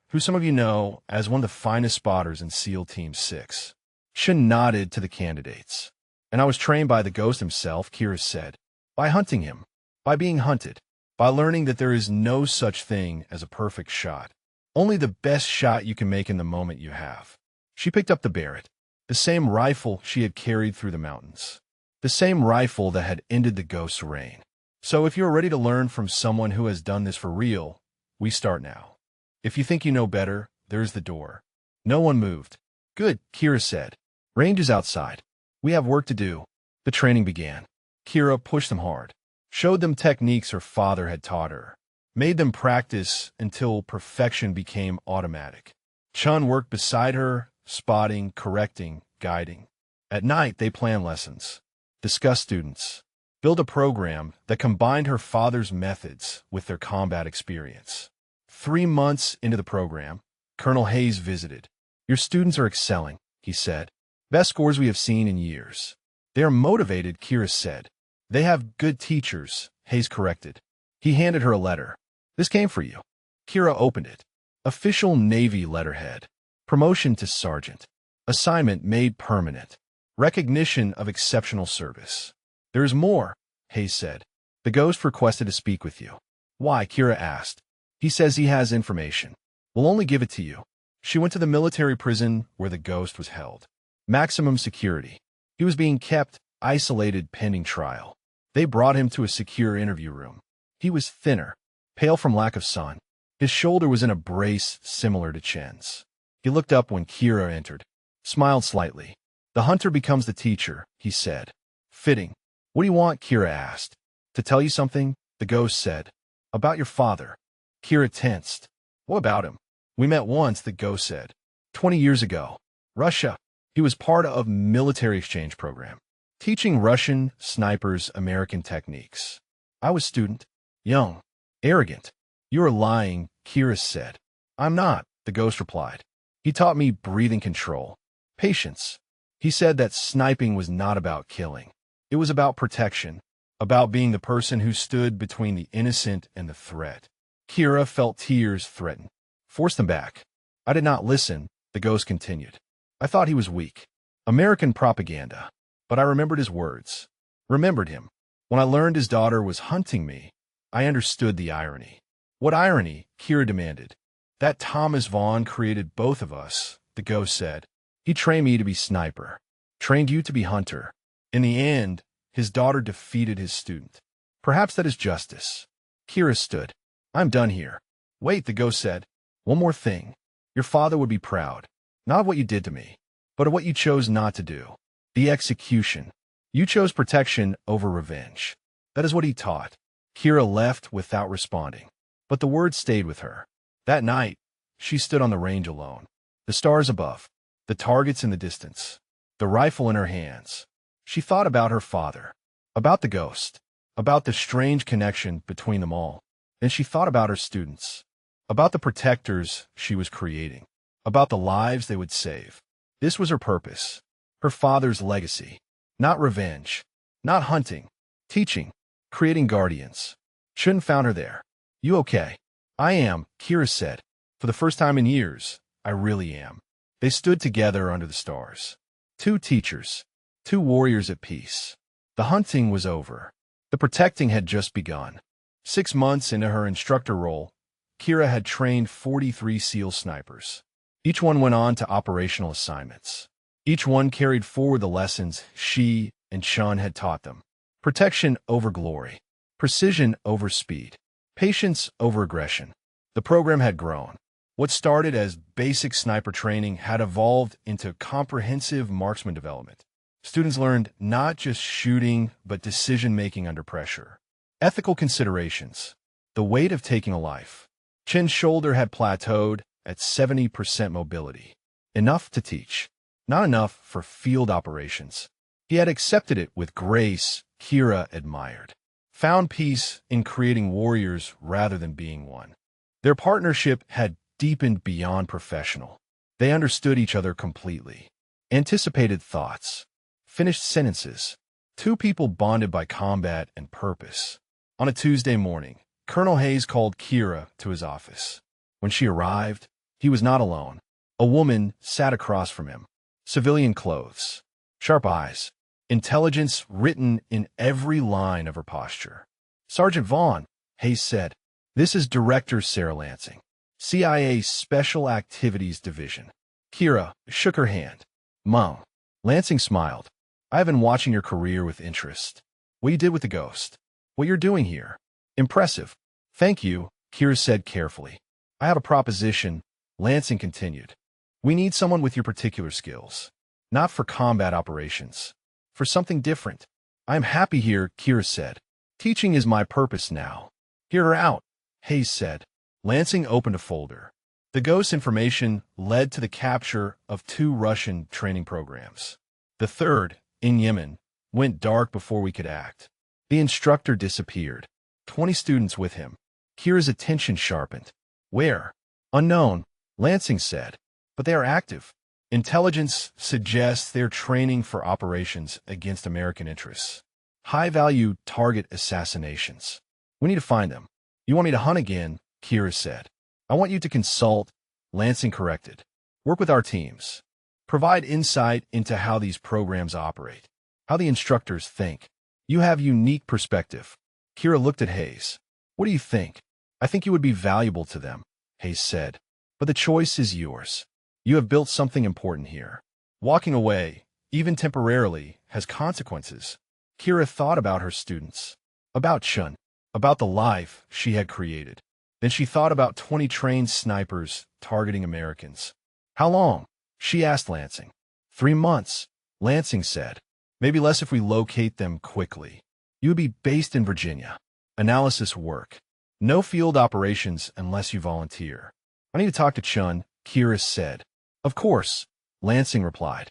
who some of you know as one of the finest spotters in SEAL Team 6. Chun nodded to the candidates. And I was trained by the ghost himself, Kira said. By hunting him. By being hunted. By learning that there is no such thing as a perfect shot. Only the best shot you can make in the moment you have. She picked up the Barrett, the same rifle she had carried through the mountains. The same rifle that had ended the ghost's reign. So if you're ready to learn from someone who has done this for real, we start now. If you think you know better, there's the door. No one moved. Good, Kira said. Range is outside. We have work to do. The training began. Kira pushed them hard. Showed them techniques her father had taught her. made them practice until perfection became automatic. Chun worked beside her, spotting, correcting, guiding. At night, they planned lessons, discussed students, built a program that combined her father's methods with their combat experience. 3 months into the program, Colonel Hayes visited. "Your students are excelling," he said. "Best scores we have seen in years." "They are motivated," Kira said. "They have good teachers," Hayes corrected. He handed her a letter. "This came for you." Kira opened it. Official Navy letterhead. Promotion to sergeant. Assignment made permanent. Recognition of exceptional service. "There is more," Hayes said. "The ghost requested to speak with you." "Why?" Kira asked. "He says he has information. We'll only give it to you." She went to the military prison where the ghost was held. Maximum security. He was being kept isolated pending trial. They brought him to a secure interview room. He was thinner, pale from lack of sun. His shoulder was in a brace similar to Chen's. He looked up when Kira entered, smiled slightly. "The hunter becomes the teacher," he said. "Fitting." "What do you want?" Kira asked. "To tell you something," the ghost said. "About your father." Kira tensed. "What about him?" "We met once," the ghost said. 20 years ago. Russia. He was part of military exchange program, teaching Russian snipers American techniques. I was student. Young. Arrogant. "You are lying," Kira said. "I'm not," the ghost replied. "He taught me breathing control. Patience." He said that sniping was not about killing. It was about protection, about being the person who stood between the innocent and the threat. Kira felt tears threaten. "Force them back." "I did not listen," the ghost continued. "I thought he was weak. American propaganda. But I remembered his words. Remembered him. When I learned his daughter was hunting me, I understood the irony." "What irony?" Kira demanded. "That Thomas Vaughn created both of us," the ghost said. "He trained me to be sniper. Trained you to be hunter. In the end, his daughter defeated his student. Perhaps that is justice." Kira stood. "I'm done here." "Wait," the ghost said. "One more thing. Your father would be proud. Not of what you did to me, but of what you chose not to do. The execution. You chose protection over revenge. That is what he taught." Kira left without responding, but the words stayed with her. That night, she stood on the range alone. The stars above, the targets in the distance, the rifle in her hands. She thought about her father, about the ghost, about the strange connection between them all. Then she thought about her students, about the protectors she was creating, about the lives they would save. This was her purpose, her father's legacy. Not revenge, not hunting, teaching, creating guardians. Chun found her there. "You okay?" "I am," Kira said. "For the first time in years, I really am." They stood together under the stars. Two teachers, two warriors at peace. The hunting was over. The protecting had just begun. 6 months into her instructor role, Kira had trained 43 SEAL snipers. Each one went on to operational assignments. Each one carried forward the lessons she and Chun had taught them. Protection over glory. Precision over speed. Patience over aggression. The program had grown. What started as basic sniper training had evolved into comprehensive marksman development. Students learned not just shooting, but decision-making under pressure. Ethical considerations. The weight of taking a life. Chen's shoulder had plateaued at 70% mobility. Enough to teach. Not enough for field operations. He had accepted it with grace Kira admired. Found peace in creating warriors rather than being one. Their partnership had deepened beyond professional. They understood each other completely. Anticipated thoughts. Finished sentences. Two people bonded by combat and purpose. On a Tuesday morning, Colonel Hayes called Kira to his office. When she arrived, he was not alone. A woman sat across from him. Civilian clothes. Sharp eyes. Intelligence written in every line of her posture. "Sergeant Vaughn," Hayes said. "This is Director Sarah Lansing, CIA Special Activities Division." Kira shook her hand. "Mom." Lansing smiled. "I have been watching your career with interest. What you did with the ghost. What you're doing here. Impressive." "Thank you," Kira said carefully. "I have a proposition," Lansing continued. "We need someone with your particular skills. Not for combat operations. For something different." "I am happy here," Kira said. "Teaching is my purpose now." "Hear her out," Hayes said. Lansing opened a folder. The ghost's information led to the capture of 2 Russian training programs. The third, in Yemen, went dark before we could act. The instructor disappeared. 20 students with him. Kira's attention sharpened. Where? Unknown, Lansing said. But they are active. Intelligence suggests they're training for operations against American interests. High-value target assassinations. We need to find them. You want me to hunt again? Kira said. I want you to consult, Lansing corrected. Work with our teams. Provide insight into how these programs operate, how the instructors think. You have unique perspective. Kira looked at Hayes. What do you think? I think you would be valuable to them, Hayes said. But the choice is yours. You have built something important here. Walking away, even temporarily, has consequences. Kira thought about her students, about Chun, about the life she had created. Then she thought about 20 trained snipers targeting Americans. How long? She asked Lansing. 3 months, Lansing said. Maybe less if we locate them quickly. You would be based in Virginia. Analysis work. No field operations unless you volunteer. I need to talk to Chun, Kira said. Of course, Lansing replied.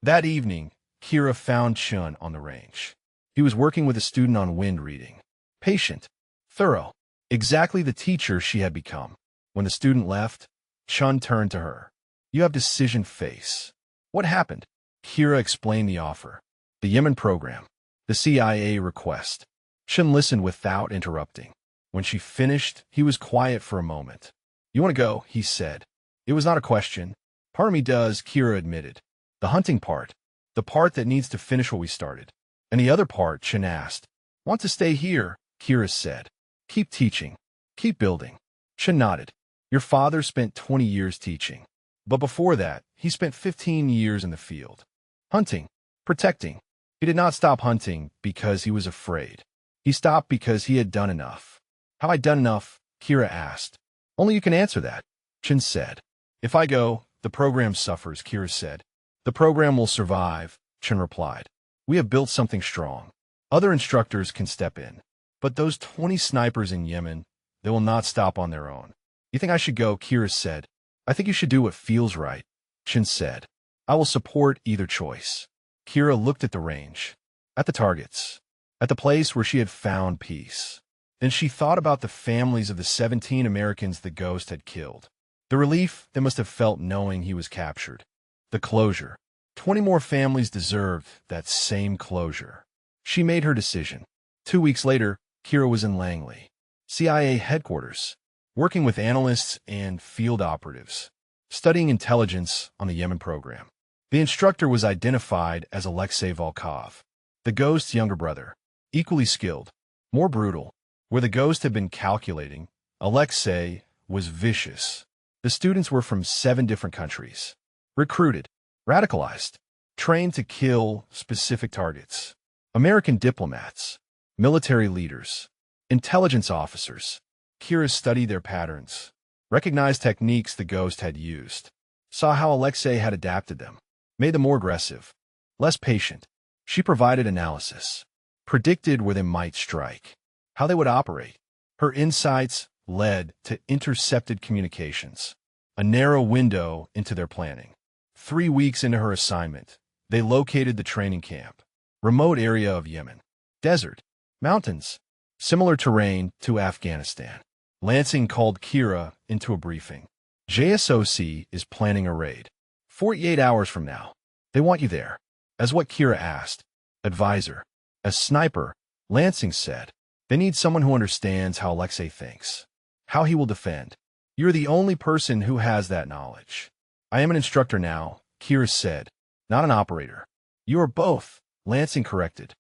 That evening, Kira found Chun on the range. He was working with a student on wind reading. Patient, thorough, exactly the teacher she had become. When the student left, Chun turned to her. You have decision face. What happened? Kira explained the offer. The Yemen program. The CIA request. Chun listened without interrupting. When she finished, he was quiet for a moment. You want to go, he said. It was not a question. Part of me does, Kira admitted. The hunting part. The part that needs to finish what we started. And the other part, Chun asked. Want to stay here, Kira said. Keep teaching. Keep building. Chun nodded. Your father spent 20 years teaching. But before that, he spent 15 years in the field. Hunting. Protecting. He did not stop hunting because he was afraid. He stopped because he had done enough. Have I done enough? Kira asked. Only you can answer that, Chun said. If I go, the program suffers, Kira said. The program will survive, Chun replied. We have built something strong. Other instructors can step in. But those 20 snipers in Yemen, they will not stop on their own. You think I should go, Kira said. I think you should do what feels right, Chun said. I will support either choice. Kira looked at the range, at the targets, at the place where she had found peace. Then she thought about the families of the 17 Americans the ghost had killed. The relief they must have felt knowing he was captured. The closure. 20 more families deserved that same closure. She made her decision. 2 weeks later, Kira was in Langley, CIA headquarters, working with analysts and field operatives, studying intelligence on the Yemen program. The instructor was identified as Alexei Volkov, the ghost's younger brother, equally skilled, more brutal. Where the ghost had been calculating, Alexei was vicious. The students were from 7 different countries, recruited, radicalized, trained to kill specific targets. American diplomats, military leaders, intelligence officers. Kira studied their patterns, recognized techniques the ghost had used, saw how Alexei had adapted them, made them more aggressive, less patient. She provided analysis, predicted where they might strike, how they would operate. Her insights led to intercepted communications, a narrow window into their planning. 3 weeks into her assignment, they located the training camp, remote area of Yemen, desert, mountains, similar terrain to Afghanistan. Lansing called Kira into a briefing. JSOC is planning a raid. 48 hours from now. They want you there. As what Kira asked. Advisor. As sniper, Lansing said. They need someone who understands how Alexei thinks, how he will defend. You're the only person who has that knowledge. I am an instructor now, Kira said, not an operator. You are both, Lansing corrected.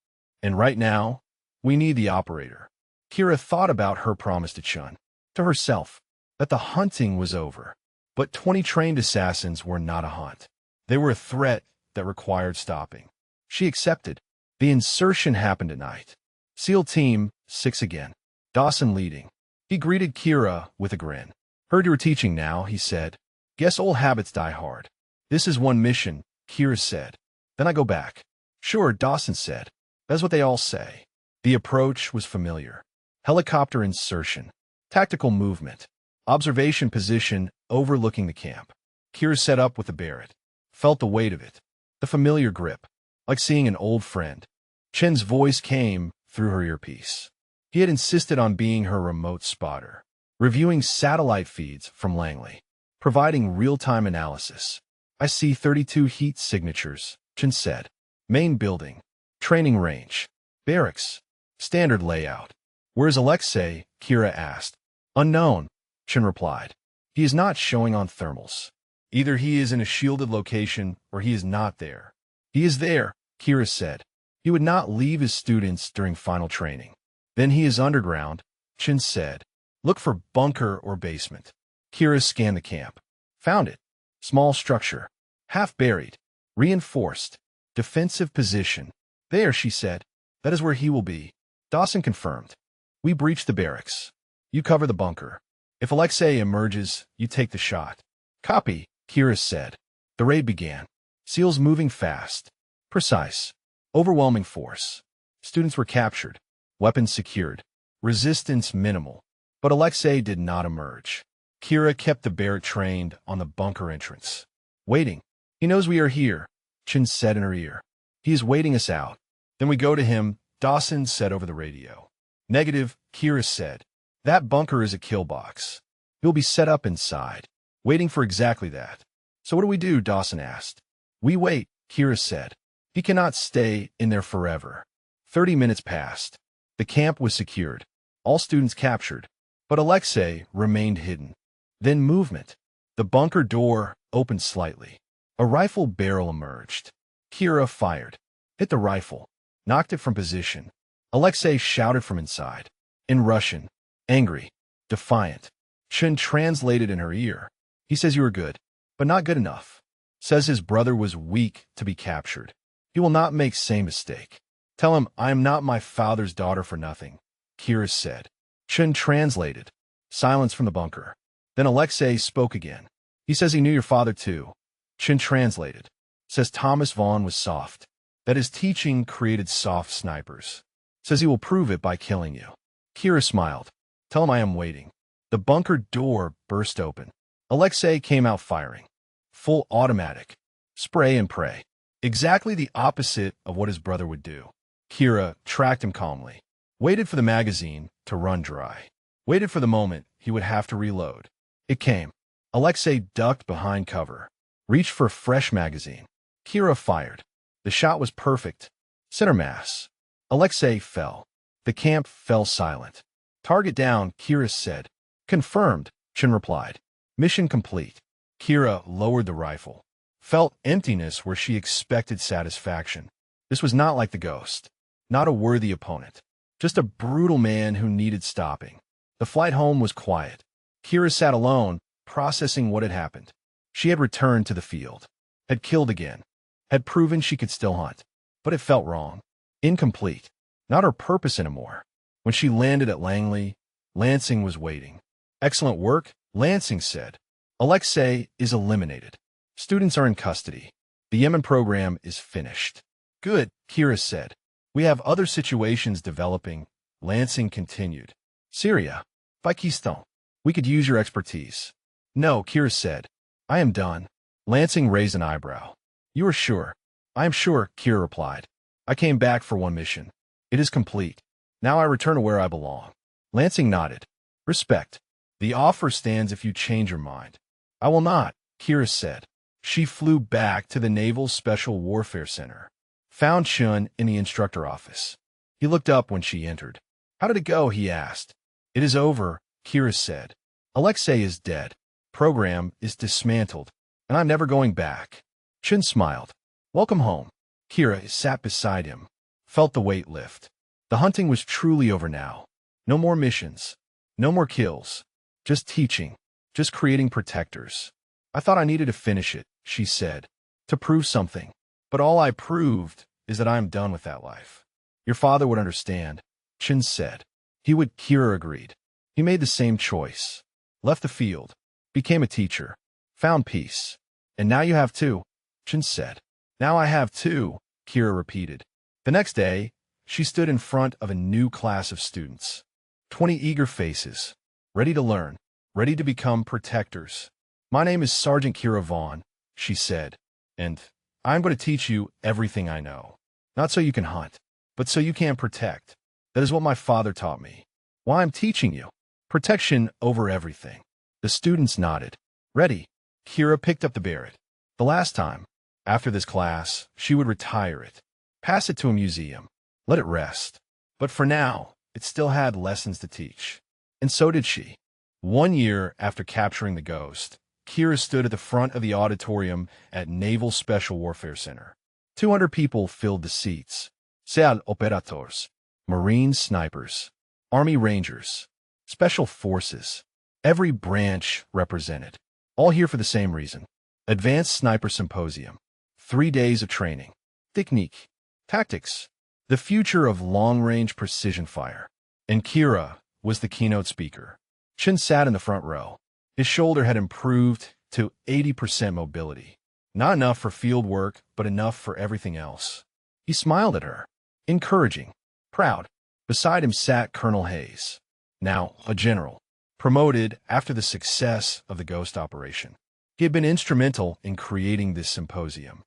And right now, we need the operator. Kira thought about her promise to Chun, to herself, that the hunting was over. But 20 trained assassins were not a hunt. They were a threat that required stopping. She accepted. The insertion happened at night. SEAL Team 6 again. Dawson leading. He greeted Kira with a grin. Heard you were teaching now, he said. Guess old habits die hard. This is one mission, Kira said. Then I go back. Sure, Dawson said. That's what they all say. The approach was familiar. Helicopter insertion. Tactical movement. Observation position overlooking the camp. Kira set up with the Barrett. Felt the weight of it. The familiar grip. Like seeing an old friend. Chen's voice came through her earpiece. He had insisted on being her remote spotter. Reviewing satellite feeds from Langley. Providing real-time analysis. I see 32 heat signatures, Chen said. Main building. Training range. Barracks. Standard layout. Where's Alexei? Kira asked. Unknown, Chen replied. He is not showing on thermals. Either he is in a shielded location or he is not there. He is there, Kira said. He would not leave his students during final training. Then he is underground, Chen said. Look for bunker or basement. Kira scanned the camp. Found it. Small structure. Half buried. Reinforced. Defensive position. There, she said. That is where he will be. Dawson confirmed. We breach the barracks. You cover the bunker. If Alexei emerges, you take the shot. Copy, Kira said. The raid began. SEALs moving fast. Precise. Overwhelming force. Students were captured. Weapons secured. Resistance minimal. But Alexei did not emerge. Kira kept the Barrett trained on the bunker entrance. Waiting. He knows we are here, Chen said in her ear. He is waiting us out. Then we go to him, Dawson said over the radio. Negative, Kira said. That bunker is a kill box. He'll be set up inside, waiting for exactly that. So what do we do? Dawson asked. We wait, Kira said. He cannot stay in there forever. 30 minutes passed. The camp was secured. All students captured. But Alexei remained hidden. Then movement. The bunker door opened slightly. A rifle barrel emerged. Kira fired. Hit the rifle. Knocked it from position. Alexei shouted from inside. In Russian. Angry. Defiant. Chen translated in her ear. He says you are good, but not good enough. Says his brother was weak to be captured. He will not make same mistake. Tell him I am not my father's daughter for nothing, Kira said. Chen translated. Silence from the bunker. Then Alexei spoke again. He says he knew your father too. Chen translated. Says Thomas Vaughn was soft. That his teaching created soft snipers. Says he will prove it by killing you. Kira smiled. Tell him I am waiting. The bunker door burst open. Alexei came out firing. Full automatic. Spray and pray. Exactly the opposite of what his brother would do. Kira tracked him calmly. Waited for the magazine to run dry. Waited for the moment he would have to reload. It came. Alexei ducked behind cover. Reached for a fresh magazine. Kira fired. The shot was perfect. Center mass. Alexei fell. The camp fell silent. Target down, Kira said. Confirmed, Chen replied. Mission complete. Kira lowered the rifle. Felt emptiness where she expected satisfaction. This was not like the ghost. Not a worthy opponent. Just a brutal man who needed stopping. The flight home was quiet. Kira sat alone, processing what had happened. She had returned to the field. Had killed again. Had proven she could still hunt. But it felt wrong. Incomplete. Not her purpose anymore. When she landed at Langley, Lansing was waiting. Excellent work, Lansing said. Alexei is eliminated. Students are in custody. The Yemen program is finished. Good, Kira said. We have other situations developing, Lansing continued. Syria, Pakistan. We could use your expertise. No, Kira said. I am done. Lansing raised an eyebrow. You are sure? I am sure, Kira replied. I came back for one mission. It is complete. Now I return to where I belong. Lansing nodded. Respect. The offer stands if you change your mind. I will not, Kira said. She flew back to the Naval Special Warfare Center. Found Chun in the instructor office. He looked up when she entered. How did it go? He asked. It is over, Kira said. Alexei is dead. Program is dismantled, and I'm never going back. Chun smiled. Welcome home. Kira sat beside him. Felt the weight lift. The hunting was truly over now. No more missions. No more kills. Just teaching. Just creating protectors. I thought I needed to finish it, she said. To prove something. But all I proved is that I am done with that life. Your father would understand, Chen said. He would, Kira agreed. He made the same choice. Left the field. Became a teacher. Found peace. And now you have too, Chen said. Now I have too, Kira repeated. The next day, she stood in front of a new class of students. 20 eager faces. ready to learn, ready to become protectors. My name is Sergeant Kira Vaughn, she said, and I'm going to teach you everything I know. Not so you can hunt, but so you can protect. That is what my father taught me. Why I'm teaching you. Protection over everything. The students nodded. Ready. Kira picked up the Barrett. The last time, after this class, she would retire it, pass it to a museum, let it rest. But for now, it still had lessons to teach. And so did she. 1 year after capturing the ghost, Kira stood at the front of the auditorium at Naval Special Warfare Center. 200 people filled the seats. SEAL operators, Marine snipers, Army Rangers, Special Forces, every branch represented. All here for the same reason. Advanced Sniper Symposium. 3 days of training. Technique. Tactics. The future of long-range precision fire. And Kira was the keynote speaker. Chin sat in the front row. His shoulder had improved to 80% mobility. Not enough for field work, but enough for everything else. He smiled at her. Encouraging. Proud. Beside him sat Colonel Hayes. Now a general. Promoted after the success of the Ghost operation. He had been instrumental in creating this symposium,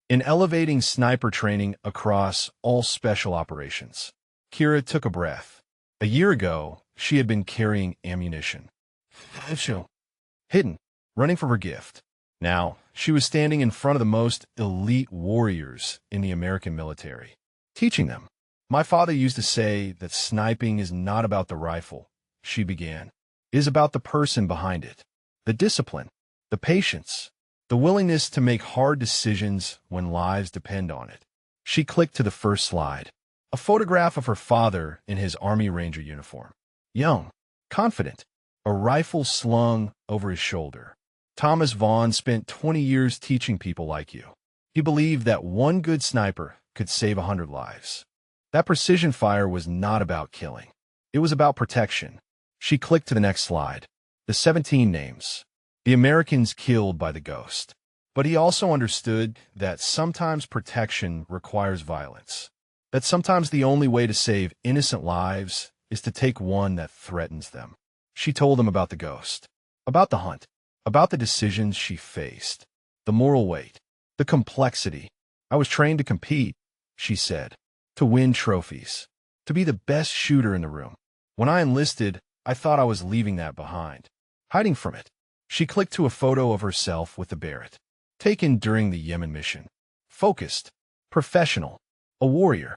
in elevating sniper training across all special operations. Kira took a breath. A year ago, she had been carrying ammunition. Hidden, running from her gift. Now, she was standing in front of the most elite warriors in the American military, teaching them. My father used to say that sniping is not about the rifle, she began. It is about the person behind it, the discipline, the patience, the willingness to make hard decisions when lives depend on it. She clicked to the first slide, a photograph of her father in his Army Ranger uniform. Young, confident, a rifle slung over his shoulder. Thomas Vaughn spent 20 years teaching people like you. He believed that one good sniper could save 100 lives. That precision fire was not about killing. It was about protection. She clicked to the next slide. The 17 names. The Americans killed by the ghost. But he also understood that sometimes protection requires violence. That sometimes the only way to save innocent lives is to take one that threatens them. She told him about the ghost, about the hunt, about the decisions she faced, the moral weight, the complexity. I was trained to compete, she said, to win trophies, to be the best shooter in the room. When I enlisted, I thought I was leaving that behind, hiding from it. She clicked to a photo of herself with the Barrett, taken during the Yemen mission. Focused, professional, a warrior.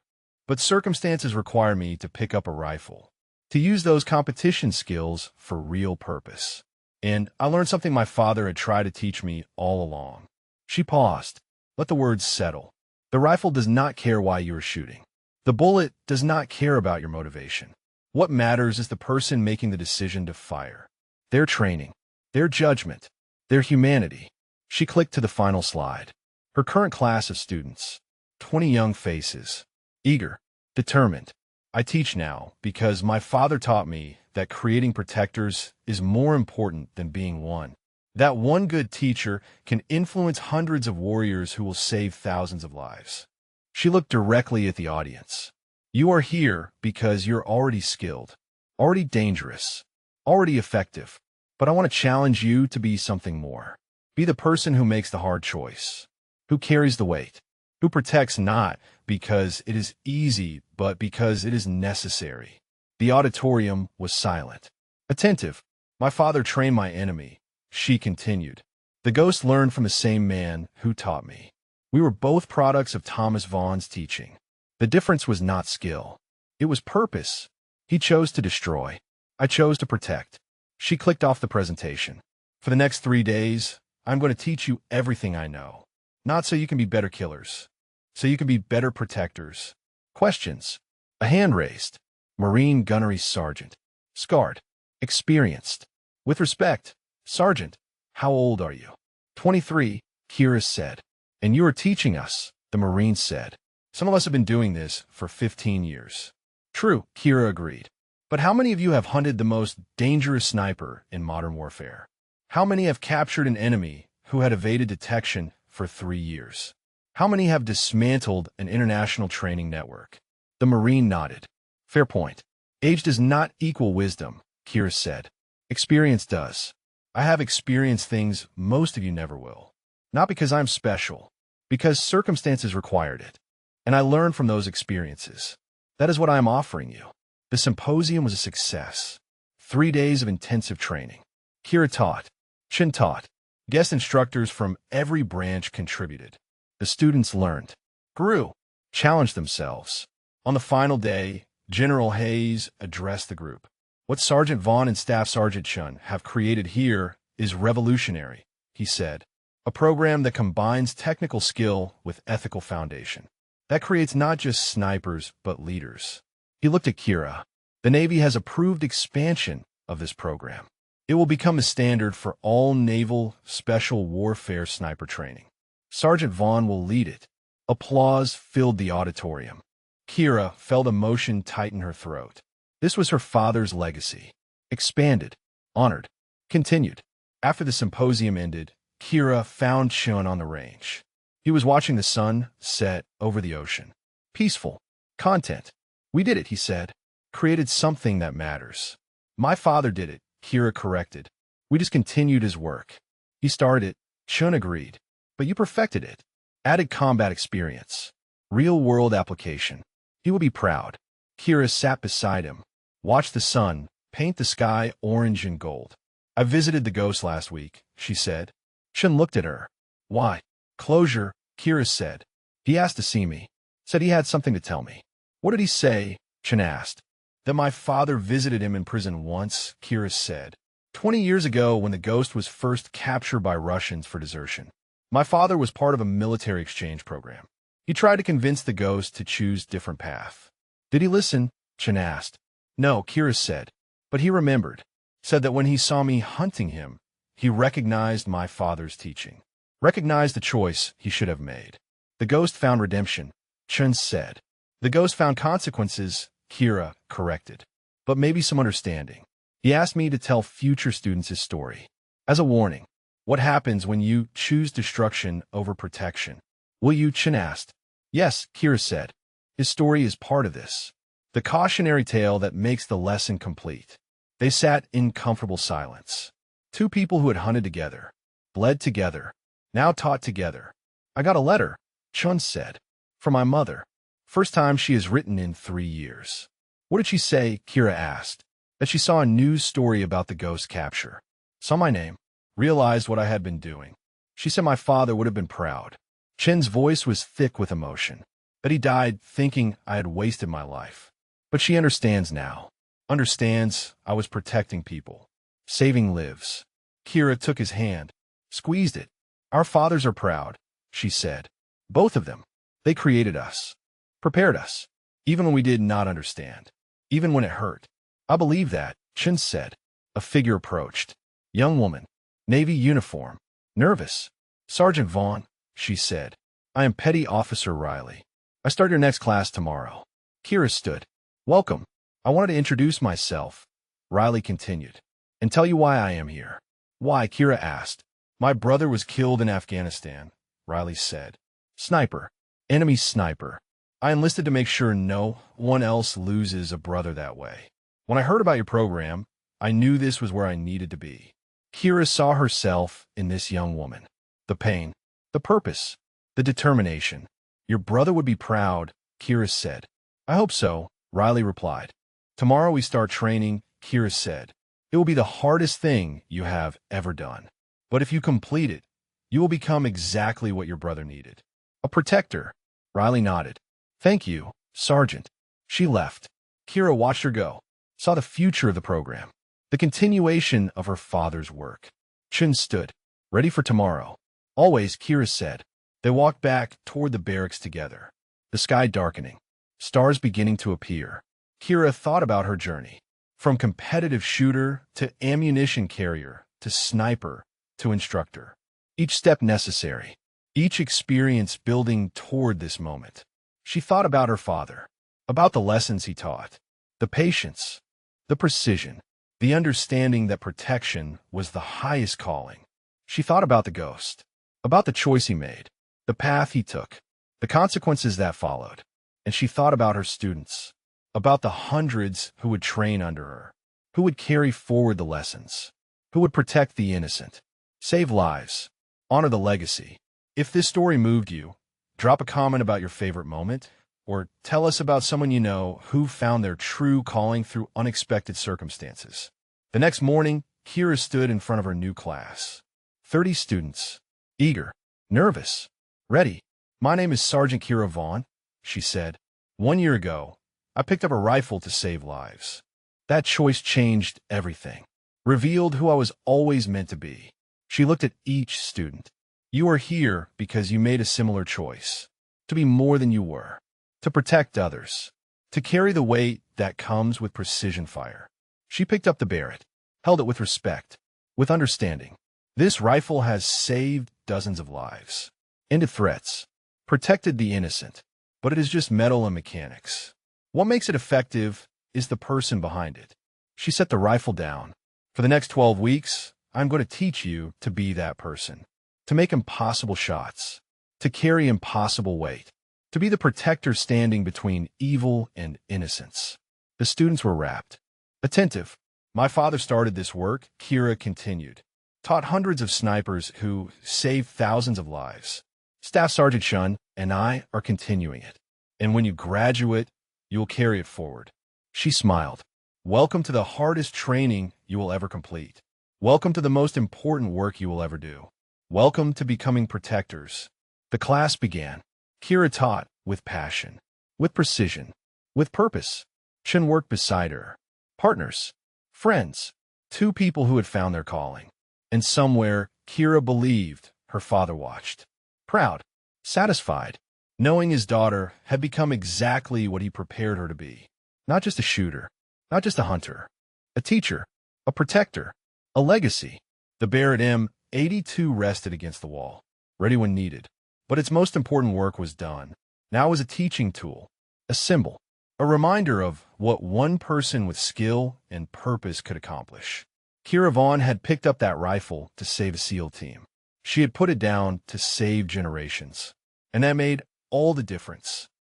But circumstances require me to pick up a rifle, to use those competition skills for real purpose. And I learned something my father had tried to teach me all along. She paused. Let the words settle. The rifle does not care why you are shooting. The bullet does not care about your motivation. What matters is the person making the decision to fire. Their training, their judgment, their humanity. She clicked to the final slide. Her current class of students. 20 young faces. Eager, determined. I teach now because my father taught me that creating protectors is more important than being one. That one good teacher can influence hundreds of warriors who will save thousands of lives. She looked directly at the audience. You are here because you're already skilled, already dangerous, already effective. But I want to challenge you to be something more. Be the person who makes the hard choice, who carries the weight, who protects not because it is easy, but because it is necessary. The auditorium was silent. Attentive. My father trained my enemy, she continued. The ghost learned from the same man who taught me. We were both products of Thomas Vaughn's teaching. The difference was not skill. It was purpose. He chose to destroy. I chose to protect. She clicked off the presentation. For the next 3 days, I'm going to teach you everything I know. Not so you can be better killers. So you can be better protectors. Questions. A hand raised. Marine Gunnery Sergeant. Scarred. Experienced. With respect, Sergeant, how old are you? 23, Kira said. And you are teaching us, the Marine said. Some of us have been doing this for 15 years. True, Kira agreed. But how many of you have hunted the most dangerous sniper in modern warfare? How many have captured an enemy who had evaded detection for 3 years? How many have dismantled an international training network? The Marine nodded. Fair point. Age does not equal wisdom, Kira said. Experience does. I have experienced things most of you never will. Not because I'm special, because circumstances required it. And I learned from those experiences. That is what I am offering you. The symposium was a success. 3 days of intensive training. Kira taught. Chen taught. Guest instructors from every branch contributed. The students learned, grew, challenged themselves. On the final day, General Hayes addressed the group. What Sergeant Vaughn and Staff Sergeant Chun have created here is revolutionary, he said. A program that combines technical skill with ethical foundation. That creates not just snipers, but leaders. He looked at Kira. The Navy has approved expansion of this program. It will become a standard for all naval special warfare sniper training. Sergeant Vaughn will lead it. Applause filled the auditorium. Kira felt emotion tighten her throat. This was her father's legacy. Expanded, honored, continued. After the symposium ended, Kira found Chun on the range. He was watching the sun set over the ocean. Peaceful. Content. We did it, he said. Created something that matters. My father did it, Kira corrected. We just continued his work. He started it, Chun agreed. But you perfected it. Added combat experience. Real-world application. He will be proud. Kira sat beside him. Watched the sun paint the sky orange and gold. I visited the ghost last week, she said. Chun looked at her. Why? Closure, Kira said. He asked to see me. Said he had something to tell me. What did he say? Chun asked. That my father visited him in prison once, Kira said. 20 years ago when the ghost was first captured by Russians for desertion. My father was part of a military exchange program. He tried to convince the ghost to choose different path. Did he listen? Chun asked. No, Kira said. But he remembered. Said that when he saw me hunting him, he recognized my father's teaching. Recognized the choice he should have made. The ghost found redemption, Chun said. The ghost found consequences, Kira corrected. But maybe some understanding. He asked me to tell future students his story. As a warning, what happens when you choose destruction over protection? Will you? Chun asked. Yes, Kira said. His story is part of this. The cautionary tale that makes the lesson complete. They sat in comfortable silence. Two people who had hunted together, bled together, now taught together. I got a letter, Chun said. From my mother. First time she has written in 3 years. What did she say? Kira asked. That she saw a news story about the ghost capture. Saw my name. Realized what I had been doing. She said my father would have been proud. Chen's voice was thick with emotion. That he died thinking I had wasted my life. But she understands now. Understands I was protecting people. Saving lives. Kira took his hand. Squeezed it. Our fathers are proud, she said. Both of them. They created us. Prepared us. Even when we did not understand. Even when it hurt. I believe that, Chen said. A figure approached. Young woman. Navy uniform. Nervous. Sergeant Vaughn, she said. I am Petty Officer Riley. I start your next class tomorrow. Kira stood. Welcome. I wanted to introduce myself. Riley continued. And tell you why I am here. Why? Kira asked. My brother was killed in Afghanistan, Riley said. Sniper. Enemy sniper. I enlisted to make sure no one else loses a brother that way. When I heard about your program, I knew this was where I needed to be. Kira saw herself in this young woman. The pain, the purpose, the determination. Your brother would be proud, Kira said. I hope so, Riley replied. Tomorrow we start training, Kira said. It will be the hardest thing you have ever done. But if you complete it, you will become exactly what your brother needed. A protector. Riley nodded. Thank you, Sergeant. She left. Kira watched her go. Saw the future of the program. The continuation of her father's work. Chun stood. Ready for tomorrow. Always, Kira said. They walked back toward the barracks together. The sky darkening. Stars beginning to appear. Kira thought about her journey. From competitive shooter to ammunition carrier to sniper to instructor. Each step necessary. Each experience building toward this moment. She thought about her father. About the lessons he taught. The patience. The precision. The understanding that protection was the highest calling. She thought about the ghost. About the choice he made. The path he took. The consequences that followed. And she thought about her students. About the hundreds who would train under her. Who would carry forward the lessons? Who would protect the innocent? Save lives. Honor the legacy. If this story moved you, drop a comment about your favorite moment, or tell us about someone you know who found their true calling through unexpected circumstances. The next morning, Kira stood in front of her new class. 30 students. Eager. Nervous. Ready. "My name is Sergeant Kira Vaughn," she said. "1 year ago, I picked up a rifle to save lives. That choice changed everything. Revealed who I was always meant to be." She looked at each student. "You are here because you made a similar choice. To be more than you were. To protect others. To carry the weight that comes with precision fire." She picked up the Barrett, held it with respect, with understanding. "This rifle has saved dozens of lives. Ended threats. Protected the innocent. But it is just metal and mechanics. What makes it effective is the person behind it." She set the rifle down. "For the next 12 weeks, I'm going to teach you to be that person. To make impossible shots. To carry impossible weight. To be the protector standing between evil and innocence." The students were rapt. Attentive. "My father started this work," Kira continued. "Taught hundreds of snipers who saved thousands of lives. Staff Sergeant Shun and I are continuing it. And when you graduate, you will carry it forward." She smiled. "Welcome to the hardest training you will ever complete. Welcome to the most important work you will ever do. Welcome to becoming protectors." The class began. Kira taught with passion, with precision, with purpose. Shun worked beside her. Partners, friends, 2 people who had found their calling. And somewhere, Kira believed her father watched. Proud, satisfied, knowing his daughter had become exactly what he prepared her to be. Not just a shooter, not just a hunter, a teacher, a protector, a legacy. The Barrett M82 rested against the wall, ready when needed. But its most important work was done. Now it was a teaching tool, a symbol, a reminder of what one person with skill and purpose could accomplish. Kira Vaughn had picked up that rifle to save a SEAL team. She had put it down to save generations. And that made all the difference.